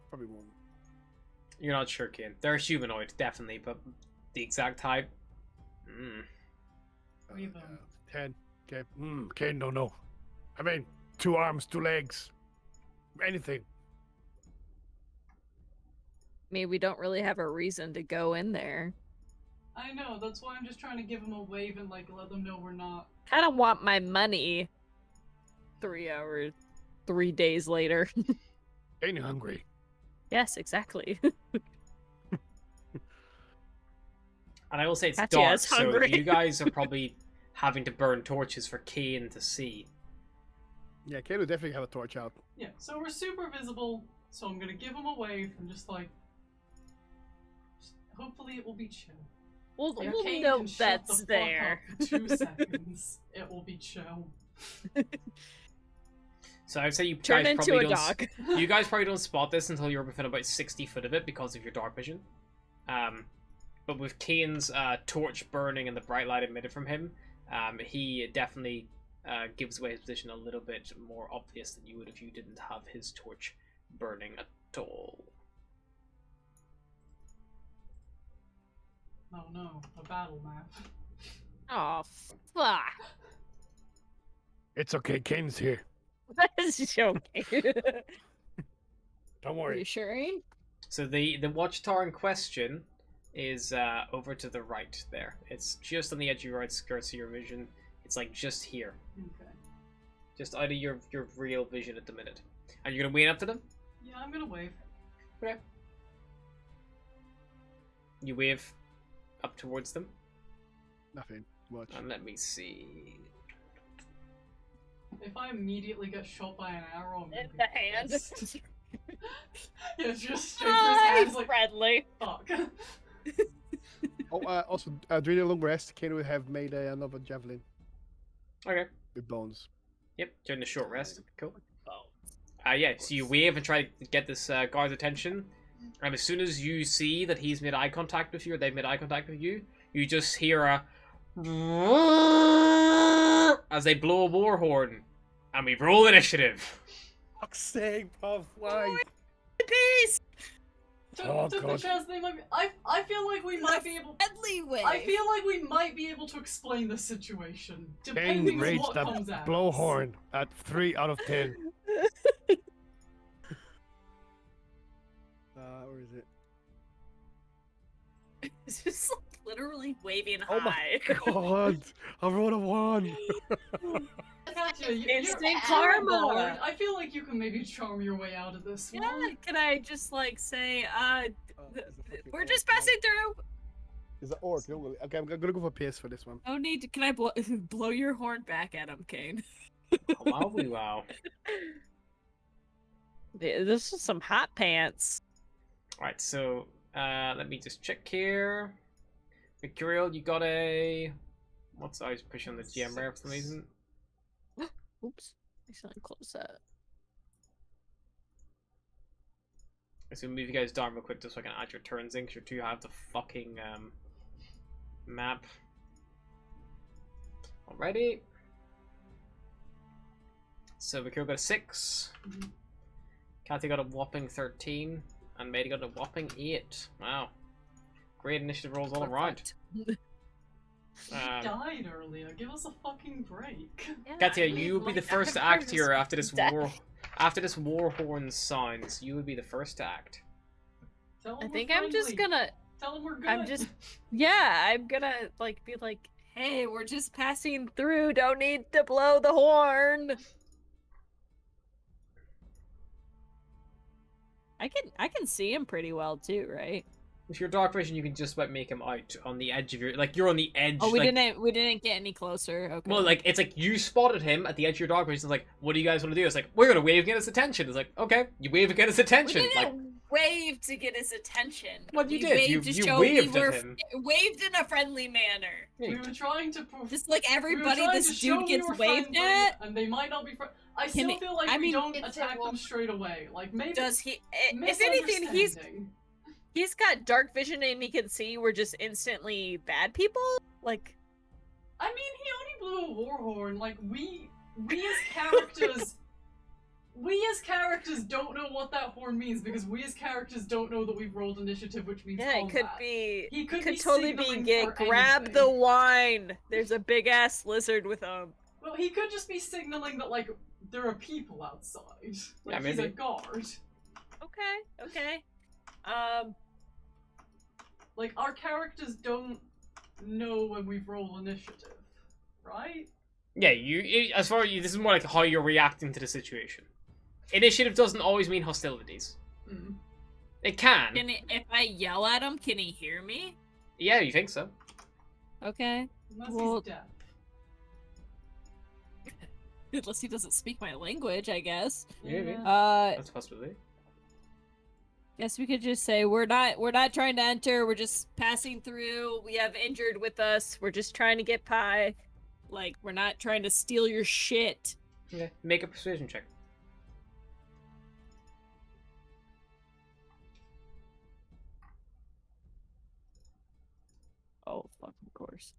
Speaker 3: Probably won't.
Speaker 1: You're not sure, Kane. They're humanoid, definitely, but the exact type.
Speaker 2: Leave
Speaker 3: Uh,
Speaker 2: them.
Speaker 3: 10. Okay. Kane don't know. I mean, 2 arms, 2 legs. Anything.
Speaker 5: I mean, we don't really have a reason to go in there.
Speaker 2: I know, that's why I'm just trying to give him a wave and, like, let them know we're not.
Speaker 5: Kind of want my money. 3 days later.
Speaker 3: Ain't hungry.
Speaker 5: Yes, exactly.
Speaker 1: And I will say it's
Speaker 5: Katya
Speaker 1: dark,
Speaker 5: is
Speaker 1: so
Speaker 5: hungry.
Speaker 1: you guys are probably having to burn torches for Kane to see.
Speaker 3: Yeah, Kane will definitely have a torch out.
Speaker 2: Yeah, so we're super visible, so I'm gonna give him a wave and just, like. Hopefully it will be chill.
Speaker 5: We'll
Speaker 2: If Kane can
Speaker 5: note
Speaker 2: shut
Speaker 5: that's
Speaker 2: the fuck
Speaker 5: there.
Speaker 2: up for 2 seconds, it will be chill.
Speaker 1: So I'd say you
Speaker 5: Turn
Speaker 1: guys
Speaker 5: into
Speaker 1: probably
Speaker 5: a
Speaker 1: don't.
Speaker 5: dog.
Speaker 1: You guys probably don't spot this until you're within about 60 foot of it because of your dark vision. But with Kane's torch burning and the bright light emitted from him, He definitely gives away his position a little bit more obvious than you would if you didn't have his torch burning at all.
Speaker 2: Oh no, a battle map.
Speaker 5: Oh, fuck.
Speaker 3: It's okay, Kane's here.
Speaker 5: This is okay.
Speaker 3: Don't worry.
Speaker 5: Reassuring.
Speaker 1: So the watchtower in question is over to the right there. It's just on the edge of your right skirts of your vision. It's like just here.
Speaker 2: Okay.
Speaker 1: Just out of your real vision at the minute. And you're gonna wait up to them?
Speaker 2: Yeah, I'm gonna wave.
Speaker 1: Okay. You wave up towards them.
Speaker 7: Nothing much.
Speaker 1: And let me see.
Speaker 2: If I immediately get shot by an arrow, I'm gonna
Speaker 5: In
Speaker 2: be
Speaker 5: the hand.
Speaker 2: pissed. Yeah, just straight through his
Speaker 5: Hi,
Speaker 2: hands, like,
Speaker 5: friendly.
Speaker 2: fuck.
Speaker 7: Oh, also, during a long rest, Kane would have made another javelin
Speaker 1: Okay.
Speaker 7: with bones.
Speaker 1: Yep, during the short rest. Cool. Yeah, so you wave and try to get this guard's attention. And as soon as you see that he's made eye contact with you, or they've made eye contact with you, you just hear a as they blow a war horn. And we roll initiative.
Speaker 7: Fuck's sake, Puff, why?
Speaker 5: Peace.
Speaker 3: Oh,
Speaker 2: Took the
Speaker 3: God.
Speaker 2: chance they might be, I feel like we might be able.
Speaker 5: Friendly way.
Speaker 2: I feel like we might be able to explain the situation,
Speaker 3: Kane
Speaker 2: depending on
Speaker 3: rates
Speaker 2: what comes
Speaker 3: that
Speaker 2: out.
Speaker 3: blowhorn at 3 out of 10.
Speaker 7: Where is it?
Speaker 6: It's just like literally waving
Speaker 7: Oh my
Speaker 6: high.
Speaker 3: God, I rolled a 1.
Speaker 2: Gotcha,
Speaker 5: Instant
Speaker 2: you're
Speaker 5: karma.
Speaker 2: bored. I feel like you can maybe charm your way out of this
Speaker 6: Yeah,
Speaker 2: one.
Speaker 6: can I just like say,
Speaker 7: It's a fucking
Speaker 6: we're
Speaker 7: orc.
Speaker 6: just passing through.
Speaker 7: It's an orc. Don't worry. Okay, I'm gonna go for PS for this one.
Speaker 6: No need to. Can I blow your horn back at him, Kane?
Speaker 1: Wow, wow.
Speaker 5: This is some hot pants.
Speaker 1: Alright, so let me just check here. Mercurial, you got a... What's I was pushing on the GM rare for some reason?
Speaker 5: Oops. I should close that.
Speaker 1: I'm gonna move you guys down real quick just so I can add your turns in, because you two have the fucking map. Alrighty. So Mercurial got a 6.
Speaker 2: Mhm.
Speaker 1: Kathy got a whopping 13. And Maddie got a whopping 8. Wow. Great initiative rolls all
Speaker 5: We're
Speaker 1: around.
Speaker 5: fucked.
Speaker 2: He died earlier. Give us a fucking break.
Speaker 5: Yeah,
Speaker 1: Katia,
Speaker 5: I mean,
Speaker 1: you would be
Speaker 5: like,
Speaker 1: the first to
Speaker 5: I've
Speaker 1: act
Speaker 5: heard
Speaker 1: here
Speaker 5: this
Speaker 1: after this
Speaker 5: death.
Speaker 1: war. After this war horn sounds, you would be the first to act.
Speaker 2: Tell
Speaker 5: I
Speaker 2: him
Speaker 5: think
Speaker 2: we're
Speaker 5: I'm just
Speaker 2: friendly.
Speaker 5: gonna.
Speaker 2: Tell him we're good.
Speaker 5: I'm just. Yeah, I'm gonna like be like, hey, we're just passing through. Don't need to blow the horn. I can see him pretty well too, right?
Speaker 1: With your dark vision, you can just about make him out on the edge of your... Like, you're on the edge.
Speaker 5: Oh, we
Speaker 1: like,
Speaker 5: didn't get any closer. Okay.
Speaker 1: Well, like, it's like you spotted him at the edge of your dark vision. It's like, what do you guys want to do? It's like, we're going to wave to get his attention. It's like, okay, you wave to get his
Speaker 6: We
Speaker 1: attention.
Speaker 6: didn't
Speaker 1: Like,
Speaker 6: wave to get his attention.
Speaker 1: What you
Speaker 6: We
Speaker 1: did,
Speaker 6: waved
Speaker 1: you-
Speaker 6: to
Speaker 1: you
Speaker 6: show
Speaker 1: waved
Speaker 6: we
Speaker 1: at
Speaker 6: were
Speaker 1: him.
Speaker 6: waved in a friendly manner.
Speaker 1: yeah,
Speaker 2: We were trying to prove.
Speaker 6: Just like
Speaker 2: we were
Speaker 6: everybody
Speaker 2: trying
Speaker 6: this
Speaker 2: to show
Speaker 6: dude
Speaker 2: we
Speaker 6: gets
Speaker 2: were
Speaker 6: waved
Speaker 2: friendly,
Speaker 6: at.
Speaker 2: and they might not be. I
Speaker 5: Can
Speaker 2: still
Speaker 5: it-
Speaker 2: feel like
Speaker 5: I
Speaker 2: we
Speaker 5: mean,
Speaker 2: don't
Speaker 6: it's
Speaker 2: attack
Speaker 6: a-
Speaker 2: them straight away. Like maybe.
Speaker 6: Does he? If anything,
Speaker 2: misunderstanding.
Speaker 5: he's got dark vision and he can see we're just instantly bad people. Like,
Speaker 2: I mean, he only blew a war horn. Like we as characters, we as characters don't know what that horn means because we as characters don't know that we've rolled initiative, which means
Speaker 5: yeah, it could
Speaker 2: combat.
Speaker 5: be.
Speaker 2: He could
Speaker 5: Could
Speaker 2: be
Speaker 5: totally be
Speaker 2: signaling
Speaker 5: get
Speaker 2: for
Speaker 5: grab
Speaker 2: anything.
Speaker 5: the wine. There's a big ass lizard with him.
Speaker 2: Well, he could just be signaling that like there are people outside. Like
Speaker 1: Yeah,
Speaker 2: he's a
Speaker 1: maybe.
Speaker 2: guard.
Speaker 5: Okay.
Speaker 2: Like our characters don't know when we've rolled initiative, right?
Speaker 1: yeah, as far as you, this is more like how you're reacting to the situation. Initiative doesn't always mean hostilities.
Speaker 2: Mm.
Speaker 1: It can.
Speaker 6: If I yell at him, can he hear me?
Speaker 1: Yeah, you think so.
Speaker 5: Okay.
Speaker 2: Unless
Speaker 5: Well-
Speaker 2: he's deaf.
Speaker 5: Unless he doesn't speak my language, I guess.
Speaker 1: Maybe.
Speaker 2: Yeah.
Speaker 1: That's a possibility.
Speaker 5: Guess we could just say we're not trying to enter. We're just passing through. We have injured with us. We're just trying to get pie. Like, we're not trying to steal your shit.
Speaker 1: Okay. Make a persuasion check.
Speaker 5: Oh, fucking course.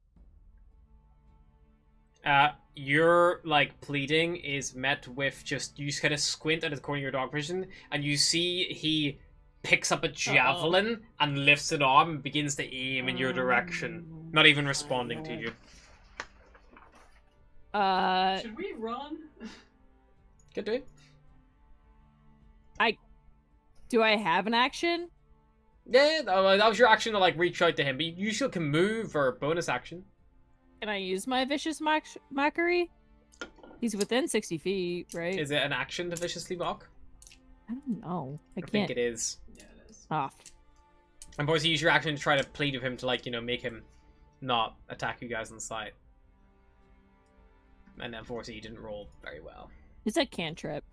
Speaker 1: Your like pleading is met with you just kind of squint at the corner of your dog vision, and you see he picks up a javelin and lifts an arm and begins to aim in your direction, not even responding to you.
Speaker 2: Should we run?
Speaker 1: Good dude.
Speaker 5: Do I have an action?
Speaker 1: Yeah, that was your action to like reach out to him, but you still can move or bonus action.
Speaker 5: Can I use my vicious mockery? He's within 60 feet, right?
Speaker 1: Is it an action to viciously mock?
Speaker 5: I don't know. I
Speaker 1: think
Speaker 5: can't.
Speaker 1: it is.
Speaker 2: Yeah, it is.
Speaker 5: Off.
Speaker 1: And boys, you use your action to try to plead with him to like make him not attack you guys on sight. And unfortunately, you didn't roll very well.
Speaker 5: It's a cantrip.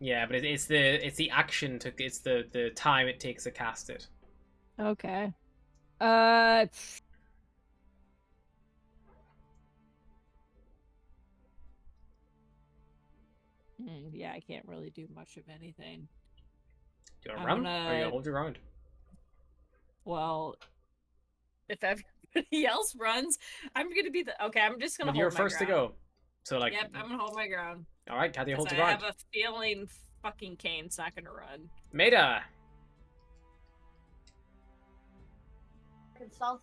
Speaker 1: Yeah, but it's the action it's the time it takes to cast it.
Speaker 5: Okay. Yeah, I can't really do much of anything.
Speaker 1: Do you want to run? Or are you gonna hold your ground?
Speaker 6: Well, if everybody else runs, I'm gonna be the. Okay, I'm just gonna.
Speaker 1: But
Speaker 6: hold
Speaker 1: you're
Speaker 6: my
Speaker 1: first to
Speaker 6: ground.
Speaker 1: go. So like.
Speaker 6: Yep, I'm gonna hold my ground.
Speaker 1: All right, Kathy, hold
Speaker 6: 'Cause
Speaker 1: your
Speaker 6: I
Speaker 1: ground.
Speaker 6: have a feeling fucking Kane's not gonna run.
Speaker 1: Maida.
Speaker 4: Stealth.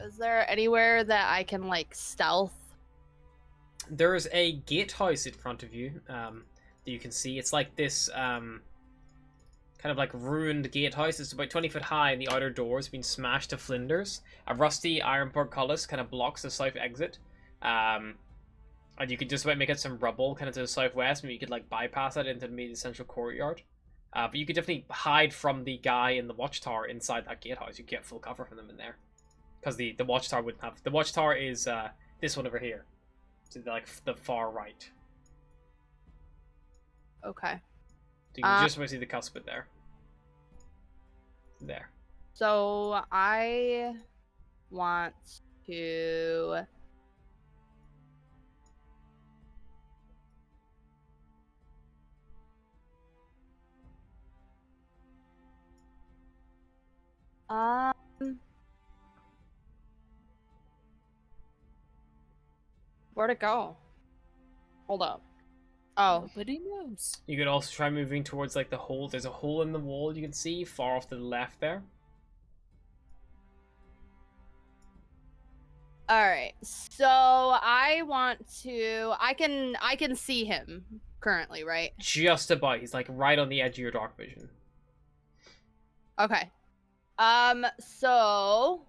Speaker 4: Is there anywhere that I can like stealth?
Speaker 1: There's a gatehouse in front of you that you can see. It's like this kind of like ruined gatehouse. It's about 20 foot high, and the outer door has been smashed to flinders. A rusty iron portcullis kind of blocks the south exit. And you could just about make it some rubble kind of to the southwest. Maybe you could like bypass it into the central courtyard. But you could definitely hide from the guy in the watchtower inside that gatehouse. You get full cover from them in there. Because the watchtower wouldn't have... The watchtower is this one over here. So like the far right.
Speaker 4: Okay.
Speaker 1: So you can just about see the cusp of there. There.
Speaker 4: So I want to... Where'd it go? Hold up. Oh.
Speaker 5: Nobody knows.
Speaker 1: You could also try moving towards like the hole. There's a hole in the wall you can see far off to the left there.
Speaker 4: Alright. So I want to I can see him currently, right?
Speaker 1: Just about. He's like right on the edge of your dark vision.
Speaker 4: Okay. So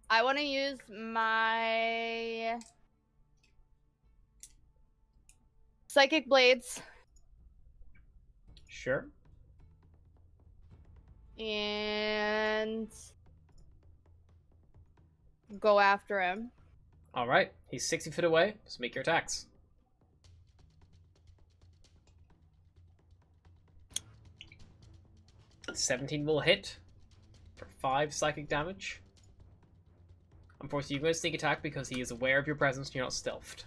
Speaker 4: I want to use my psychic blades
Speaker 1: Sure.
Speaker 4: and go after him.
Speaker 1: Alright. He's 60 feet away. Just make your attacks. $17 will hit for 5 psychic damage. Unfortunately, you go to sneak attack because he is aware of your presence and you're not stealthed.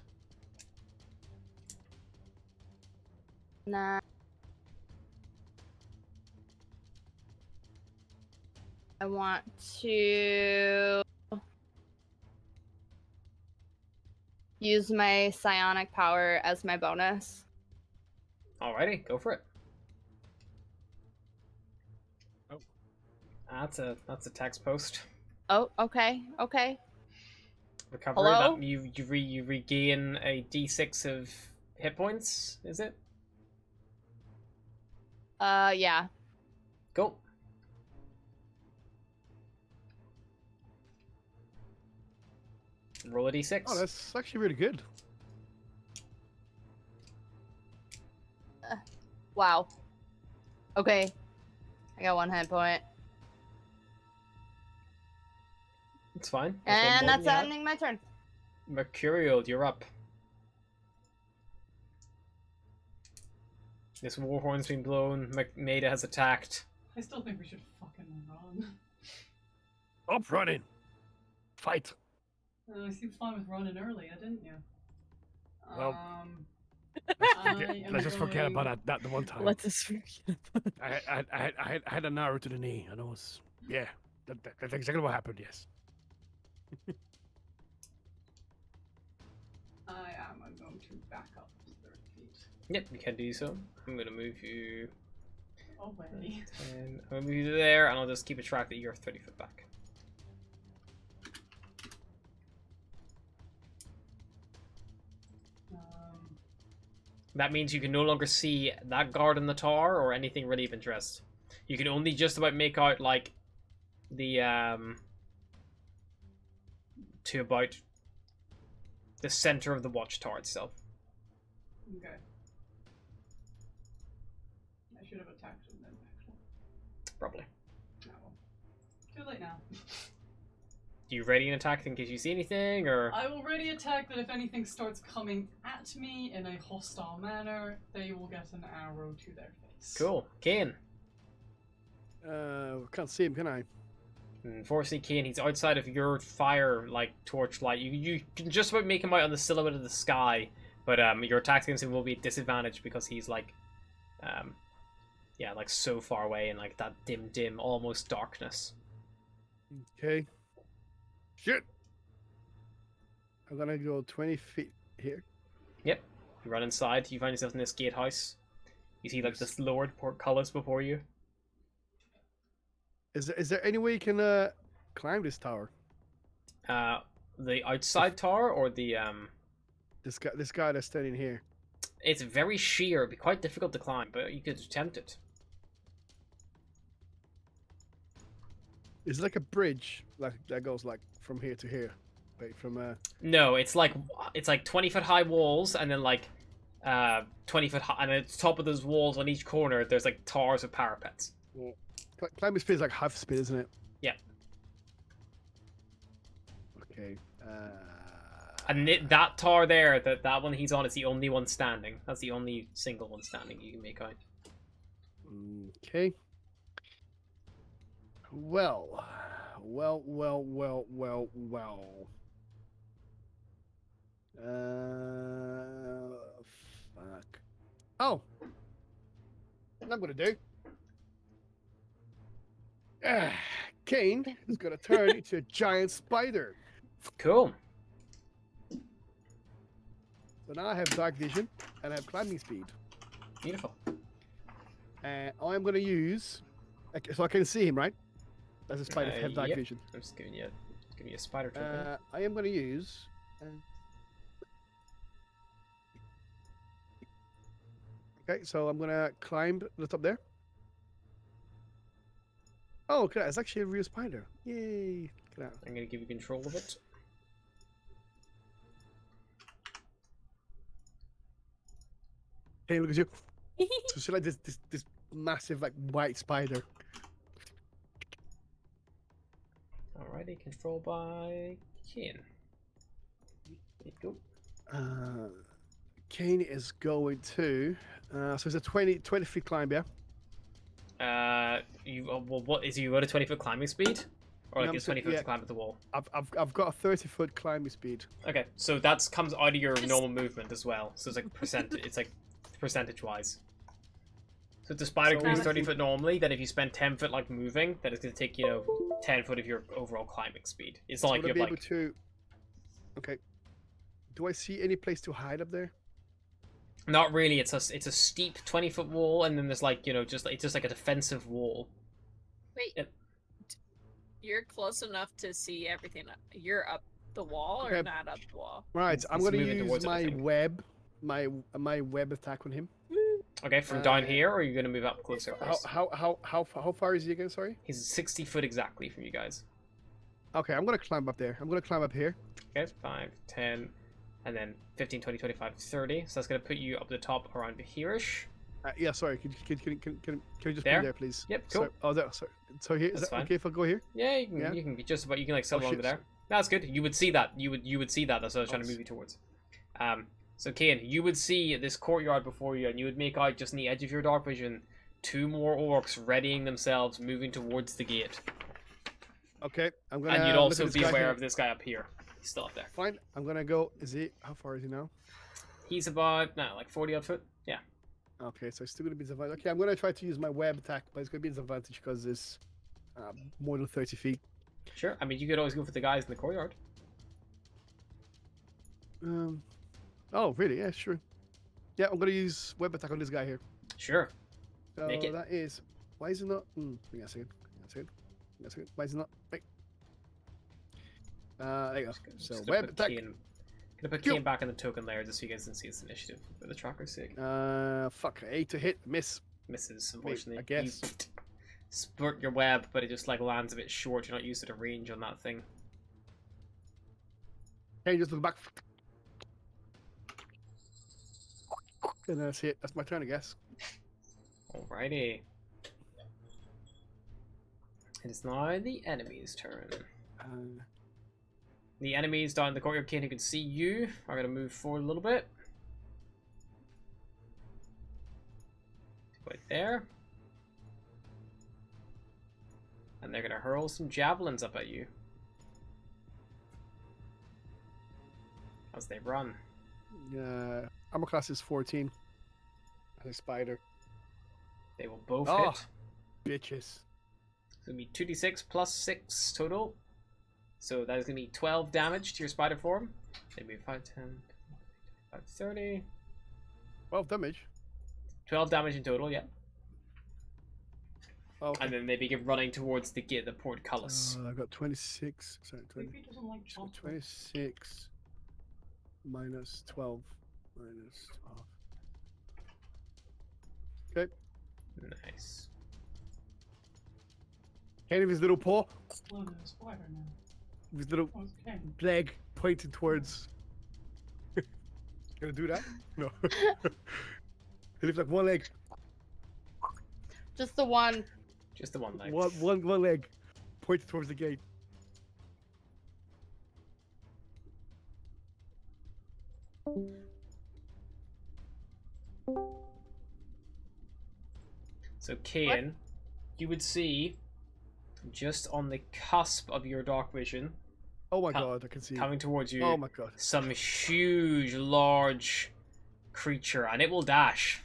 Speaker 4: Nah. I want to use my psionic power as my bonus.
Speaker 1: Alrighty, go for it.
Speaker 7: Oh.
Speaker 1: That's a text post.
Speaker 4: Oh, okay, okay.
Speaker 1: Recovery.
Speaker 4: Hello?
Speaker 1: That you regain a d6 of hit points. Is it?
Speaker 4: Yeah.
Speaker 1: Go. Roll a d6.
Speaker 7: Oh, that's actually really good.
Speaker 4: Wow. Okay. I got 1 hit point.
Speaker 1: It's fine.
Speaker 4: And that's ending my turn.
Speaker 1: Mercurial, you're up. This warhorn's been blown. Maida has attacked.
Speaker 2: I still think we should fucking run.
Speaker 3: Stop running. Fight.
Speaker 2: You seemed fine with running earlier, didn't you?
Speaker 3: Well,
Speaker 2: I
Speaker 3: Let's just forget about that the one time.
Speaker 5: Let's just forget about it.
Speaker 3: I had an arrow to the knee, and I was, yeah, That's exactly what happened. Yes.
Speaker 2: I'm going to back up 30 feet.
Speaker 1: Yep, you can do so. I'm gonna move you.
Speaker 2: Away.
Speaker 1: And I'm gonna move you there, and I'll just keep a track that you're 30 foot back. That means you can no longer see that guard in the tower or anything really of interest. You can only just about make out like the to about the center of the watchtower itself.
Speaker 2: Okay. I should have attacked him then, actually.
Speaker 1: Probably.
Speaker 2: No. Too late now.
Speaker 1: Do you ready an attack in case you see anything, or?
Speaker 2: I will ready attack that if anything starts coming at me in a hostile manner, they will get an arrow to their face.
Speaker 1: Cool. Kane.
Speaker 3: Can't see him, can I?
Speaker 1: Unfortunately, Kane, he's outside of your fire, like, torchlight. You can just about make him out on the silhouette of the sky, but your attack against him will be at disadvantage because he's, like, yeah, like, so far away in, like, that dim, almost darkness.
Speaker 3: Okay. Shit! I'm gonna go 20 feet here.
Speaker 1: Yep. You run inside, you find yourself in this gatehouse. You see, like, this lowered portcullis before you.
Speaker 3: Is there any way you can climb this tower?
Speaker 1: The outside tower or the
Speaker 3: This guy that's standing here.
Speaker 1: It's very sheer. It'd be quite difficult to climb, but you could attempt it.
Speaker 3: Is it like a bridge that goes like from here to here? Like from
Speaker 1: No, it's like 20-foot high walls, and then like 20-foot high, and at the top of those walls on each corner, there's like towers of parapets.
Speaker 3: climbing speed is like half speed, isn't it?
Speaker 1: Yeah.
Speaker 3: Okay.
Speaker 1: And that tower there, that one he's on, is the only one standing. That's the only single one standing you can make out.
Speaker 3: Okay. Well. Fuck. Oh. What I'm gonna do. Kane is gonna turn into a giant spider.
Speaker 1: Cool.
Speaker 3: So now I have dark vision and I have climbing speed.
Speaker 1: Beautiful.
Speaker 3: And I'm gonna use. Okay, so I can see him, right? As a spider, have dark
Speaker 1: yep.
Speaker 3: vision.
Speaker 1: I'm just giving you a spider token.
Speaker 3: I am gonna use. Okay, so I'm gonna climb the top there. Oh, okay, it's actually a real spider. Yay! Look at that.
Speaker 1: I'm gonna give you control of it.
Speaker 3: Hey, look at you. So she like this massive like white spider.
Speaker 1: Alrighty, controlled by Kane. There you go.
Speaker 3: Kane is going to. So it's a 20 feet climb, yeah.
Speaker 1: Well, what is you got a 20-foot climbing speed, or like
Speaker 3: No,
Speaker 1: a 20 foot
Speaker 3: yeah.
Speaker 1: to climb at the wall?
Speaker 3: I've got a 30-foot climbing speed.
Speaker 1: Okay, so that comes out of your normal movement as well. So it's like it's like percentage wise. So if the spider
Speaker 3: So
Speaker 1: moves
Speaker 3: if
Speaker 1: 30
Speaker 3: you-
Speaker 1: foot normally, then if you spend 10 foot like moving, then it's gonna take 10 foot of your overall climbing speed. It's not like
Speaker 3: Would I
Speaker 1: you
Speaker 3: be
Speaker 1: have
Speaker 3: able
Speaker 1: like
Speaker 3: to? Okay. Do I see any place to hide up there?
Speaker 1: not really. It's a steep 20-foot wall, and then there's like it's just like a defensive wall.
Speaker 6: Wait.
Speaker 1: Yep.
Speaker 6: You're close enough to see everything. You're up the wall or
Speaker 3: Okay.
Speaker 6: not up the wall?
Speaker 3: Right,
Speaker 1: He's
Speaker 3: I'm gonna
Speaker 1: moving
Speaker 3: use
Speaker 1: towards it, I
Speaker 3: my
Speaker 1: think.
Speaker 3: web, my web attack on him.
Speaker 1: Okay, from down
Speaker 3: Uh,
Speaker 1: here, or are you gonna move up closer first?
Speaker 3: How far is he again? Sorry.
Speaker 1: He's 60 foot exactly from you guys.
Speaker 3: Okay, I'm gonna climb up there. I'm gonna climb up here.
Speaker 1: Okay, 5, 10, and then 15, 20, 25, 30. So that's going to put you up the top around here-ish.
Speaker 3: Yeah, sorry. Can you just put
Speaker 1: There?
Speaker 3: me there, please?
Speaker 1: Yep,
Speaker 3: Sorry.
Speaker 1: cool.
Speaker 3: Oh, there. Sorry. So here is
Speaker 1: That's
Speaker 3: that
Speaker 1: fine.
Speaker 3: okay if I go here?
Speaker 1: Yeah, you can,
Speaker 3: Yeah?
Speaker 1: you can be just about, you can like settle
Speaker 3: Oh,
Speaker 1: over
Speaker 3: shit,
Speaker 1: there. That's good. You would see that. You would see that. That's what I was trying to
Speaker 3: Oh,
Speaker 1: move you towards. So Kane, you would see this courtyard before you, and you would make out just in the edge of your dark vision 2 more orcs readying themselves, moving towards the gate.
Speaker 3: Okay, I'm gonna.
Speaker 1: And you'd
Speaker 3: look
Speaker 1: also
Speaker 3: at this
Speaker 1: be
Speaker 3: guy
Speaker 1: aware
Speaker 3: here.
Speaker 1: of this guy up here. He's still up there.
Speaker 3: Fine. I'm gonna go. Is he? How far is he now?
Speaker 1: He's about like 40 odd foot. Yeah.
Speaker 3: Okay, so it's still gonna be disadvantage. Okay, I'm gonna try to use my web attack, but it's gonna be disadvantage because this.
Speaker 7: more than 30 feet.
Speaker 1: Sure. I mean, you could always go for the guys in the courtyard.
Speaker 7: Oh, really? Yeah, sure. Yeah, I'm gonna use web attack on this guy here.
Speaker 1: Sure.
Speaker 7: So
Speaker 1: Make it.
Speaker 7: that is. Why is it not? Hang on a second. Why is it not? Wait. There you go. So
Speaker 1: Just
Speaker 7: web attack.
Speaker 1: Gonna put Kane back in the token layer just so you guys can see its initiative for the tracker's sake.
Speaker 7: Fuck. 8 to hit, miss.
Speaker 1: Misses, unfortunately.
Speaker 7: I guess.
Speaker 1: You spurt your web, but it just like lands a bit short. You're not used to the range on that thing.
Speaker 7: Hey, just look back. And that's it. That's my turn, I guess.
Speaker 1: Alrighty. It is now the enemy's turn. The enemies down in the courtyard, Kane, who can see you, are going to move forward a little bit. Right there. And they're going to hurl some javelins up at you. As they run.
Speaker 7: Armor class is 14. As a spider.
Speaker 1: They will both
Speaker 7: Oh.
Speaker 1: hit.
Speaker 7: Bitches.
Speaker 1: It's going to be 2d6 plus 6 total. So that is going to be 12 damage to your spider form. They move 5, 10, 5, 30.
Speaker 7: 12 damage.
Speaker 1: 12 damage in total, yeah.
Speaker 7: Oh, okay.
Speaker 1: And then they begin running towards the gate, the portcullis.
Speaker 7: I've got 26. Sorry, 20,
Speaker 2: Maybe he doesn't like
Speaker 7: so
Speaker 2: chocolate.
Speaker 7: 26 minus 12 minus 12. Okay.
Speaker 1: Nice.
Speaker 7: Kind of his little paw,
Speaker 2: Look at the spider now.
Speaker 7: his little
Speaker 2: Oh, it's Ken.
Speaker 7: leg pointed towards. Gonna do that? No. He lifts like one leg.
Speaker 4: Just the one.
Speaker 1: Just the one leg.
Speaker 7: One leg pointed towards the gate.
Speaker 1: So, Kane, you would see just on the cusp of your dark vision,
Speaker 7: Oh my god, I can see.
Speaker 1: coming towards you,
Speaker 7: Oh my god.
Speaker 1: some huge, large creature, and it will dash.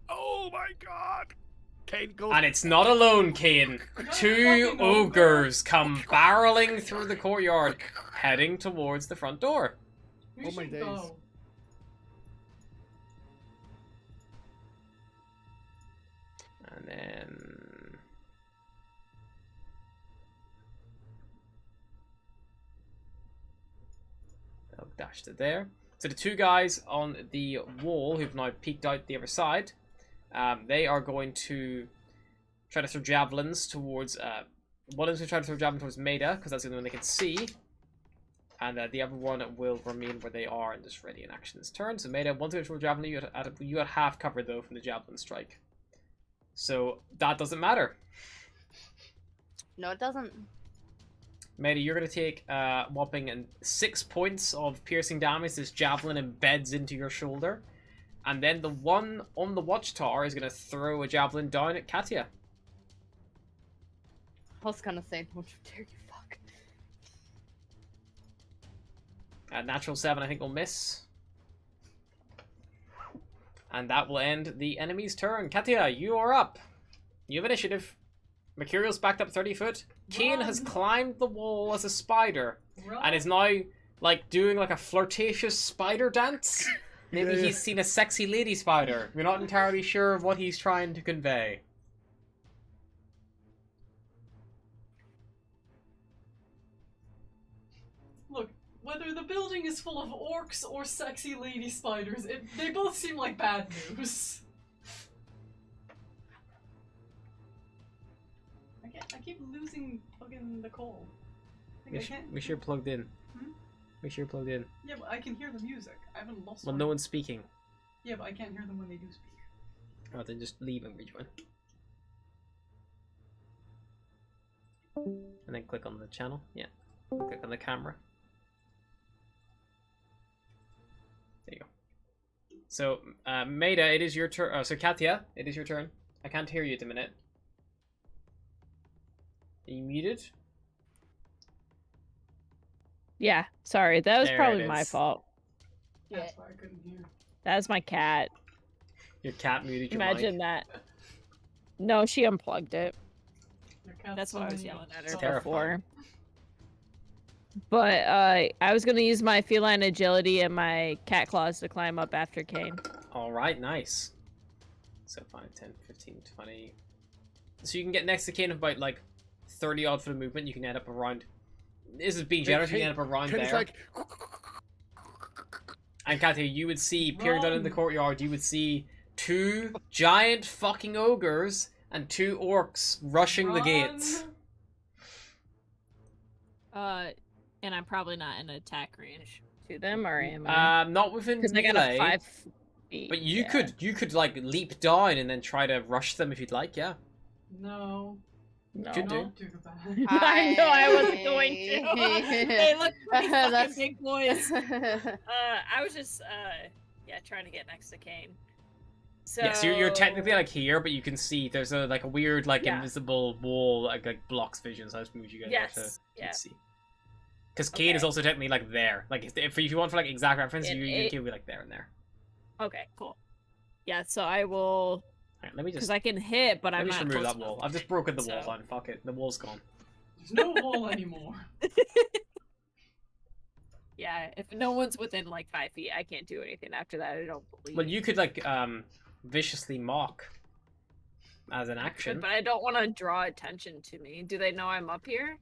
Speaker 7: Oh my god. Kane goes.
Speaker 1: And it's not alone, Kane. Two
Speaker 2: Fucking ogre.
Speaker 1: ogres come barreling through the courtyard, heading towards the front door.
Speaker 2: We
Speaker 7: Oh my
Speaker 2: should
Speaker 7: days.
Speaker 2: go.
Speaker 1: And then... they'll dash to there. So the two guys on the wall who've now peeked out the other side, they are going to try to throw javelins towards... one of them's going to try to throw a javelin towards Maida, because that's the only one they can see. And the other one will remain where they are and just ready in action this turn. So Maida, once you throw a javelin, you got half cover though from the javelin strike. So that doesn't matter.
Speaker 4: No, it doesn't.
Speaker 1: Maida, you're going to take whopping 6 points of piercing damage. This javelin embeds into your shoulder. And then the one on the watchtower is going to throw a javelin down at Katya.
Speaker 4: I was gonna say, don't you dare, you fuck.
Speaker 1: Natural 7, I think, will miss. And that will end the enemy's turn. Katya, you are up. You have initiative. Mercurial's backed up 30 foot. Kane has
Speaker 2: Run.
Speaker 1: climbed the wall as a spider.
Speaker 2: Run.
Speaker 1: And is now, like, doing, like, a flirtatious spider dance. Maybe
Speaker 7: Yeah.
Speaker 1: he's seen a sexy lady spider. We're not entirely sure of what he's trying to convey.
Speaker 2: Look, whether the building is full of orcs or sexy lady spiders, they both seem like bad news. I keep losing fucking the call. Like, I can't.
Speaker 1: Make sure you're plugged in.
Speaker 2: Hmm?
Speaker 1: Make sure you're plugged in.
Speaker 2: Yeah, but I can hear the music. I haven't lost.
Speaker 1: Well,
Speaker 2: my-
Speaker 1: no one's speaking.
Speaker 2: Yeah, but I can't hear them when they do speak.
Speaker 1: Oh, then just leave and rejoin. And then click on the channel. Yeah. Click on the camera. There you go. So, Maida, it is your turn. Oh, so Katya, it is your turn. I can't hear you at the minute. Are you muted?
Speaker 5: Yeah, sorry. That was
Speaker 1: There
Speaker 5: probably
Speaker 1: it
Speaker 5: my
Speaker 1: is.
Speaker 5: fault.
Speaker 2: That's why I couldn't hear.
Speaker 5: That was my cat.
Speaker 1: Your cat muted your
Speaker 5: Imagine
Speaker 1: mic.
Speaker 5: that. No, she unplugged it.
Speaker 2: Your cat's
Speaker 5: That's what I was
Speaker 2: telling you
Speaker 5: yelling at her
Speaker 2: something.
Speaker 1: Terrifying.
Speaker 5: before. But I was gonna use my feline agility and my cat claws to climb up after Kane.
Speaker 1: Alright, nice. So 5, 10, 15, 20. So you can get next to Kane about like 30 odd for the movement. You can end up around. This is being generous, you can end up around
Speaker 3: Ken's
Speaker 1: there.
Speaker 3: like,
Speaker 1: And Katya, you would see, peering down in the
Speaker 2: Run.
Speaker 1: courtyard, you would see 2 giant fucking ogres and 2 orcs rushing the gates.
Speaker 5: And I'm probably not in attack range to them, or am I?
Speaker 1: Not within
Speaker 5: Because I got a
Speaker 1: melee,
Speaker 5: 5 feet.
Speaker 1: but you
Speaker 5: yeah.
Speaker 1: could like leap down and then try to rush them if you'd like. Yeah,
Speaker 2: No.
Speaker 5: No.
Speaker 1: Could do.
Speaker 2: Don't do that.
Speaker 5: I know I wasn't going to. They look pretty fucking
Speaker 4: That's-
Speaker 5: big boys. I was just yeah, trying to get next to Kane. So
Speaker 1: yes, you're technically like here, but you can see there's a like a weird like
Speaker 5: Yeah.
Speaker 1: invisible wall like blocks vision. So I just moved you guys there to
Speaker 5: Yes, yeah.
Speaker 1: see. Because Kane is
Speaker 5: Okay.
Speaker 1: also technically like there. Like if you want for like exact reference,
Speaker 5: It-
Speaker 1: you
Speaker 5: it-
Speaker 1: can be like there and there.
Speaker 5: Okay, cool. Yeah, so I will,
Speaker 1: Alright, let me
Speaker 5: because
Speaker 1: just
Speaker 5: I can hit, but
Speaker 1: let
Speaker 5: I'm
Speaker 1: me just
Speaker 5: not
Speaker 1: remove
Speaker 5: close
Speaker 1: that wall.
Speaker 5: enough.
Speaker 1: I've just broken the wall
Speaker 5: So-
Speaker 1: down. Fuck it, the wall's gone.
Speaker 2: There's no wall anymore.
Speaker 5: Yeah, if no one's within like 5 feet, I can't do anything after that. I don't believe.
Speaker 1: Well, you could like viciously mock as an action.
Speaker 5: But I don't want to draw attention to me. Do they know I'm up here?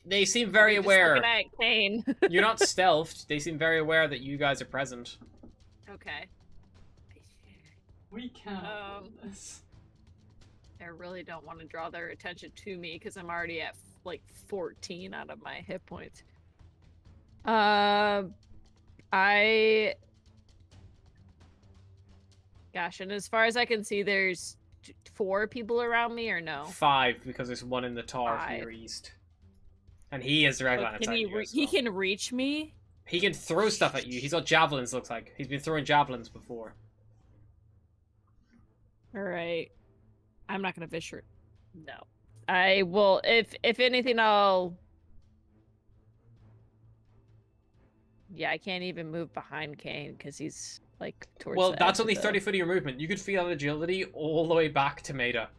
Speaker 1: They seem very
Speaker 5: They're just
Speaker 1: aware.
Speaker 5: looking at Kane.
Speaker 1: You're not stealthed. They seem very aware that you guys are present.
Speaker 5: Okay.
Speaker 2: We can't
Speaker 5: Um,
Speaker 2: win this.
Speaker 5: I really don't want to draw their attention to me because I'm already at like 14 out of my hit points. Gosh, and as far as I can see, there's 4 people around me, or no?
Speaker 1: 5 because there's one in the tower to your
Speaker 5: 5.
Speaker 1: east, and he is direct
Speaker 5: But
Speaker 1: line of
Speaker 5: can
Speaker 1: sight.
Speaker 5: he?
Speaker 1: to you as
Speaker 5: He
Speaker 1: well.
Speaker 5: can reach me.
Speaker 1: He can throw stuff at you. He's got javelins. Looks like he's been throwing javelins before.
Speaker 5: All right. I'm not gonna fish her. No. I will. If anything, I'll. Yeah, I can't even move behind Kane because he's like towards.
Speaker 1: Well,
Speaker 5: the
Speaker 1: that's
Speaker 5: edge
Speaker 1: only
Speaker 5: of
Speaker 1: 30 foot of your movement. You could feel agility all the way back to Maida.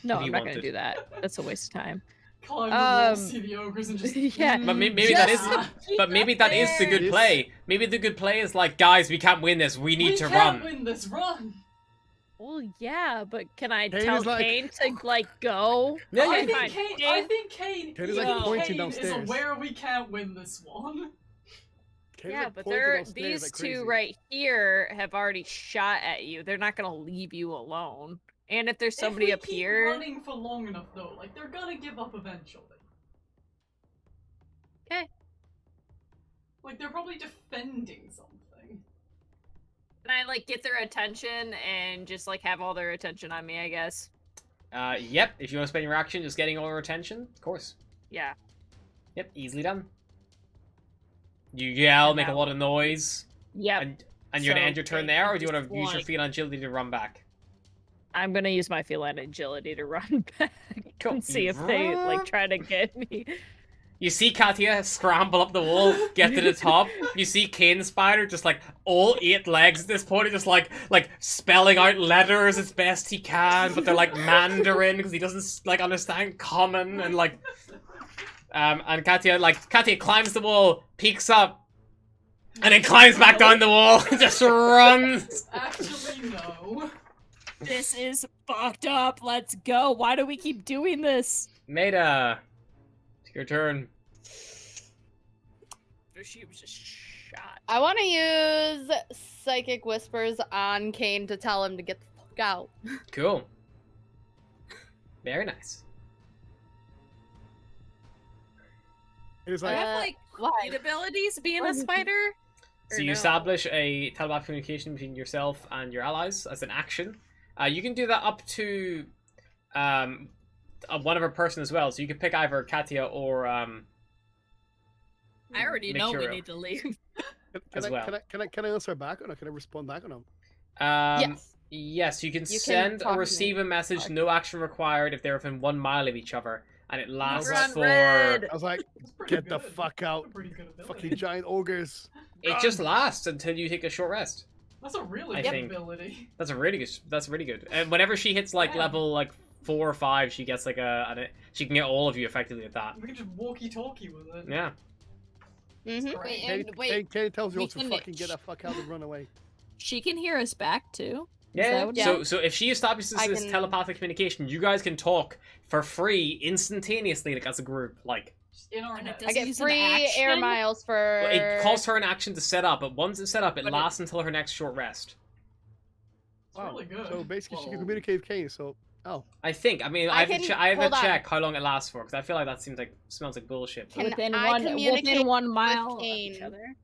Speaker 5: No,
Speaker 1: if
Speaker 5: I'm
Speaker 1: you
Speaker 5: not
Speaker 1: wanted.
Speaker 5: gonna do that. That's a waste of time.
Speaker 2: Climb the wall,
Speaker 5: um,
Speaker 2: see the ogres, and just.
Speaker 5: yeah.
Speaker 1: But maybe that is.
Speaker 2: Yeah.
Speaker 1: But maybe that is the good
Speaker 3: Yes.
Speaker 1: play. Maybe the good play is like, guys, we can't win this. We need
Speaker 2: We
Speaker 1: to
Speaker 2: can't
Speaker 1: run.
Speaker 2: win this. Run.
Speaker 5: Well, yeah, but can I
Speaker 3: Kane
Speaker 5: tell
Speaker 3: is like-
Speaker 5: Kane to like go?
Speaker 1: Yeah,
Speaker 2: I
Speaker 1: you
Speaker 2: think
Speaker 5: fine.
Speaker 2: Kane.
Speaker 5: Kane-
Speaker 2: I think Kane.
Speaker 3: Kane is,
Speaker 2: even
Speaker 5: like,
Speaker 3: pointing
Speaker 2: Kane
Speaker 3: downstairs.
Speaker 2: is aware we can't win this one.
Speaker 3: Ken's
Speaker 5: Yeah,
Speaker 3: like
Speaker 5: but
Speaker 3: pointing
Speaker 5: they're
Speaker 3: downstairs
Speaker 5: these
Speaker 3: like
Speaker 5: two
Speaker 3: crazy.
Speaker 5: right here have already shot at you. They're not gonna leave you alone. And if there's somebody
Speaker 2: if
Speaker 5: up
Speaker 2: we keep
Speaker 5: here,
Speaker 2: running for long enough, though, like they're gonna give up eventually.
Speaker 5: 'Kay.
Speaker 2: Like they're probably defending something.
Speaker 5: can I like get their attention and just like have all their attention on me? I guess.
Speaker 1: Yep. If you want to spend your action just getting all their attention, of course.
Speaker 5: Yeah.
Speaker 1: Yep, easily done. You yell,
Speaker 5: And
Speaker 1: make a
Speaker 5: that-
Speaker 1: lot of noise,
Speaker 5: Yep.
Speaker 1: and you're gonna
Speaker 5: So,
Speaker 1: end your turn
Speaker 5: okay,
Speaker 1: there, or
Speaker 5: I'm
Speaker 1: do you want
Speaker 5: just
Speaker 1: to use your
Speaker 5: like-
Speaker 1: feline agility to run back?
Speaker 5: I'm gonna use my feline agility to run back
Speaker 1: Cool.
Speaker 5: and see if they like try to get me.
Speaker 1: You see Katya scramble up the wall, get to the top. You see Spider just like all 8 legs at this point, just like spelling out letters as best he can, but they're like Mandarin because he doesn't like understand Common and like. And Katya climbs the wall, peeks up, and then climbs back down the wall and just runs.
Speaker 2: Actually, no.
Speaker 5: This is fucked up. Let's go. Why do we keep doing this?
Speaker 1: Maida, it's your turn.
Speaker 5: She was just shot.
Speaker 4: I want to use Psychic Whispers on Kane to tell him to get the fuck out.
Speaker 1: Cool. Very nice.
Speaker 3: It's
Speaker 5: I
Speaker 3: like,
Speaker 5: have like
Speaker 4: Why?
Speaker 5: great abilities being a spider.
Speaker 1: So
Speaker 5: Or
Speaker 1: you
Speaker 5: no?
Speaker 1: establish a telepath communication between yourself and your allies as an action. You can do that up to one other person as well. So you can pick either Katya or
Speaker 5: I already know we
Speaker 1: Mercurial.
Speaker 5: need to leave.
Speaker 1: as well.
Speaker 3: Can I answer back or can I respond back or no?
Speaker 4: Yes.
Speaker 1: Yes, you can
Speaker 4: You can
Speaker 1: send
Speaker 4: talk
Speaker 1: or
Speaker 4: to me.
Speaker 1: receive a message,
Speaker 4: Talk.
Speaker 1: no action required if they're within 1 mile of each other. And it lasts
Speaker 5: Run,
Speaker 1: for...
Speaker 5: red.
Speaker 3: I was like,
Speaker 2: It's pretty
Speaker 3: get the
Speaker 2: good.
Speaker 3: fuck out.
Speaker 2: Pretty good ability.
Speaker 3: Fucking giant ogres.
Speaker 1: It just lasts until you take a short rest.
Speaker 2: That's a really
Speaker 1: I
Speaker 2: good
Speaker 1: think.
Speaker 2: ability.
Speaker 1: That's a really good. That's really good. And whenever she hits like
Speaker 2: Yeah.
Speaker 1: level like 4 or 5, she gets like she can get all of you effectively at that.
Speaker 2: We can just walkie-talkie with it.
Speaker 1: Yeah.
Speaker 4: Mm-hmm.
Speaker 2: It's great.
Speaker 3: Kenny tells you all
Speaker 5: we
Speaker 3: to
Speaker 5: can-
Speaker 3: fucking get the fuck out and run away.
Speaker 5: She can hear us back too. Is
Speaker 1: Yeah.
Speaker 5: that what
Speaker 4: Yeah.
Speaker 1: So if she establishes
Speaker 4: I
Speaker 1: this
Speaker 4: can-
Speaker 1: telepathic communication, you guys can talk for free instantaneously, like as a group. Like
Speaker 2: Just in our
Speaker 5: And
Speaker 2: head.
Speaker 5: it
Speaker 4: I get
Speaker 5: use an
Speaker 4: free air
Speaker 5: action?
Speaker 4: miles for.
Speaker 1: it costs her an action to set up, but once it's set up, it
Speaker 5: But
Speaker 1: lasts until her next short rest.
Speaker 2: It's really good.
Speaker 3: So basically, she can
Speaker 2: Whoa.
Speaker 3: communicate with Kane. So,
Speaker 1: I think. I mean,
Speaker 4: I
Speaker 1: I have
Speaker 4: can-
Speaker 1: to I have
Speaker 4: hold
Speaker 1: to
Speaker 4: on.
Speaker 1: check how long it lasts for, because I feel like that smells like bullshit.
Speaker 4: Can
Speaker 5: within
Speaker 4: I communicate
Speaker 5: within 1
Speaker 4: with
Speaker 5: mile of each
Speaker 4: Kane?
Speaker 5: other.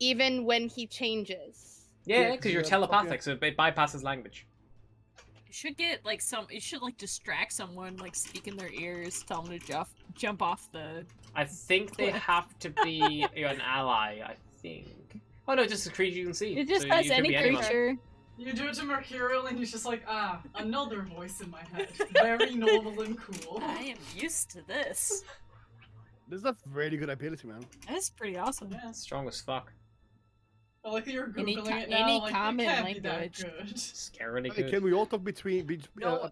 Speaker 4: Even when he changes.
Speaker 1: Yeah,
Speaker 3: Yeah,
Speaker 1: because you're
Speaker 3: yeah,
Speaker 1: telepathic, so it bypasses language.
Speaker 5: You should get like you should like distract someone, like speak in their ears, tell them to jump off the.
Speaker 1: I think they have to be an ally. I think. Oh no, just a creature you can see.
Speaker 5: It just
Speaker 1: so
Speaker 5: has
Speaker 1: you could
Speaker 5: any
Speaker 1: be anyone.
Speaker 5: creature.
Speaker 2: You do it to Mercurial and he's just like, another voice in my head. Very normal and cool.
Speaker 6: I am used to this.
Speaker 3: this is a really good ability, man.
Speaker 5: That's pretty awesome.
Speaker 2: Yeah.
Speaker 1: Strong as fuck.
Speaker 2: I like that you're
Speaker 5: Any
Speaker 2: googling
Speaker 5: co-
Speaker 2: it now.
Speaker 5: any
Speaker 2: like,
Speaker 5: common
Speaker 2: it can't be
Speaker 5: language.
Speaker 2: that good.
Speaker 1: Scarily
Speaker 3: Hey,
Speaker 1: good.
Speaker 3: can we all talk between?
Speaker 2: No.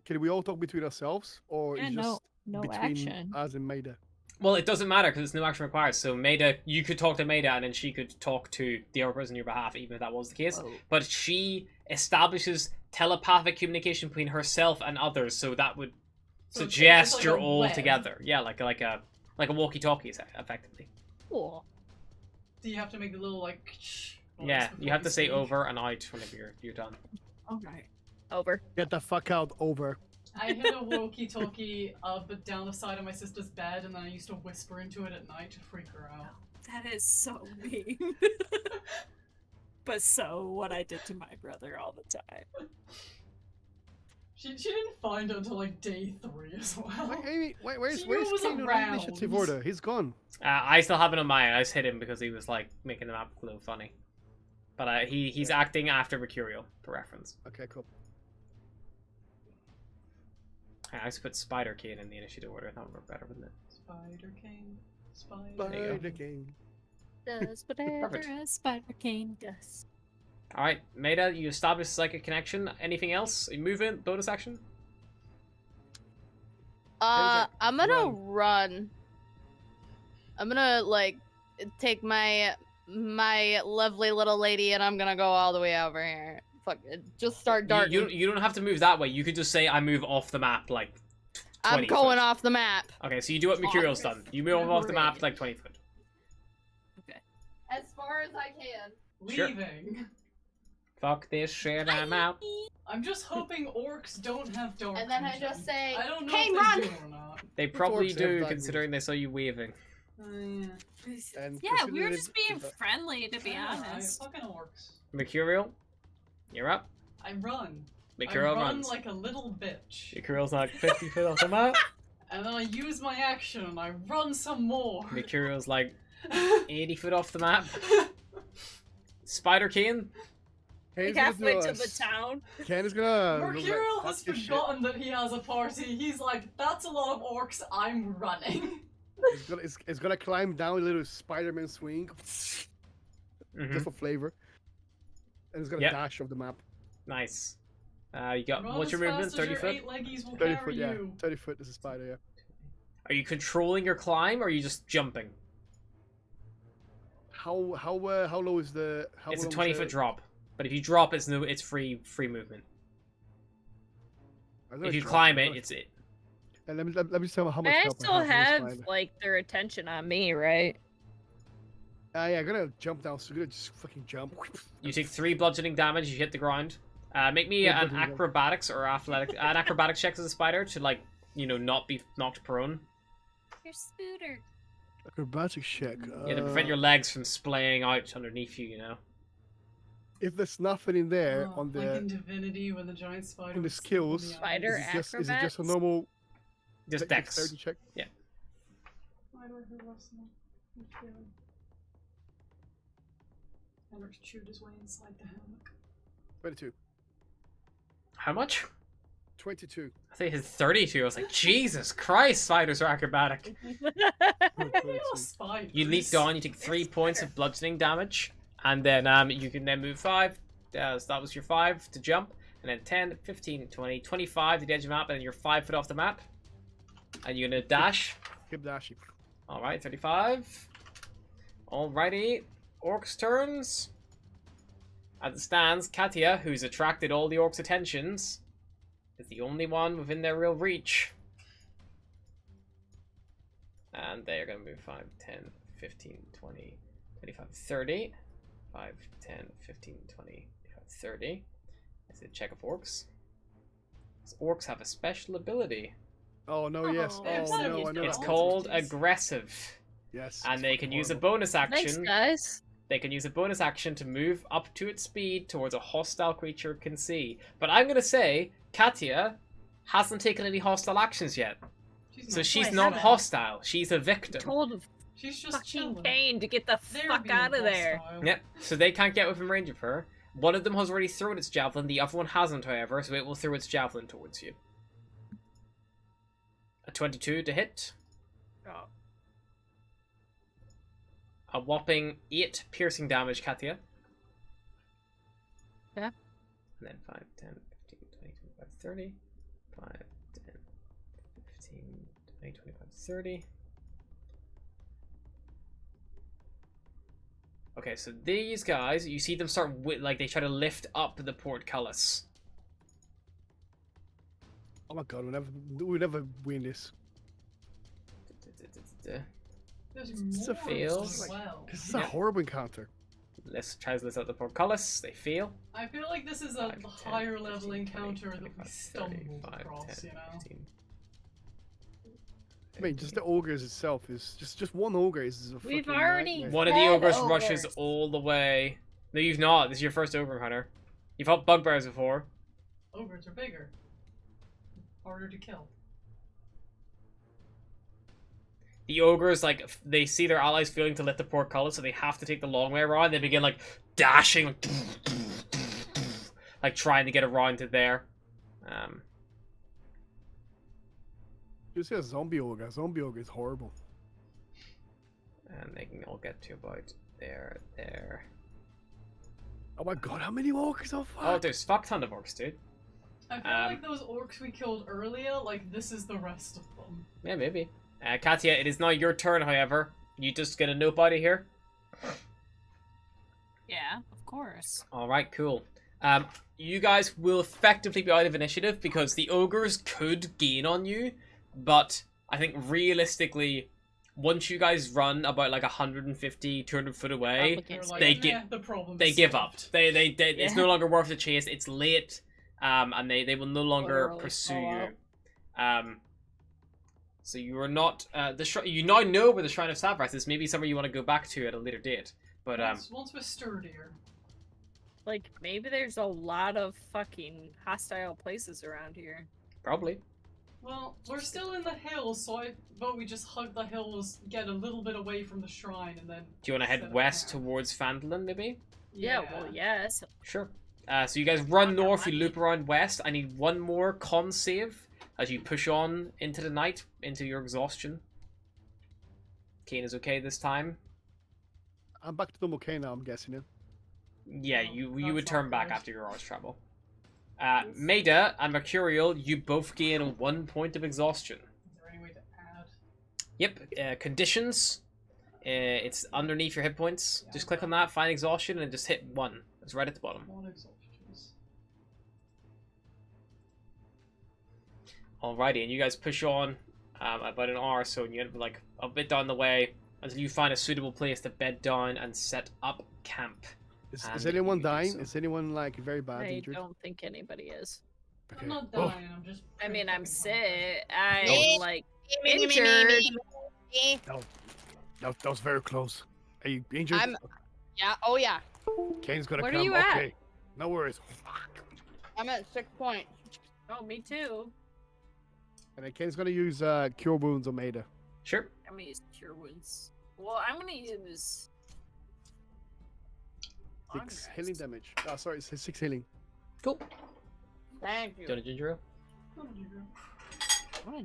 Speaker 3: Can we all talk between ourselves, or
Speaker 5: Yeah,
Speaker 3: is just
Speaker 5: no
Speaker 3: between
Speaker 5: action.
Speaker 3: us and Maida?
Speaker 1: Well, it doesn't matter because it's no action required. So Maida, you could talk to Maida, and then she could talk to the other person on your behalf, even if that was the case.
Speaker 5: Whoa.
Speaker 1: But she establishes telepathic communication between herself and others, so that would
Speaker 2: So it's
Speaker 1: suggest
Speaker 2: like
Speaker 1: you're
Speaker 2: a
Speaker 1: all
Speaker 2: web.
Speaker 1: together. Yeah, like a walkie-talkie, effectively.
Speaker 5: Cool.
Speaker 2: Do you have to make the little like? Voice
Speaker 1: Yeah,
Speaker 2: before
Speaker 1: you have to say
Speaker 2: speak?
Speaker 1: over and out whenever you're done.
Speaker 5: Okay. Over.
Speaker 3: Get the fuck out! Over.
Speaker 2: I hid a walkie-talkie but down the side of my sister's bed, and then I used to whisper into it at night to freak her out.
Speaker 6: That is so mean. But so what I did to my brother all the time.
Speaker 2: She didn't find it until like day 3 as well.
Speaker 3: Wait, Amy, where's
Speaker 2: She knew it was
Speaker 3: Kane on the
Speaker 2: around.
Speaker 3: initiative order? He's gone.
Speaker 1: I still have it on mine. I just hit him because he was like making the map a little funny. But he's acting after Mercurial, for reference.
Speaker 3: Okay, cool.
Speaker 1: I just put Spider Kane in the initiative order. That would work better, wouldn't it?
Speaker 2: Spider King. Spider.
Speaker 1: There you go.
Speaker 3: Spider King.
Speaker 5: Does whatever
Speaker 1: Perfect.
Speaker 5: a spider cane does.
Speaker 1: Alright, Maida, you established psychic connection. Anything else? A movement, bonus action?
Speaker 4: I'm gonna
Speaker 3: run.
Speaker 4: run. I'm gonna like take my lovely little lady and I'm gonna go all the way over here. Fuck it. Just start darting.
Speaker 1: You don't have to move that way. You could just say, I move off the map, like 20
Speaker 4: I'm going
Speaker 1: foot.
Speaker 4: off the map.
Speaker 1: Okay, so you do what Mercurial's done. You move off the map like 20 foot.
Speaker 4: As far as I can.
Speaker 1: Sure.
Speaker 2: Leaving.
Speaker 1: Fuck this shit, I'm out.
Speaker 2: I'm just hoping orcs don't have dark
Speaker 4: And then I
Speaker 2: vision.
Speaker 4: just say,
Speaker 2: I don't know
Speaker 4: "Kane,
Speaker 2: if they
Speaker 4: run!"
Speaker 2: do or not.
Speaker 1: They probably
Speaker 3: orcs have
Speaker 1: do,
Speaker 3: that
Speaker 1: considering they saw you waving.
Speaker 2: Yeah.
Speaker 3: And
Speaker 6: Yeah, we were
Speaker 3: consider
Speaker 6: just
Speaker 3: it-
Speaker 6: being friendly, to be
Speaker 2: Yeah,
Speaker 6: honest.
Speaker 2: fucking orcs.
Speaker 1: Mercurial, you're up.
Speaker 2: I run.
Speaker 1: Mercurial
Speaker 2: I run
Speaker 1: runs.
Speaker 2: like a little bitch.
Speaker 1: Mercurial's like 50 foot off the map.
Speaker 2: And then I use my action and I run some more.
Speaker 1: Mercurial's like 80 foot off the map. Spider Kane,
Speaker 3: Kane's
Speaker 6: Like
Speaker 3: gonna
Speaker 6: halfway
Speaker 3: do
Speaker 6: to
Speaker 3: a-
Speaker 6: the town.
Speaker 3: Ken is gonna.
Speaker 2: Mercurial has
Speaker 3: fuck this shit.
Speaker 2: forgotten that he has a party. He's like, that's a lot of orcs, I'm running.
Speaker 3: It's gonna climb down a little Spider-Man swing,
Speaker 1: Mhm.
Speaker 3: just for flavor, and it's gonna
Speaker 1: Yep.
Speaker 3: dash off the map.
Speaker 1: Nice. You got
Speaker 2: Run
Speaker 1: what's
Speaker 2: as
Speaker 1: your movement?
Speaker 2: fast as
Speaker 1: 30
Speaker 2: your
Speaker 1: foot.
Speaker 2: 8 leggies will
Speaker 3: 30
Speaker 2: carry
Speaker 3: foot, yeah.
Speaker 2: you.
Speaker 3: 30 foot is a spider, yeah.
Speaker 1: Are you controlling your climb, or are you just jumping?
Speaker 3: How low is the? How
Speaker 1: It's a
Speaker 3: long is
Speaker 1: 20
Speaker 3: the-
Speaker 1: foot drop, but if you drop, it's free movement.
Speaker 3: I'm gonna
Speaker 1: If you
Speaker 3: drop
Speaker 1: climb
Speaker 3: I'm
Speaker 1: it,
Speaker 3: gonna-
Speaker 1: it's it.
Speaker 3: And let me tell you how much
Speaker 5: I
Speaker 3: help
Speaker 5: still
Speaker 3: I have
Speaker 5: have
Speaker 3: from this spider.
Speaker 5: like their attention on me, right?
Speaker 3: Yeah, I'm gonna jump down. So I'm gonna just fucking jump.
Speaker 1: You take 3 bludgeoning damage. You hit the ground. Make me
Speaker 3: Yeah,
Speaker 1: an
Speaker 3: bludgeoning damage.
Speaker 1: acrobatics or an acrobatics check as a spider to like not be knocked prone.
Speaker 6: Your scooter.
Speaker 3: Acrobatic check.
Speaker 1: Yeah, to prevent your legs from splaying out underneath you. You know.
Speaker 3: If there's nothing in there
Speaker 2: Oh,
Speaker 3: on
Speaker 2: like in
Speaker 3: the
Speaker 2: Divinity when the giant spider.
Speaker 3: on the
Speaker 2: was
Speaker 3: skills,
Speaker 2: on the
Speaker 5: Spider
Speaker 2: island.
Speaker 3: is it just a
Speaker 5: acrobats?
Speaker 3: normal
Speaker 1: Just
Speaker 3: dexterity
Speaker 1: dex.
Speaker 3: check?
Speaker 2: Why do I hear rustling? I'm feeling. Henrik chewed his way inside the hammock.
Speaker 3: 22.
Speaker 1: How much?
Speaker 3: 22.
Speaker 1: I think it's 32. I was like, Jesus Christ, spiders are acrobatic.
Speaker 2: Little spiders.
Speaker 1: You leap down. You take 3 points of bludgeoning damage. And then you can then move 5. So that was your 5 to jump. And then 10, 15, 20, 25 to the edge of the map. And then you're 5 foot off the map. And you're going to dash.
Speaker 7: Keep dashing.
Speaker 1: Alright, 35. Alrighty. Orcs' turns. As it stands, Katia, who's attracted all the orcs' attentions, is the only one within their real reach. And they are going to move 5, 10, 15, 20, 25, 30. 5, 10, 15, 20, 25, 30. Let's check of orcs. These orcs have a special ability.
Speaker 7: Oh no, yes.
Speaker 6: Oh,
Speaker 7: Oh no, I know
Speaker 1: It's
Speaker 7: that.
Speaker 1: called aggressive.
Speaker 7: Yes.
Speaker 1: And
Speaker 7: it's
Speaker 1: they
Speaker 7: fucking
Speaker 1: can use a
Speaker 7: horrible.
Speaker 1: bonus
Speaker 4: Thanks,
Speaker 1: action.
Speaker 4: guys.
Speaker 1: They can use a bonus action to move up to its speed towards a hostile creature it can see. But I'm going to say, Katia hasn't taken any hostile actions yet. So she's
Speaker 6: Wait,
Speaker 1: not
Speaker 6: haven't.
Speaker 1: hostile. She's a victim.
Speaker 5: Told
Speaker 2: She's just
Speaker 6: Fucking
Speaker 2: chilling.
Speaker 6: Kane to get the
Speaker 2: They're
Speaker 6: fuck
Speaker 2: being
Speaker 6: out of there.
Speaker 2: hostile.
Speaker 1: Yep. So they can't get within range of her. One of them has already thrown its javelin. The other one hasn't, however, so it will throw its javelin towards you. A 22 to hit.
Speaker 6: Oh.
Speaker 1: A whopping 8 piercing damage, Katia.
Speaker 4: Yeah.
Speaker 1: And then 5, 10, 15, 20, 25, 30. 5, 10, 15, 20, 25, 30. Okay, so these guys, you see them start, like, they try to lift up the portcullis.
Speaker 7: Oh my god, we never win this.
Speaker 2: There's
Speaker 1: It's a
Speaker 2: more
Speaker 1: fail.
Speaker 2: as well.
Speaker 7: This is
Speaker 1: Yeah.
Speaker 7: a horrible encounter.
Speaker 1: Let's try to lift up the portcullis. They fail.
Speaker 2: I feel like this is a
Speaker 1: 5, 10,
Speaker 2: higher level
Speaker 1: 15, 20,
Speaker 2: encounter that
Speaker 1: 25,
Speaker 2: we
Speaker 1: 30,
Speaker 2: stumbled
Speaker 1: 5,
Speaker 2: across,
Speaker 1: 10,
Speaker 2: you know?
Speaker 1: 15.
Speaker 7: I mean, just the ogres itself is just one ogre is a
Speaker 6: We've
Speaker 7: fucking
Speaker 6: already-
Speaker 7: nightmare.
Speaker 1: One of the
Speaker 6: Bad
Speaker 1: ogres
Speaker 6: ogres.
Speaker 1: rushes all the way. No, you've not. This is your first ogre hunter. You've fought bugbears before.
Speaker 2: Ogres are bigger. Harder to kill.
Speaker 1: The ogres, like, they see their allies failing to lift the portcullis, so they have to take the long way around. They begin, like, dashing, like, trying to get around to there.
Speaker 7: You see a zombie ogre. A zombie ogre is horrible.
Speaker 1: And they can all get to about there.
Speaker 7: Oh my god, how many ogres are
Speaker 1: Oh,
Speaker 7: fuck?
Speaker 1: there's fuck ton of orcs, dude.
Speaker 2: I feel
Speaker 1: Um,
Speaker 2: like those orcs we killed earlier, like, this is the rest of them.
Speaker 1: Yeah, maybe. Katia, it is now your turn, however. You just get a nobody here.
Speaker 6: Yeah, of course.
Speaker 1: Alright, cool. You guys will effectively be out of initiative because the ogres could gain on you, but I think realistically, once you guys run about like 150, 200 foot away,
Speaker 4: Up
Speaker 2: They're
Speaker 4: against
Speaker 2: like,
Speaker 1: they
Speaker 2: "Meh,
Speaker 1: get-
Speaker 2: the problem
Speaker 1: they
Speaker 2: is
Speaker 1: give
Speaker 2: solved."
Speaker 1: up. They it's no longer worth the chase. It's late, and they will no longer
Speaker 6: Literally
Speaker 1: pursue
Speaker 6: fall
Speaker 1: you. So you are not you now know where the Shrine of Savras is. Maybe somewhere you want to go back to at a later date. But
Speaker 2: Once we're sturdier.
Speaker 6: Like, maybe there's a lot of fucking hostile places around here.
Speaker 1: probably.
Speaker 2: Well, we're still in the hills, so I vote we just hug the hills, get a little bit away from the shrine, and then...
Speaker 1: Do you want to
Speaker 2: set
Speaker 1: head
Speaker 2: up
Speaker 1: west
Speaker 2: camp.
Speaker 1: towards Phandalin, maybe?
Speaker 6: Yeah, well, yes.
Speaker 1: Sure. So you guys run
Speaker 6: Not that
Speaker 1: north, you
Speaker 6: money.
Speaker 1: loop around west. I need one more con save as you push on into the night, into your exhaustion. Kane is okay this time.
Speaker 7: I'm back to normal K now, I'm guessing it.
Speaker 1: Yeah,
Speaker 2: Oh,
Speaker 1: you
Speaker 2: that's
Speaker 1: would turn
Speaker 2: not
Speaker 1: back
Speaker 2: good.
Speaker 1: after your hour's travel. Maida and Mercurial, you both gain 1 point of exhaustion.
Speaker 2: Is there any way to add?
Speaker 1: Yep, conditions. It's underneath your hit points.
Speaker 2: Yeah,
Speaker 1: Just click on that, find exhaustion, and just hit 1. It's right at the bottom.
Speaker 2: One exhaustions.
Speaker 1: Alrighty, and you guys push on about an hour or so, and you end up like a bit down the way until you find a suitable place to bed down and set up camp.
Speaker 7: Is
Speaker 1: And
Speaker 7: anyone
Speaker 1: you do
Speaker 7: dying?
Speaker 1: so.
Speaker 7: Is anyone like very bad
Speaker 6: I
Speaker 7: injured?
Speaker 6: don't think anybody is.
Speaker 7: Okay.
Speaker 2: I'm not
Speaker 7: Oh,
Speaker 2: dying, I'm just...
Speaker 6: I
Speaker 2: pretty
Speaker 6: mean, I'm
Speaker 2: fucking
Speaker 6: sick.
Speaker 4: Me?
Speaker 6: I'm, like,
Speaker 4: Me, me, me, me,
Speaker 6: injured.
Speaker 4: me, me.
Speaker 7: that was very close. Are you injured?
Speaker 4: I'm- Yeah, oh yeah.
Speaker 7: Kane's gonna
Speaker 6: Where are
Speaker 7: come.
Speaker 6: you at?
Speaker 7: Okay. No worries.
Speaker 4: I'm at 6 points.
Speaker 6: Oh, me too.
Speaker 7: And then Kane's gonna use Cure Wounds on Maida.
Speaker 1: Sure.
Speaker 6: I'm gonna use Cure Wounds. Well, I'm gonna use...
Speaker 7: 6 healing damage. Oh, sorry, it's 6 healing.
Speaker 1: Cool.
Speaker 4: Thank you.
Speaker 1: Done a ginger ale?
Speaker 2: Oh, dear.
Speaker 6: I'm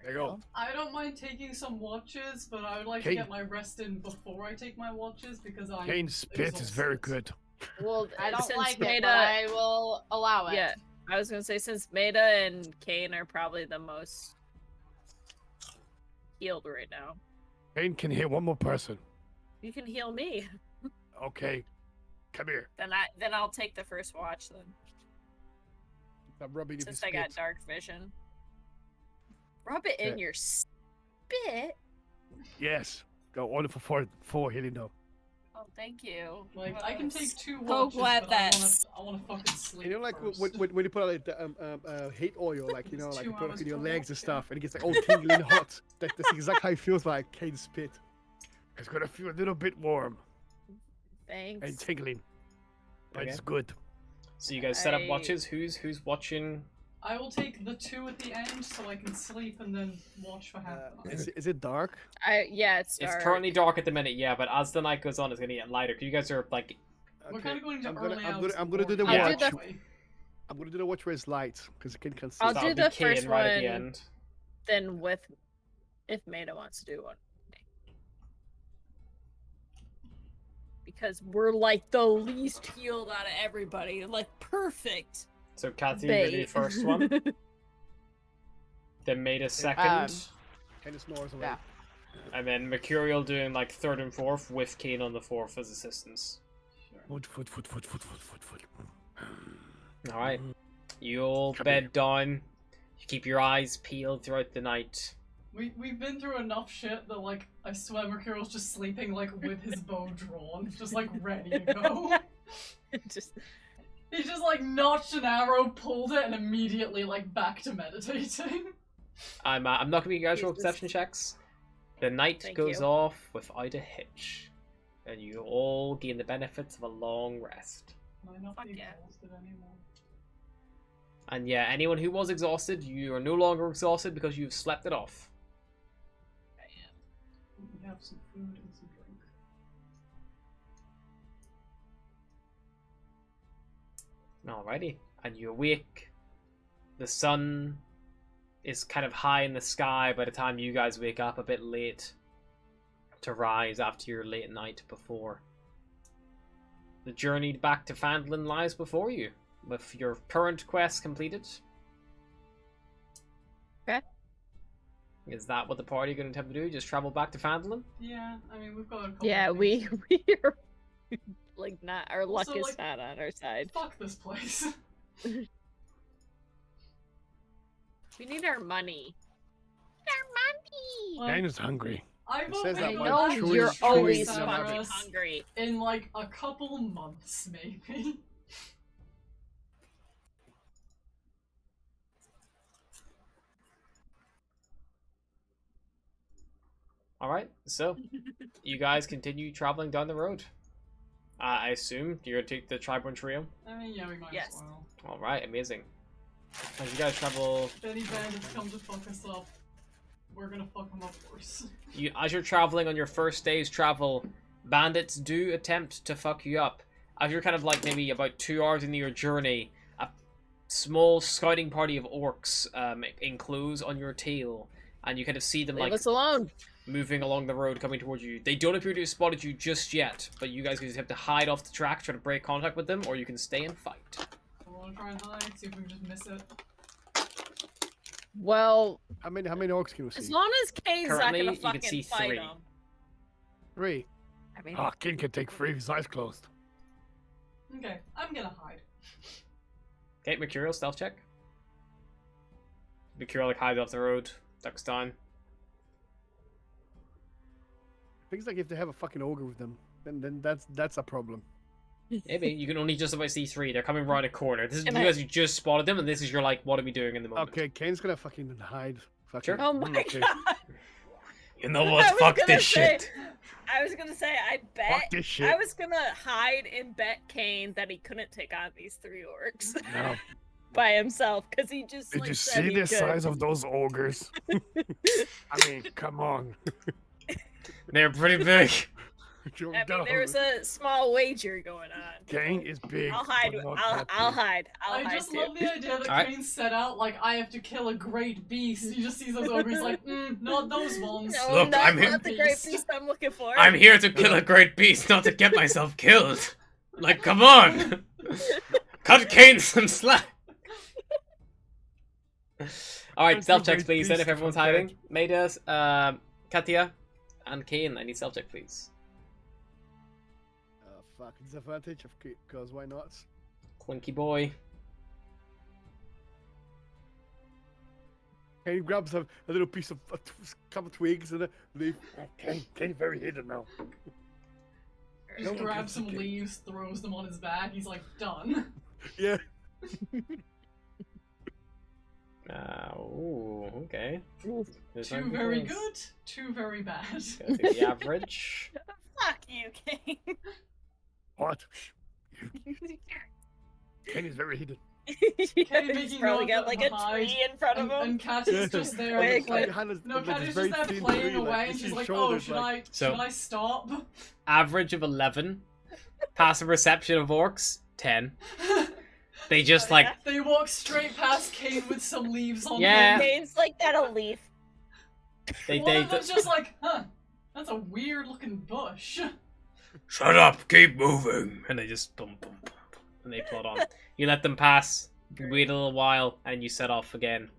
Speaker 3: There you go.
Speaker 2: I don't mind taking some watches, but I would like
Speaker 3: Kane.
Speaker 2: to get my rest in before I take my watches because I'm
Speaker 3: Kane's spit is very
Speaker 2: exhausted.
Speaker 3: good.
Speaker 4: Well, I don't
Speaker 5: Since
Speaker 4: like it,
Speaker 5: Maida-
Speaker 4: but I will allow it.
Speaker 5: Yeah, I was gonna say since Maida and Kane are probably the most healed right now.
Speaker 3: Kane can heal one more person.
Speaker 5: You can heal me.
Speaker 3: Okay. Come here.
Speaker 5: Then I'll take the first watch then.
Speaker 3: Stop rubbing it in
Speaker 5: Since I got
Speaker 3: spit.
Speaker 5: dark vision. Rub it in
Speaker 3: Okay.
Speaker 5: your spit.
Speaker 3: Yes. Go on for four healing though.
Speaker 5: Oh, thank you.
Speaker 2: Like
Speaker 5: Well,
Speaker 2: I can
Speaker 5: I'm
Speaker 2: take 2
Speaker 5: so
Speaker 2: watches,
Speaker 5: glad
Speaker 2: but
Speaker 5: that's-
Speaker 2: I wanna fucking sleep.
Speaker 7: You know, like
Speaker 2: first.
Speaker 7: when you put like the hate oil, like you know,
Speaker 2: It's
Speaker 7: like
Speaker 2: 2
Speaker 7: you put it
Speaker 2: hours
Speaker 7: in your
Speaker 2: per
Speaker 7: legs and
Speaker 2: watch, yeah.
Speaker 7: stuff, and it gets like all tingling hot. That's exactly how it feels like Kane's spit.
Speaker 3: It's gonna feel a little bit warm
Speaker 5: Thanks.
Speaker 3: and tingling, but
Speaker 1: Okay.
Speaker 3: it's good.
Speaker 1: So you guys set up
Speaker 5: I-
Speaker 1: watches. Who's watching?
Speaker 2: I will take the 2 at the end so I can sleep and then watch for half an hour.
Speaker 7: Is it dark?
Speaker 5: Yeah, it's dark.
Speaker 1: It's currently dark at the minute, yeah, but as the night goes on, it's gonna get lighter. 'Cause you guys are like,
Speaker 2: We're kind of going to
Speaker 7: I'm gonna-
Speaker 2: early
Speaker 7: I'm
Speaker 2: hours.
Speaker 7: gonna- I'm gonna do the
Speaker 2: in morning
Speaker 4: watch. I'll do
Speaker 2: anyway.
Speaker 7: I'm gonna do the watch where it's light, because Kane can see.
Speaker 5: I'll
Speaker 1: that'll
Speaker 5: do
Speaker 1: be
Speaker 5: the
Speaker 1: Kane
Speaker 5: first
Speaker 1: right at the
Speaker 5: one.
Speaker 1: end.
Speaker 5: Then with, if Maida wants to do one. Because we're like the least healed out of everybody. Like perfect.
Speaker 1: So Kathy, you do the
Speaker 5: bait.
Speaker 1: first one. Then made a second,
Speaker 7: Kane snores away.
Speaker 4: Yeah.
Speaker 1: and then Mercurial doing like third and fourth with Kane on the fourth as assistants.
Speaker 7: Foot.
Speaker 1: All right, you all
Speaker 3: Come
Speaker 1: bed down. You keep your eyes peeled throughout the night.
Speaker 2: We've been through enough shit that like I swear Mercurial's just sleeping like with his bow drawn, just like ready to go.
Speaker 5: Just
Speaker 2: He just like notched an arrow, pulled it, and immediately like back to meditating.
Speaker 1: I'm not gonna give you guys roll
Speaker 5: Jesus.
Speaker 1: perception checks. The night
Speaker 5: Thank
Speaker 1: goes
Speaker 5: you.
Speaker 1: off without a hitch, and you all gain the benefits of a long rest.
Speaker 2: Am I not
Speaker 5: Fuck
Speaker 2: being
Speaker 5: yeah.
Speaker 2: exhausted anymore?
Speaker 1: And yeah, anyone who was exhausted, you are no longer exhausted because you've slept it off.
Speaker 2: We have some food and some drink.
Speaker 1: Alrighty, and you awake. The sun is kind of high in the sky by the time you guys wake up, a bit late to rise after your late night before. The journey back to Phandalin lies before you, with your current quest completed.
Speaker 5: Okay.
Speaker 1: Is that what the party are going to attempt to do? Just travel back to Phandalin?
Speaker 2: Yeah, I mean we've got a couple.
Speaker 5: yeah,
Speaker 2: of
Speaker 5: we
Speaker 2: things.
Speaker 5: are like not our luck
Speaker 2: Also,
Speaker 5: is
Speaker 2: like-
Speaker 5: not on our side.
Speaker 2: Fuck this place.
Speaker 5: We need our money. Our money.
Speaker 7: Kane is hungry.
Speaker 2: I
Speaker 7: It
Speaker 2: vote
Speaker 7: says
Speaker 2: we
Speaker 7: that
Speaker 2: go
Speaker 7: one.
Speaker 5: I know
Speaker 2: back to
Speaker 7: Chewy-
Speaker 5: you're
Speaker 7: chewy
Speaker 5: always
Speaker 7: is
Speaker 5: fucking
Speaker 2: Cerberus
Speaker 5: hungry.
Speaker 2: in like a couple months, maybe.
Speaker 1: Alright, so you guys continue traveling down the road. I assume you're going to take the Triborn Trio?
Speaker 2: I mean, yeah, we might
Speaker 5: Yes.
Speaker 2: as well.
Speaker 1: Alright, amazing. As you guys travel,
Speaker 2: If any bandits come to fuck us up, we're gonna fuck them up worse.
Speaker 1: as you're traveling on your first day's travel, bandits do attempt to fuck you up. As you're kind of like maybe about 2 hours into your journey, a small scouting party of orcs enclose on your tail, and you kind of see them
Speaker 5: Leave
Speaker 1: like
Speaker 5: us alone.
Speaker 1: moving along the road coming towards you. They don't appear to have spotted you just yet, but you guys can just have to hide off the track, try to break contact with them, or you can stay and fight.
Speaker 2: We wanna try and hide, see if we can just miss it.
Speaker 5: Well,
Speaker 7: How many orcs can we
Speaker 5: as
Speaker 7: see?
Speaker 5: long as Kane's not
Speaker 1: Currently,
Speaker 5: gonna
Speaker 1: you can
Speaker 5: fucking
Speaker 1: see
Speaker 5: fight
Speaker 1: 3.
Speaker 5: him.
Speaker 7: 3.
Speaker 5: I mean,
Speaker 3: Ah, Kane can take 3 with his eyes closed.
Speaker 2: Okay, I'm gonna hide.
Speaker 1: Okay, Mercurial, stealth check. Mercurial like hides off the road, ducks down.
Speaker 7: Things like if they have a fucking ogre with them, then that's a problem.
Speaker 1: Maybe you can only just about see 3. They're coming around a corner. This is
Speaker 5: Can
Speaker 1: because you just spotted them, and this is your like, what are we doing in the moment?
Speaker 7: Okay, Kane's gonna fucking hide. Fucking,
Speaker 1: Sure.
Speaker 5: oh my
Speaker 7: okay.
Speaker 5: god.
Speaker 1: You know
Speaker 5: I
Speaker 1: what?
Speaker 5: was
Speaker 1: Fuck
Speaker 5: gonna
Speaker 1: this
Speaker 5: say-
Speaker 1: shit.
Speaker 5: I was gonna say, I bet.
Speaker 3: Fuck this shit.
Speaker 5: I was gonna hide and bet Kane that he couldn't take on these 3 orcs
Speaker 3: No.
Speaker 5: by himself because he just.
Speaker 3: Did
Speaker 5: like,
Speaker 3: you
Speaker 5: said
Speaker 3: see
Speaker 5: he
Speaker 3: the
Speaker 5: could.
Speaker 3: size of those ogres? I mean, come on.
Speaker 1: They're pretty big.
Speaker 5: I mean, there's a small wager going on.
Speaker 3: Kane is big.
Speaker 5: I'll hide.
Speaker 3: but not
Speaker 5: I'll
Speaker 3: that
Speaker 5: hide. I'll
Speaker 2: I
Speaker 5: hide
Speaker 2: just
Speaker 5: too.
Speaker 2: love the idea that
Speaker 1: Alright.
Speaker 2: Kane set out like I have to kill a great beast. He just sees those ogres like, not those ones.
Speaker 5: No,
Speaker 1: Look,
Speaker 5: that's
Speaker 1: I'm here-
Speaker 5: not the great beast I'm looking for.
Speaker 1: I'm here to kill a great beast, not to get myself killed. Like, come on! Cut Kane some slack! Alright,
Speaker 3: That's
Speaker 1: stealth
Speaker 3: the
Speaker 1: checks
Speaker 3: great
Speaker 1: please, then, if
Speaker 3: beast
Speaker 1: everyone's
Speaker 3: from
Speaker 1: hiding. Maidas, Katia, and Kane, I need stealth check please.
Speaker 3: Fuck, disadvantage, because why not?
Speaker 1: Clinky boy.
Speaker 3: Kane grabs a little piece of a couple of twigs and a leaf. Oh, Kane's very hidden now.
Speaker 2: Just
Speaker 3: No one
Speaker 2: grabs
Speaker 3: gives a
Speaker 2: some
Speaker 3: shit.
Speaker 2: leaves, throws them on his back. He's like, done.
Speaker 3: Yeah.
Speaker 1: Ooh, okay. There's
Speaker 2: Two
Speaker 1: no
Speaker 2: very
Speaker 1: complaints.
Speaker 2: good, two very bad.
Speaker 1: Gotta take the average.
Speaker 5: Fuck you, Kane.
Speaker 3: What? Kane is very hidden.
Speaker 5: He's
Speaker 2: making
Speaker 5: probably
Speaker 2: note
Speaker 5: got
Speaker 2: of
Speaker 5: like
Speaker 2: the
Speaker 5: a
Speaker 2: hide,
Speaker 5: tree in front of him.
Speaker 2: And Kat is just there.
Speaker 5: Wait,
Speaker 2: like,
Speaker 3: Hannah's-
Speaker 2: no,
Speaker 3: like,
Speaker 2: Kat
Speaker 3: this
Speaker 2: is
Speaker 3: very
Speaker 2: just there
Speaker 3: thin
Speaker 2: playing
Speaker 3: tree, like,
Speaker 2: away,
Speaker 3: you
Speaker 2: and
Speaker 3: see
Speaker 2: she's like,
Speaker 3: shoulders,
Speaker 2: should
Speaker 3: like-
Speaker 1: So-
Speaker 2: I stop?
Speaker 1: Average of 11. Passive perception of orcs, 10. They just like,
Speaker 2: They walk straight past Kane with some leaves on
Speaker 1: Yeah.
Speaker 2: him.
Speaker 5: Kane's like got a leaf.
Speaker 2: One of them's just like, that's a weird looking bush.
Speaker 1: shut up, keep moving. And they just boom, boom, boom, boom, and they plod on. You let them pass, you wait a little while, and you set off again.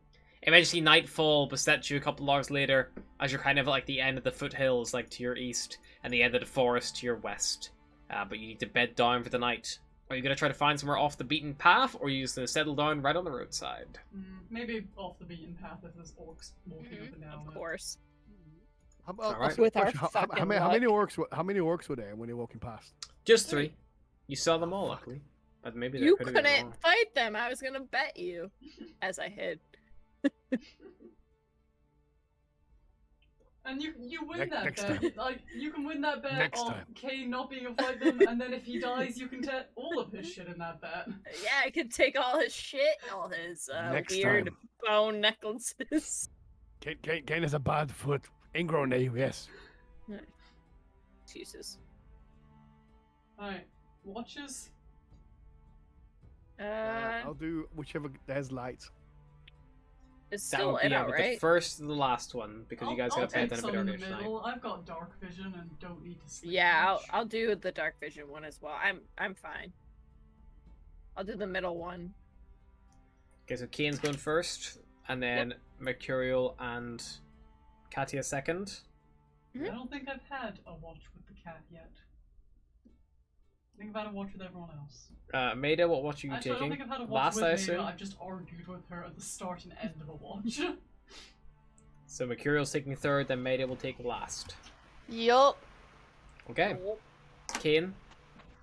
Speaker 1: Eventually nightfall besets you a couple hours later, as you're kind of like the end of the foothills, like to your east, and the end of the forest to your west. But you need to bed down for the night. Are you going to try to find somewhere off the beaten path, or are you just going to settle down right on the roadside?
Speaker 2: Maybe off the beaten path if there's orcs walking up and down.
Speaker 5: Of course.
Speaker 1: Alright.
Speaker 4: With our
Speaker 3: how
Speaker 4: fucking
Speaker 3: many orcs were there when they were walking past?
Speaker 1: Just 3. You saw them all, luckily. But maybe there
Speaker 5: You
Speaker 1: could have been
Speaker 5: couldn't
Speaker 1: more.
Speaker 5: fight them. I was gonna bet you, as I hid.
Speaker 2: And you win that
Speaker 3: Next
Speaker 2: bet.
Speaker 3: time.
Speaker 2: Like, you can win that bet
Speaker 3: Next
Speaker 2: of
Speaker 3: time.
Speaker 2: Kane not being able to fight them, and then if he dies, you can take all of his shit in that bet.
Speaker 5: Yeah, I could take all his shit, all his
Speaker 3: Next
Speaker 5: weird
Speaker 3: time.
Speaker 5: bone necklaces.
Speaker 3: Kane has a bad foot. Ingrown nail, yes.
Speaker 5: Jesus.
Speaker 2: Alright, watches?
Speaker 3: I'll do whichever there's light.
Speaker 5: It's
Speaker 1: That
Speaker 5: still
Speaker 1: would be
Speaker 5: in out,
Speaker 1: the
Speaker 5: right?
Speaker 1: first and the last one, because you guys
Speaker 2: I'll
Speaker 1: got to pay
Speaker 2: take
Speaker 1: attention a
Speaker 2: some
Speaker 1: bit
Speaker 2: in the
Speaker 1: earlier tonight.
Speaker 2: middle. I've got dark vision and don't need to sleep
Speaker 5: Yeah,
Speaker 2: much.
Speaker 5: I'll do the dark vision one as well. I'm fine. I'll do the middle one.
Speaker 1: Okay, so Kane's going first, and then Mercurial and Katia second.
Speaker 2: I don't think I've had a watch with the cat yet. I think I've had a watch with everyone else.
Speaker 1: Maida, what watch are you
Speaker 2: Actually, I don't
Speaker 1: taking?
Speaker 2: think I've had a watch
Speaker 1: Last,
Speaker 2: with
Speaker 1: I
Speaker 2: Maida,
Speaker 1: assume?
Speaker 2: I've just argued with her at the start and end of a watch.
Speaker 1: So Mercurial's taking third, then Maida will take last.
Speaker 4: Yup.
Speaker 1: Okay. Kane,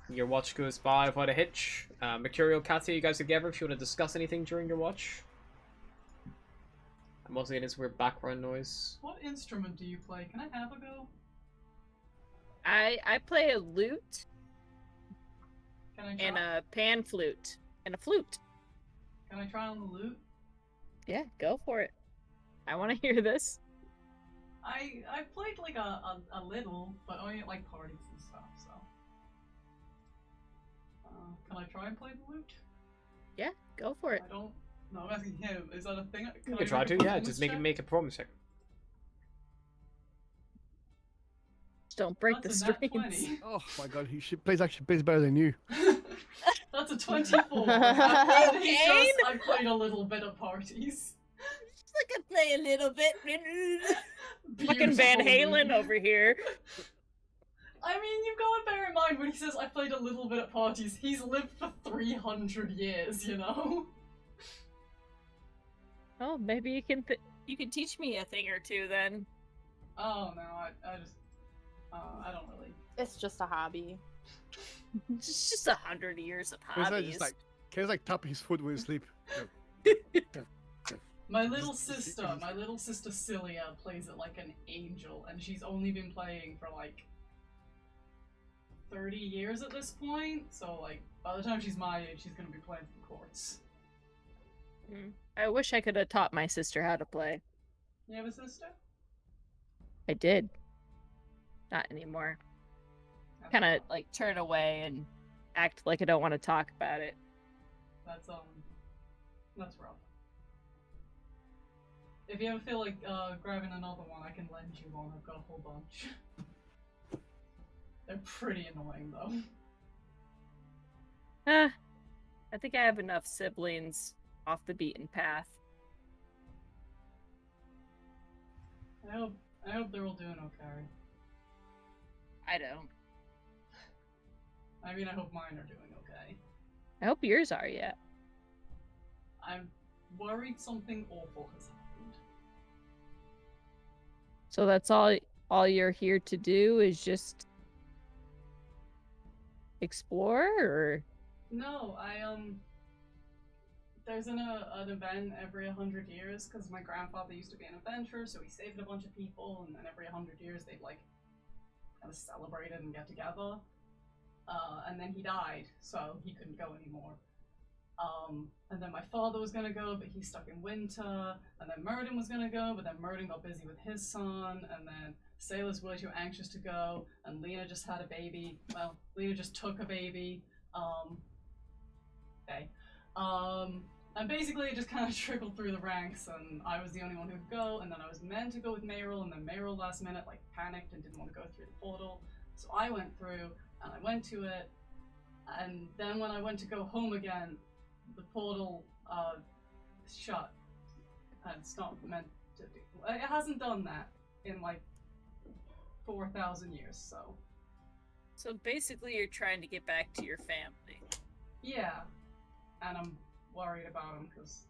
Speaker 1: your watch goes by without a hitch. Mercurial, Katia, you guys together if you want to discuss anything during your watch. I'm also getting this weird background noise.
Speaker 2: What instrument do you play? Can I have a go?
Speaker 5: I play a lute
Speaker 2: Can I try?
Speaker 5: and a pan flute and a flute.
Speaker 2: Can I try on the lute?
Speaker 5: Yeah, go for it. I want to hear this.
Speaker 2: I played like a little, but only at like parties and stuff. So, can I try and play the lute?
Speaker 5: Yeah, go for it.
Speaker 2: I don't. No, I'm asking him. Is that a thing?
Speaker 1: You
Speaker 2: I
Speaker 1: can try
Speaker 2: make a
Speaker 1: to, yeah,
Speaker 2: performance
Speaker 1: just make
Speaker 2: check?
Speaker 1: a performance check.
Speaker 5: Just don't break
Speaker 2: That's
Speaker 5: the
Speaker 2: a nat
Speaker 5: strings.
Speaker 2: 20.
Speaker 3: Oh my god, actually plays better than you.
Speaker 2: That's a 24. I played a little bit of parties.
Speaker 5: I can play a little bit. Fucking
Speaker 2: Beautiful
Speaker 5: Van Halen
Speaker 2: lute.
Speaker 5: over here.
Speaker 2: I mean, you've got to bear in mind when he says I played a little bit at parties, he's lived for 300 years, you know?
Speaker 5: Oh, maybe you can teach me a thing or two then.
Speaker 2: Oh no, I just. I don't really.
Speaker 4: It's just a hobby.
Speaker 5: It's just 100 years of
Speaker 3: Kane's
Speaker 5: hobbies.
Speaker 3: Kane's like tapping his foot when he sleep.
Speaker 2: My little sister Cilia plays it like an angel, and she's only been playing for like 30 years at this point, so like, by the time she's my age, she's gonna be playing some courts.
Speaker 5: I wish I could have taught my sister how to play.
Speaker 2: You have a sister?
Speaker 5: I did. Not anymore. kind of like turn away and act like I don't want to talk about it.
Speaker 2: That's rough. If you ever feel like grabbing another one, I can lend you one. I've got a whole bunch. They're pretty annoying though.
Speaker 5: I think I have enough siblings off the beaten path.
Speaker 2: I hope they're all doing okay.
Speaker 5: I don't.
Speaker 2: I mean, I hope mine are doing okay.
Speaker 5: I hope yours are, yeah.
Speaker 2: I'm worried something awful has happened.
Speaker 5: So that's all you're here to do is just explore, or?
Speaker 2: No, there's an event every 100 years because my grandfather used to be an adventurer, so he saved a bunch of people, and then every 100 years they'd like kind of celebrate it and get together. And then he died, so he couldn't go anymore. And then my father was gonna go, but he's stuck in winter. And then Murden was gonna go, but then Murden got busy with his son. And then Sailor's way too anxious to go. And Lena just had a baby. Well, Lena just took a baby. Okay. And basically it just kind of trickled through the ranks, and I was the only one who could go. And then I was meant to go with Meryl, and then Meryl last minute like panicked and didn't want to go through the portal. So I went through, and I went to it. And then when I went to go home again, the portal shut, and it's not meant to do. It hasn't done that in like 4,000 years, so.
Speaker 5: So basically you're trying to get back to your family.
Speaker 2: Yeah, and I'm worried about them because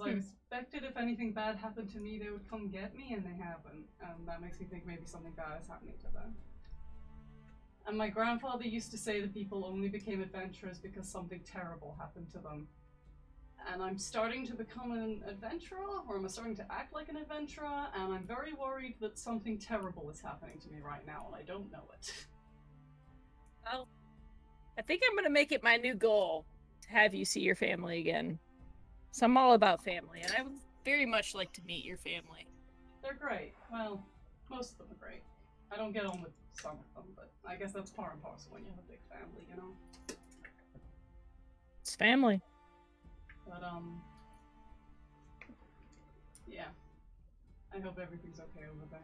Speaker 2: I expected if anything bad happened to me, they would come get me, and they haven't, and that makes me think maybe something bad is happening to them. And my grandfather used to say that people only became adventurers because something terrible happened to them. And I'm starting to become an adventurer, or I'm starting to act like an adventurer, and I'm very worried that something terrible is happening to me right now, and I don't know it.
Speaker 5: Well, I think I'm gonna make it my new goal to have you see your family again. So I'm all about family, and I would very much like to meet your family.
Speaker 2: They're great. Well, most of them are great. I don't get on with some of them, but I guess that's part and parcel when you have a big family, you know?
Speaker 5: It's family.
Speaker 2: But, yeah. I hope everything's okay over there.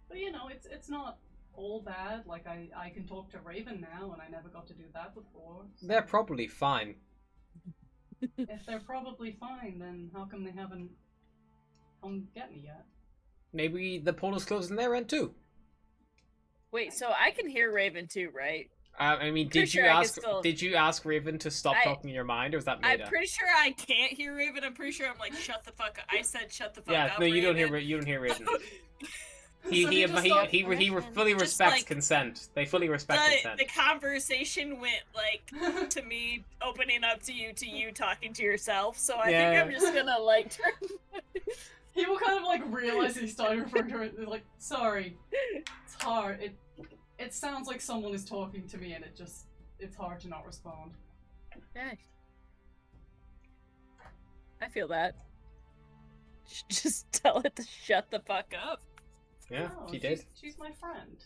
Speaker 2: But, you know, it's not all bad. Like, I can talk to Raven now, and I never got to do that before. So
Speaker 1: They're probably fine.
Speaker 2: if they're probably fine, then how come they haven't come get me yet?
Speaker 1: Maybe the portal's closing their end too.
Speaker 5: Wait, so I can hear Raven too, right?
Speaker 1: I mean,
Speaker 5: Pretty sure I can still-
Speaker 1: did you ask Raven to stop talking in your mind, or was that made
Speaker 5: I'm
Speaker 1: up?
Speaker 5: pretty sure I can't hear Raven. I'm pretty sure I'm like, shut the fuck up. I said shut the fuck up.
Speaker 1: Yeah, no, you don't hear.
Speaker 5: Raven.
Speaker 1: You don't hear Raven.
Speaker 2: So
Speaker 1: He
Speaker 2: just
Speaker 1: fully
Speaker 5: Just
Speaker 1: respects
Speaker 5: like-
Speaker 1: consent. They fully respect consent.
Speaker 5: The conversation went like to me opening up to you talking to yourself. So I
Speaker 1: Yeah.
Speaker 5: think I'm just gonna like turn.
Speaker 2: He will kind of like realize he's starting referring to it. Like, sorry, it's hard. It sounds like someone is talking to me, and it's hard to not respond.
Speaker 5: Okay. I feel that. Just tell it to shut the fuck up.
Speaker 1: Yeah,
Speaker 2: No,
Speaker 1: she did.
Speaker 2: She's my friend.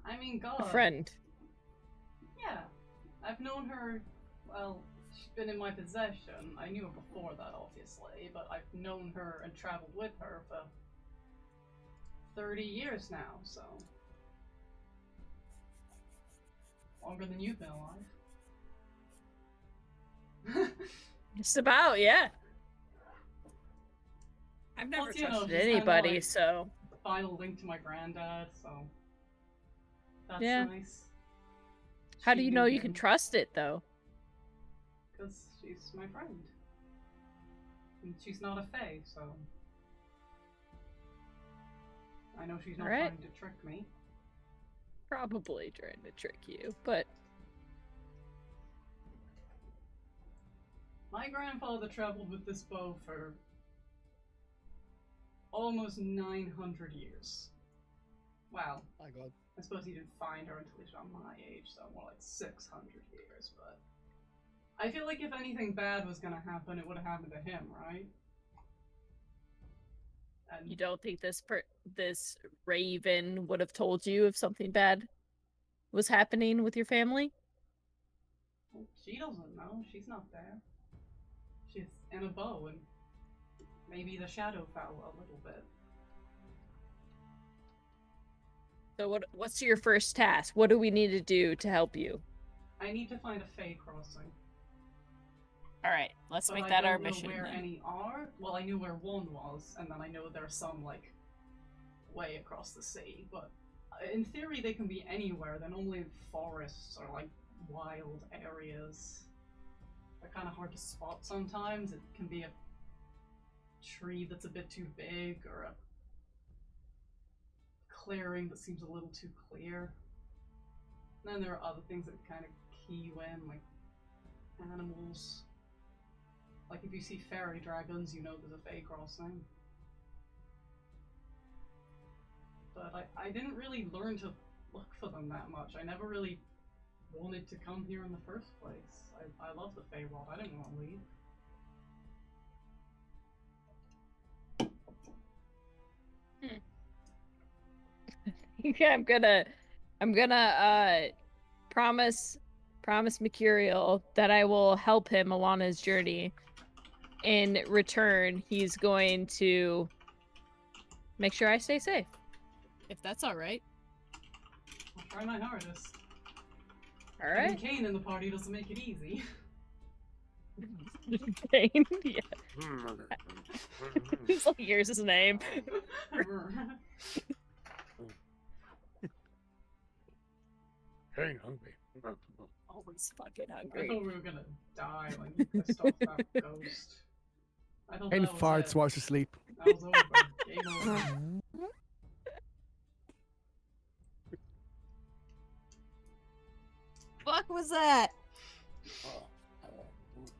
Speaker 2: I mean, God.
Speaker 5: A friend.
Speaker 2: Yeah, I've known her. Well, she's been in my possession. I knew her before that, obviously, but I've known her and traveled with her for 30 years now, so longer than you've been alive.
Speaker 5: Just about, yeah. I've never
Speaker 2: Plus, you know,
Speaker 5: trusted
Speaker 2: she's kinda
Speaker 5: anybody,
Speaker 2: like-
Speaker 5: so
Speaker 2: Final link to my granddad, so that's
Speaker 5: Yeah.
Speaker 2: nice.
Speaker 5: how do you know you can trust it though?
Speaker 2: Because she's my friend. And she's not a fae, so I know she's not
Speaker 5: Alright.
Speaker 2: trying to trick me.
Speaker 5: Probably trying to trick you, but
Speaker 2: My grandfather traveled with this bow for almost 900 years. Wow.
Speaker 7: My God.
Speaker 2: I suppose he didn't find her until he was around my age, so more like 600 years, but I feel like if anything bad was gonna happen, it would have happened to him, right? And
Speaker 5: You don't think this raven would have told you if something bad was happening with your family?
Speaker 2: well, she doesn't know. She's not there. She's in a bow, and maybe the shadow fell a little bit.
Speaker 5: So what's your first task? What do we need to do to help you?
Speaker 2: I need to find a Fey crossing.
Speaker 5: All right, let's
Speaker 2: But
Speaker 5: make
Speaker 2: I
Speaker 5: that
Speaker 2: don't
Speaker 5: our
Speaker 2: know
Speaker 5: mission.
Speaker 2: where
Speaker 5: then.
Speaker 2: any are. Well, I knew where one was, and then I know there's some like way across the sea. But in theory, they can be anywhere. They're normally forests or like wild areas. They're kind of hard to spot sometimes. It can be a tree that's a bit too big, or a clearing that seems a little too clear. And then there are other things that kind of key you in, like animals. Like if you see fairy dragons, you know there's a Fey crossing. But I didn't really learn to look for them that much. I never really wanted to come here in the first place. I love the Fey world. I didn't want to leave.
Speaker 5: Yeah, I'm gonna promise Mercurial that I will help him along his journey. In return, he's going to make sure I stay safe. If that's all right.
Speaker 2: I'll try my hardest.
Speaker 5: All
Speaker 2: Having
Speaker 5: right.
Speaker 2: Kane in the party doesn't make it easy.
Speaker 5: Kane, yeah. It's like, here's his name.
Speaker 3: Very hungry.
Speaker 5: Always fucking
Speaker 2: I
Speaker 5: hungry.
Speaker 2: thought we were gonna die when you pissed off that ghost. I thought
Speaker 7: And
Speaker 2: that was
Speaker 7: farts
Speaker 2: it.
Speaker 7: while she's asleep.
Speaker 2: That was over. Game over.
Speaker 5: Fuck was that?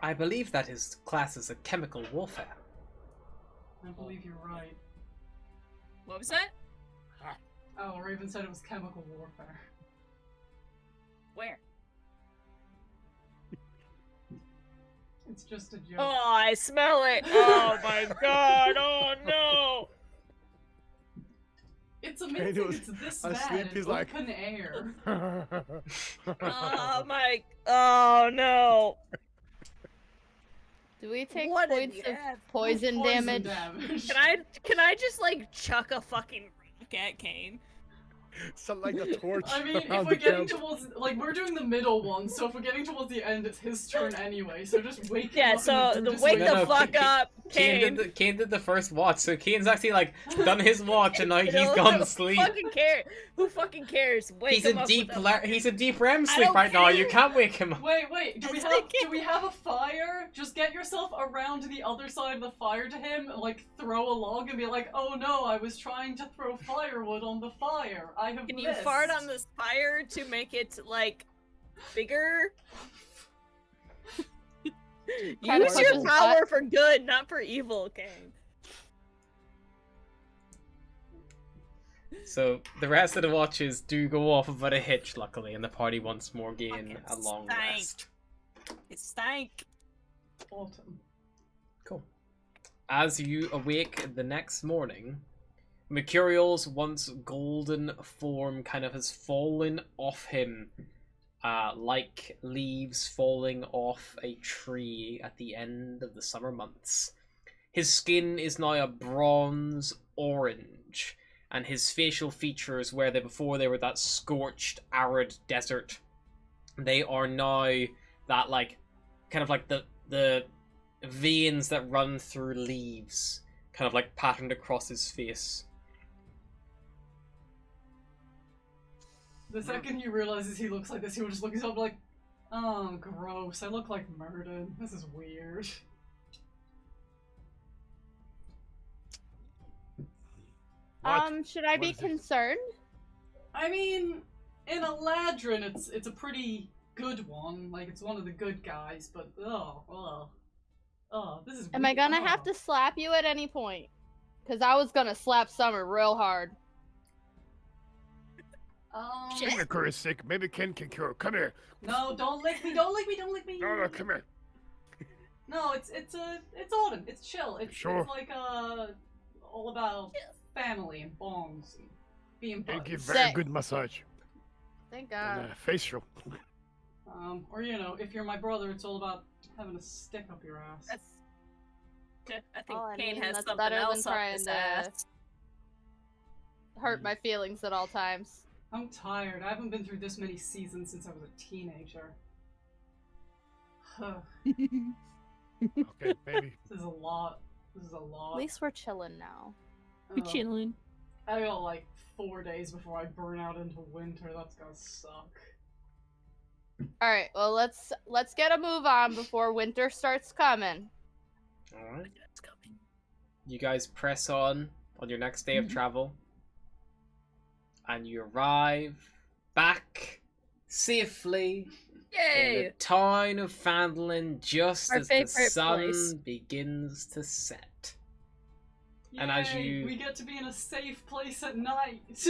Speaker 1: I believe that is classed as a chemical warfare.
Speaker 2: I believe you're right.
Speaker 5: What was that?
Speaker 2: Oh, Raven said it was chemical warfare.
Speaker 5: Where?
Speaker 2: It's just a joke.
Speaker 5: Oh, I smell it. Oh my god. Oh no.
Speaker 2: It's amazing
Speaker 7: was
Speaker 2: it's this
Speaker 7: asleep,
Speaker 2: bad in
Speaker 7: he's like-
Speaker 2: open air.
Speaker 5: Oh my. Oh no.
Speaker 4: Do we take
Speaker 5: What did
Speaker 4: points
Speaker 5: you
Speaker 4: of
Speaker 5: have?
Speaker 4: poison damage?
Speaker 5: Can I just like chuck a fucking rock at Kane?
Speaker 7: Something like a torch.
Speaker 2: I mean, if
Speaker 7: around
Speaker 2: we're
Speaker 7: the
Speaker 2: getting
Speaker 7: camp.
Speaker 2: towards, like, we're doing the middle one, so if we're getting towards the end, it's his turn anyway, so just wake him
Speaker 5: Yeah,
Speaker 2: up.
Speaker 5: so
Speaker 2: and
Speaker 5: the
Speaker 2: just
Speaker 5: wake
Speaker 1: No,
Speaker 5: the
Speaker 1: no,
Speaker 5: fuck
Speaker 1: Kane-
Speaker 5: up, Kane.
Speaker 1: Kane did the first watch, so Kane's actually like done his watch and now he's
Speaker 5: No,
Speaker 1: gone
Speaker 5: who
Speaker 1: to sleep.
Speaker 5: Fucking care? Who fucking cares? Wake
Speaker 1: He's
Speaker 5: him
Speaker 1: a
Speaker 5: up
Speaker 1: deep
Speaker 5: with a-
Speaker 1: he's a deep REM
Speaker 5: I
Speaker 1: sleep
Speaker 5: don't
Speaker 1: right now. You
Speaker 5: care.
Speaker 1: can't wake him up.
Speaker 2: Wait, do we
Speaker 5: Yes,
Speaker 2: have
Speaker 5: I can.
Speaker 2: do we have a fire? Just get yourself around to the other side of the fire to him, and, like, throw a log and be like, oh no, I was trying to throw firewood on the fire. I have
Speaker 5: Can you
Speaker 2: missed."
Speaker 5: fart on this fire to make it like bigger?
Speaker 4: Kinda
Speaker 5: Use
Speaker 4: push
Speaker 5: your
Speaker 4: his
Speaker 5: power for good, not for evil, Kane.
Speaker 1: So the rest of the watches do go off without a hitch, luckily, and the party once more gain
Speaker 5: Fucking
Speaker 1: a long
Speaker 5: stank.
Speaker 1: rest.
Speaker 5: It stank.
Speaker 2: Autumn.
Speaker 1: Cool. As you awake the next morning, Mercurial's once golden form kind of has fallen off him, like leaves falling off a tree at the end of the summer months. His skin is now a bronze orange, and his facial features, where before they were that scorched, arid desert, they are now that like kind of like the veins that run through leaves, kind of like patterned across his face.
Speaker 2: The second you realizes he looks like this, he will just look himself like, oh, gross. I look like Murden. This is weird.
Speaker 3: What?
Speaker 4: Should I
Speaker 3: What
Speaker 4: be
Speaker 3: is it?
Speaker 4: concerned?
Speaker 2: I mean, in Eladrin, it's a pretty good one. Like, it's one of the good guys, but oh, this is.
Speaker 4: Am I
Speaker 2: weird.
Speaker 4: gonna have to slap you at any point? Cause I was gonna slap Summer real hard.
Speaker 3: Signature is sick. Maybe Ken can cure. Come here.
Speaker 2: No, don't lick me! Don't lick me! Don't lick me!
Speaker 3: No, come here.
Speaker 2: No, it's autumn. It's chill. It's
Speaker 3: Sure.
Speaker 2: it's like all about family and bonds and being
Speaker 3: You
Speaker 2: buddies.
Speaker 3: give very good massage.
Speaker 4: Thank
Speaker 3: And,
Speaker 4: God.
Speaker 3: facial.
Speaker 2: Or you know, if you're my brother, it's all about having a stick up your ass.
Speaker 6: I think
Speaker 4: All I
Speaker 6: Kane
Speaker 4: mean,
Speaker 6: has
Speaker 4: that's
Speaker 6: something
Speaker 4: better than
Speaker 6: else up
Speaker 4: trying
Speaker 6: his
Speaker 4: to-
Speaker 6: ass.
Speaker 4: Hurt my feelings at all times.
Speaker 2: I'm tired. I haven't been through this many seasons since I was a teenager.
Speaker 3: Okay, baby.
Speaker 2: This is a lot. This is a lot.
Speaker 4: At least we're chilling now.
Speaker 5: We're
Speaker 2: Ugh.
Speaker 5: chilling.
Speaker 2: I got like 4 days before I burn out into winter. That's gonna suck.
Speaker 4: All right, well let's get a move on before winter starts coming.
Speaker 1: Alright. You guys press on your next day of travel. And you arrive back safely in the
Speaker 6: Yay!
Speaker 1: town of Phandalin just
Speaker 5: Our
Speaker 1: as the
Speaker 5: favorite
Speaker 1: sun
Speaker 5: place.
Speaker 1: begins to set. And as
Speaker 2: Yay,
Speaker 1: you-
Speaker 2: we get to be in a safe place at night.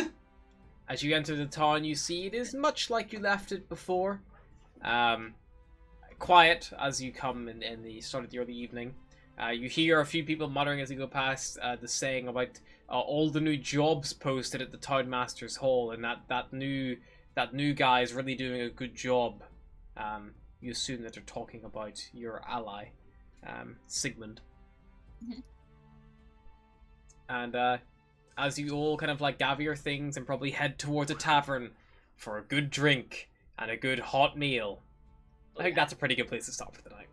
Speaker 1: As you enter the town, you see it is much like you left it before. Quiet as you come in the start of the early evening. You hear a few people muttering as you go past the saying about all the new jobs posted at the town master's hall, and that new guy is really doing a good job. You assume that they're talking about your ally, Sigmund.
Speaker 4: Mhm.
Speaker 1: And as you all kind of like gather your things and probably head towards a tavern for a good drink and a good hot meal, I think that's a pretty good place to stop for the night.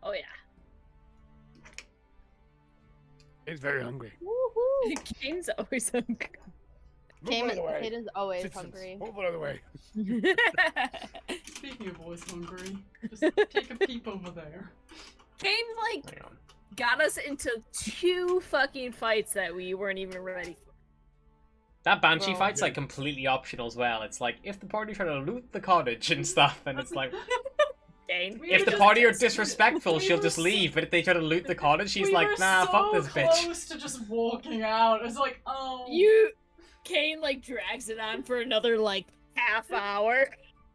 Speaker 6: Oh yeah.
Speaker 3: He's very hungry.
Speaker 4: Woohoo!
Speaker 6: Kane's always hungry.
Speaker 3: Move out of the way.
Speaker 4: Kate is always
Speaker 3: Citizens,
Speaker 4: hungry.
Speaker 3: move out of the way.
Speaker 2: Speaking of always hungry, just take a peep over there.
Speaker 6: Kane like
Speaker 1: Hang on.
Speaker 6: got us into 2 fucking fights that we weren't even ready for.
Speaker 1: That banshee
Speaker 2: Well,
Speaker 1: fight's
Speaker 3: yeah.
Speaker 1: like completely optional as well. It's like if the party try to loot the cottage and stuff, and it's like
Speaker 6: Kane.
Speaker 2: We
Speaker 1: if
Speaker 2: were
Speaker 1: the
Speaker 2: just-
Speaker 1: party are disrespectful,
Speaker 2: we
Speaker 1: she'll
Speaker 2: were
Speaker 1: just
Speaker 2: so-
Speaker 1: leave. But if they try to loot the cottage, she's
Speaker 2: we
Speaker 1: like,
Speaker 2: were
Speaker 1: nah,
Speaker 2: so
Speaker 1: fuck this bitch.
Speaker 2: close to just walking out. It's like, oh.
Speaker 6: Kane like drags it on for another like half hour.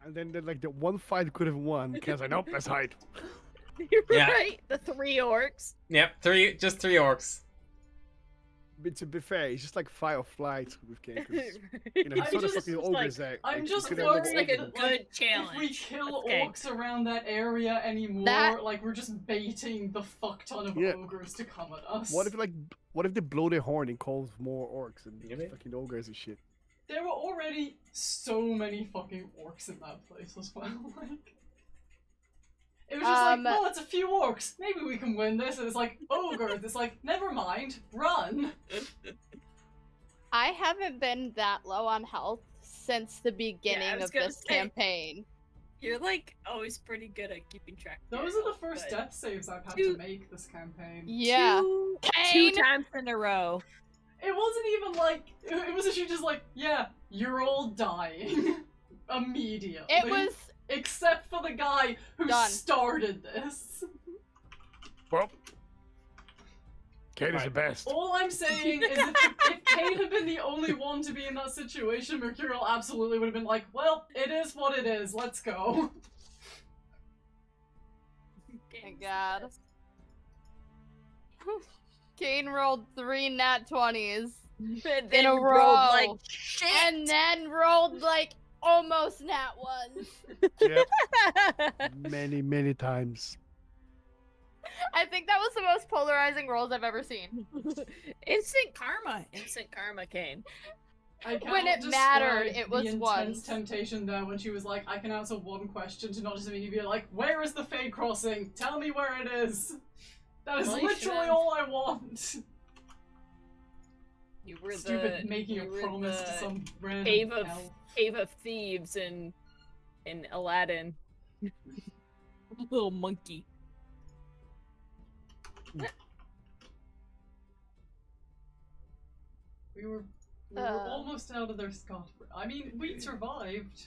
Speaker 3: And then like the one fight could have won. Kane's like, nope, let's hide.
Speaker 6: You're
Speaker 1: Yeah.
Speaker 6: right. The 3 orcs.
Speaker 1: Yep, just three orcs.
Speaker 3: But to be fair, it's just like fight or flight with Kane. 'cause, You know,
Speaker 2: I'm
Speaker 3: he's sort of
Speaker 2: just-
Speaker 3: fucking
Speaker 6: it's
Speaker 3: ogres
Speaker 6: like-
Speaker 3: there.
Speaker 2: I'm
Speaker 3: Like,
Speaker 2: just
Speaker 3: he could have,
Speaker 2: worried
Speaker 6: like a
Speaker 2: that,
Speaker 6: good
Speaker 2: if we
Speaker 6: challenge.
Speaker 2: kill
Speaker 6: Okay.
Speaker 2: orcs around that area anymore,
Speaker 4: That-
Speaker 2: like we're just baiting the fuck ton of
Speaker 3: Yeah.
Speaker 2: ogres to come at us.
Speaker 3: What if they blow their horn and calls more orcs and
Speaker 1: Yeah, man.
Speaker 3: fucking ogres and shit?
Speaker 2: There were already so many fucking orcs in that place as well. Like, it was just like, oh, it's a few orcs. Maybe we can win this. And it's like ogres. It's like, never mind, run.
Speaker 4: I haven't been that low on health since the beginning
Speaker 6: was
Speaker 4: of
Speaker 6: gonna
Speaker 4: this
Speaker 6: say-
Speaker 4: campaign.
Speaker 6: You're like always pretty good at keeping track. of
Speaker 2: Those
Speaker 6: your
Speaker 2: are the
Speaker 6: health,
Speaker 2: first
Speaker 6: but
Speaker 2: death saves I've had
Speaker 6: Two-
Speaker 2: to make this campaign.
Speaker 4: Yeah.
Speaker 6: Two
Speaker 4: Kane!
Speaker 6: times in a row.
Speaker 2: It wasn't even like it was actually just like, yeah, you're all dying immediately.
Speaker 4: It was
Speaker 2: except for the guy who
Speaker 4: Done.
Speaker 2: started this.
Speaker 3: Well, Kane is
Speaker 1: Right.
Speaker 3: the best.
Speaker 2: All I'm saying is if Kane had been the only one to be in that situation, Mercurial absolutely would have been like, well, it is what it is, let's go.
Speaker 4: Thank God. Kane rolled 3 nat 20s
Speaker 6: And
Speaker 4: in
Speaker 6: then
Speaker 4: a
Speaker 6: rolled
Speaker 4: row.
Speaker 6: like shit.
Speaker 4: And then rolled like almost nat 1s.
Speaker 3: Yep, many times.
Speaker 4: I think that was the most polarizing rolls I've ever seen.
Speaker 6: Instant karma. Instant karma, Kane.
Speaker 2: I
Speaker 4: When
Speaker 2: cannot
Speaker 4: it mattered,
Speaker 2: describe
Speaker 4: it was
Speaker 2: the intense
Speaker 4: once.
Speaker 2: temptation there when she was like, I can answer one question to not just immediately be like, where is the Fade Crossing? Tell me where it is. That is
Speaker 6: Well, you
Speaker 2: literally
Speaker 6: should've-
Speaker 2: all I want.
Speaker 6: You were
Speaker 2: Stupid
Speaker 6: the
Speaker 2: making a
Speaker 6: you were
Speaker 2: promise
Speaker 6: the
Speaker 2: to some random
Speaker 6: cave of
Speaker 2: elf.
Speaker 6: cave of thieves in Aladdin.
Speaker 5: Little monkey.
Speaker 2: We were
Speaker 4: Uh.
Speaker 2: almost out of their scot. I mean, we survived.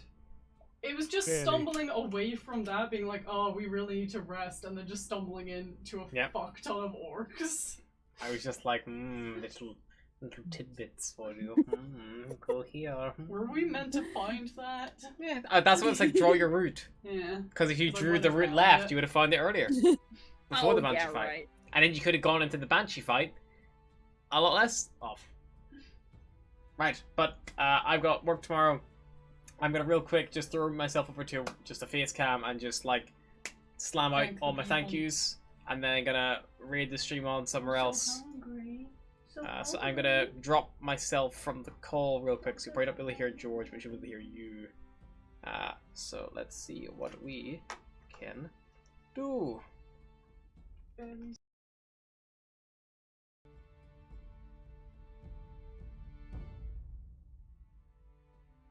Speaker 2: It was just
Speaker 3: Barely.
Speaker 2: stumbling away from that, being like, oh, we really need to rest, and then just stumbling into a
Speaker 1: Yep.
Speaker 2: fuck ton of orcs.
Speaker 1: I was just like, little tidbits for you. Go here.
Speaker 2: Were we meant to find that?
Speaker 1: Yeah, that's what it's like. Draw your route.
Speaker 2: Yeah.
Speaker 1: Because if you
Speaker 2: Like
Speaker 1: drew
Speaker 2: when
Speaker 1: the
Speaker 2: I
Speaker 1: route
Speaker 2: found
Speaker 1: left,
Speaker 2: it.
Speaker 1: you would have found it earlier before
Speaker 6: Oh,
Speaker 1: the banshee
Speaker 6: yeah,
Speaker 1: fight,
Speaker 6: right.
Speaker 1: and then you could have gone into the banshee fight. a lot less off. Right, but I've got work tomorrow. I'm gonna real quick just throw myself over to just a face cam and just like slam out
Speaker 2: Thank
Speaker 1: all
Speaker 2: the
Speaker 1: my thank
Speaker 2: people.
Speaker 1: yous, and then I'm gonna raid the stream on somewhere else. So I'm gonna drop myself from the call real quick, so you probably don't really hear George, but you should be able to hear you. So let's see what we can do.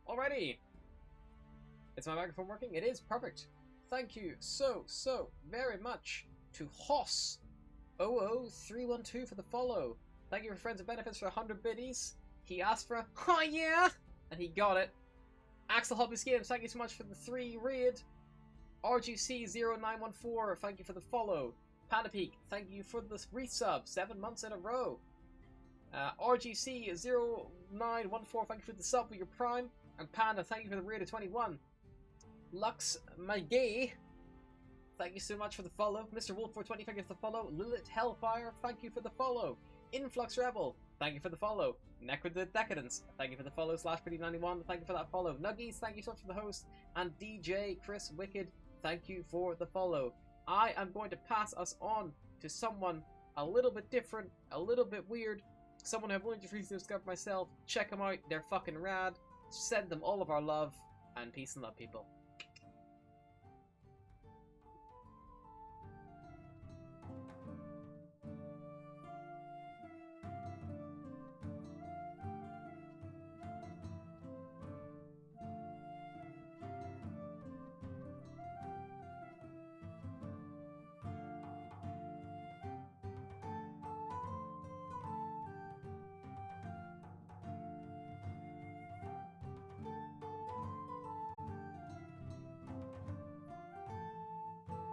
Speaker 1: Alrighty. Is my microphone working? It is perfect. Thank you so very much to Hoss 00312 for the follow. Thank you for friends and benefits for 100 biddies. He asked for a oh yeah, and he got it. Axel Hobbies Games, thank you so much for the 3 raid. RGC0914, thank you for the follow. Panda Peak, thank you for the resub, 7 months in a row. RGC0914, thank you for the sub with your prime. And Panda, thank you for the raid of 21. Lux Magay, thank you so much for the follow. Mr. Wolf 420, thank you for the follow. Lilith Hellfire, thank you for the follow. Influx Rebel, thank you for the follow. Necro the Decadence, thank you for the follow. /Pretty91, thank you for that follow. Nuggies, thank you so much for the host. And DJ Chris Wicked, thank you for the follow. I am going to pass us on to someone a little bit different, a little bit weird. Someone I've only just recently discovered myself. Check them out, they're fucking rad. Send them all of our love, and peace and love, people.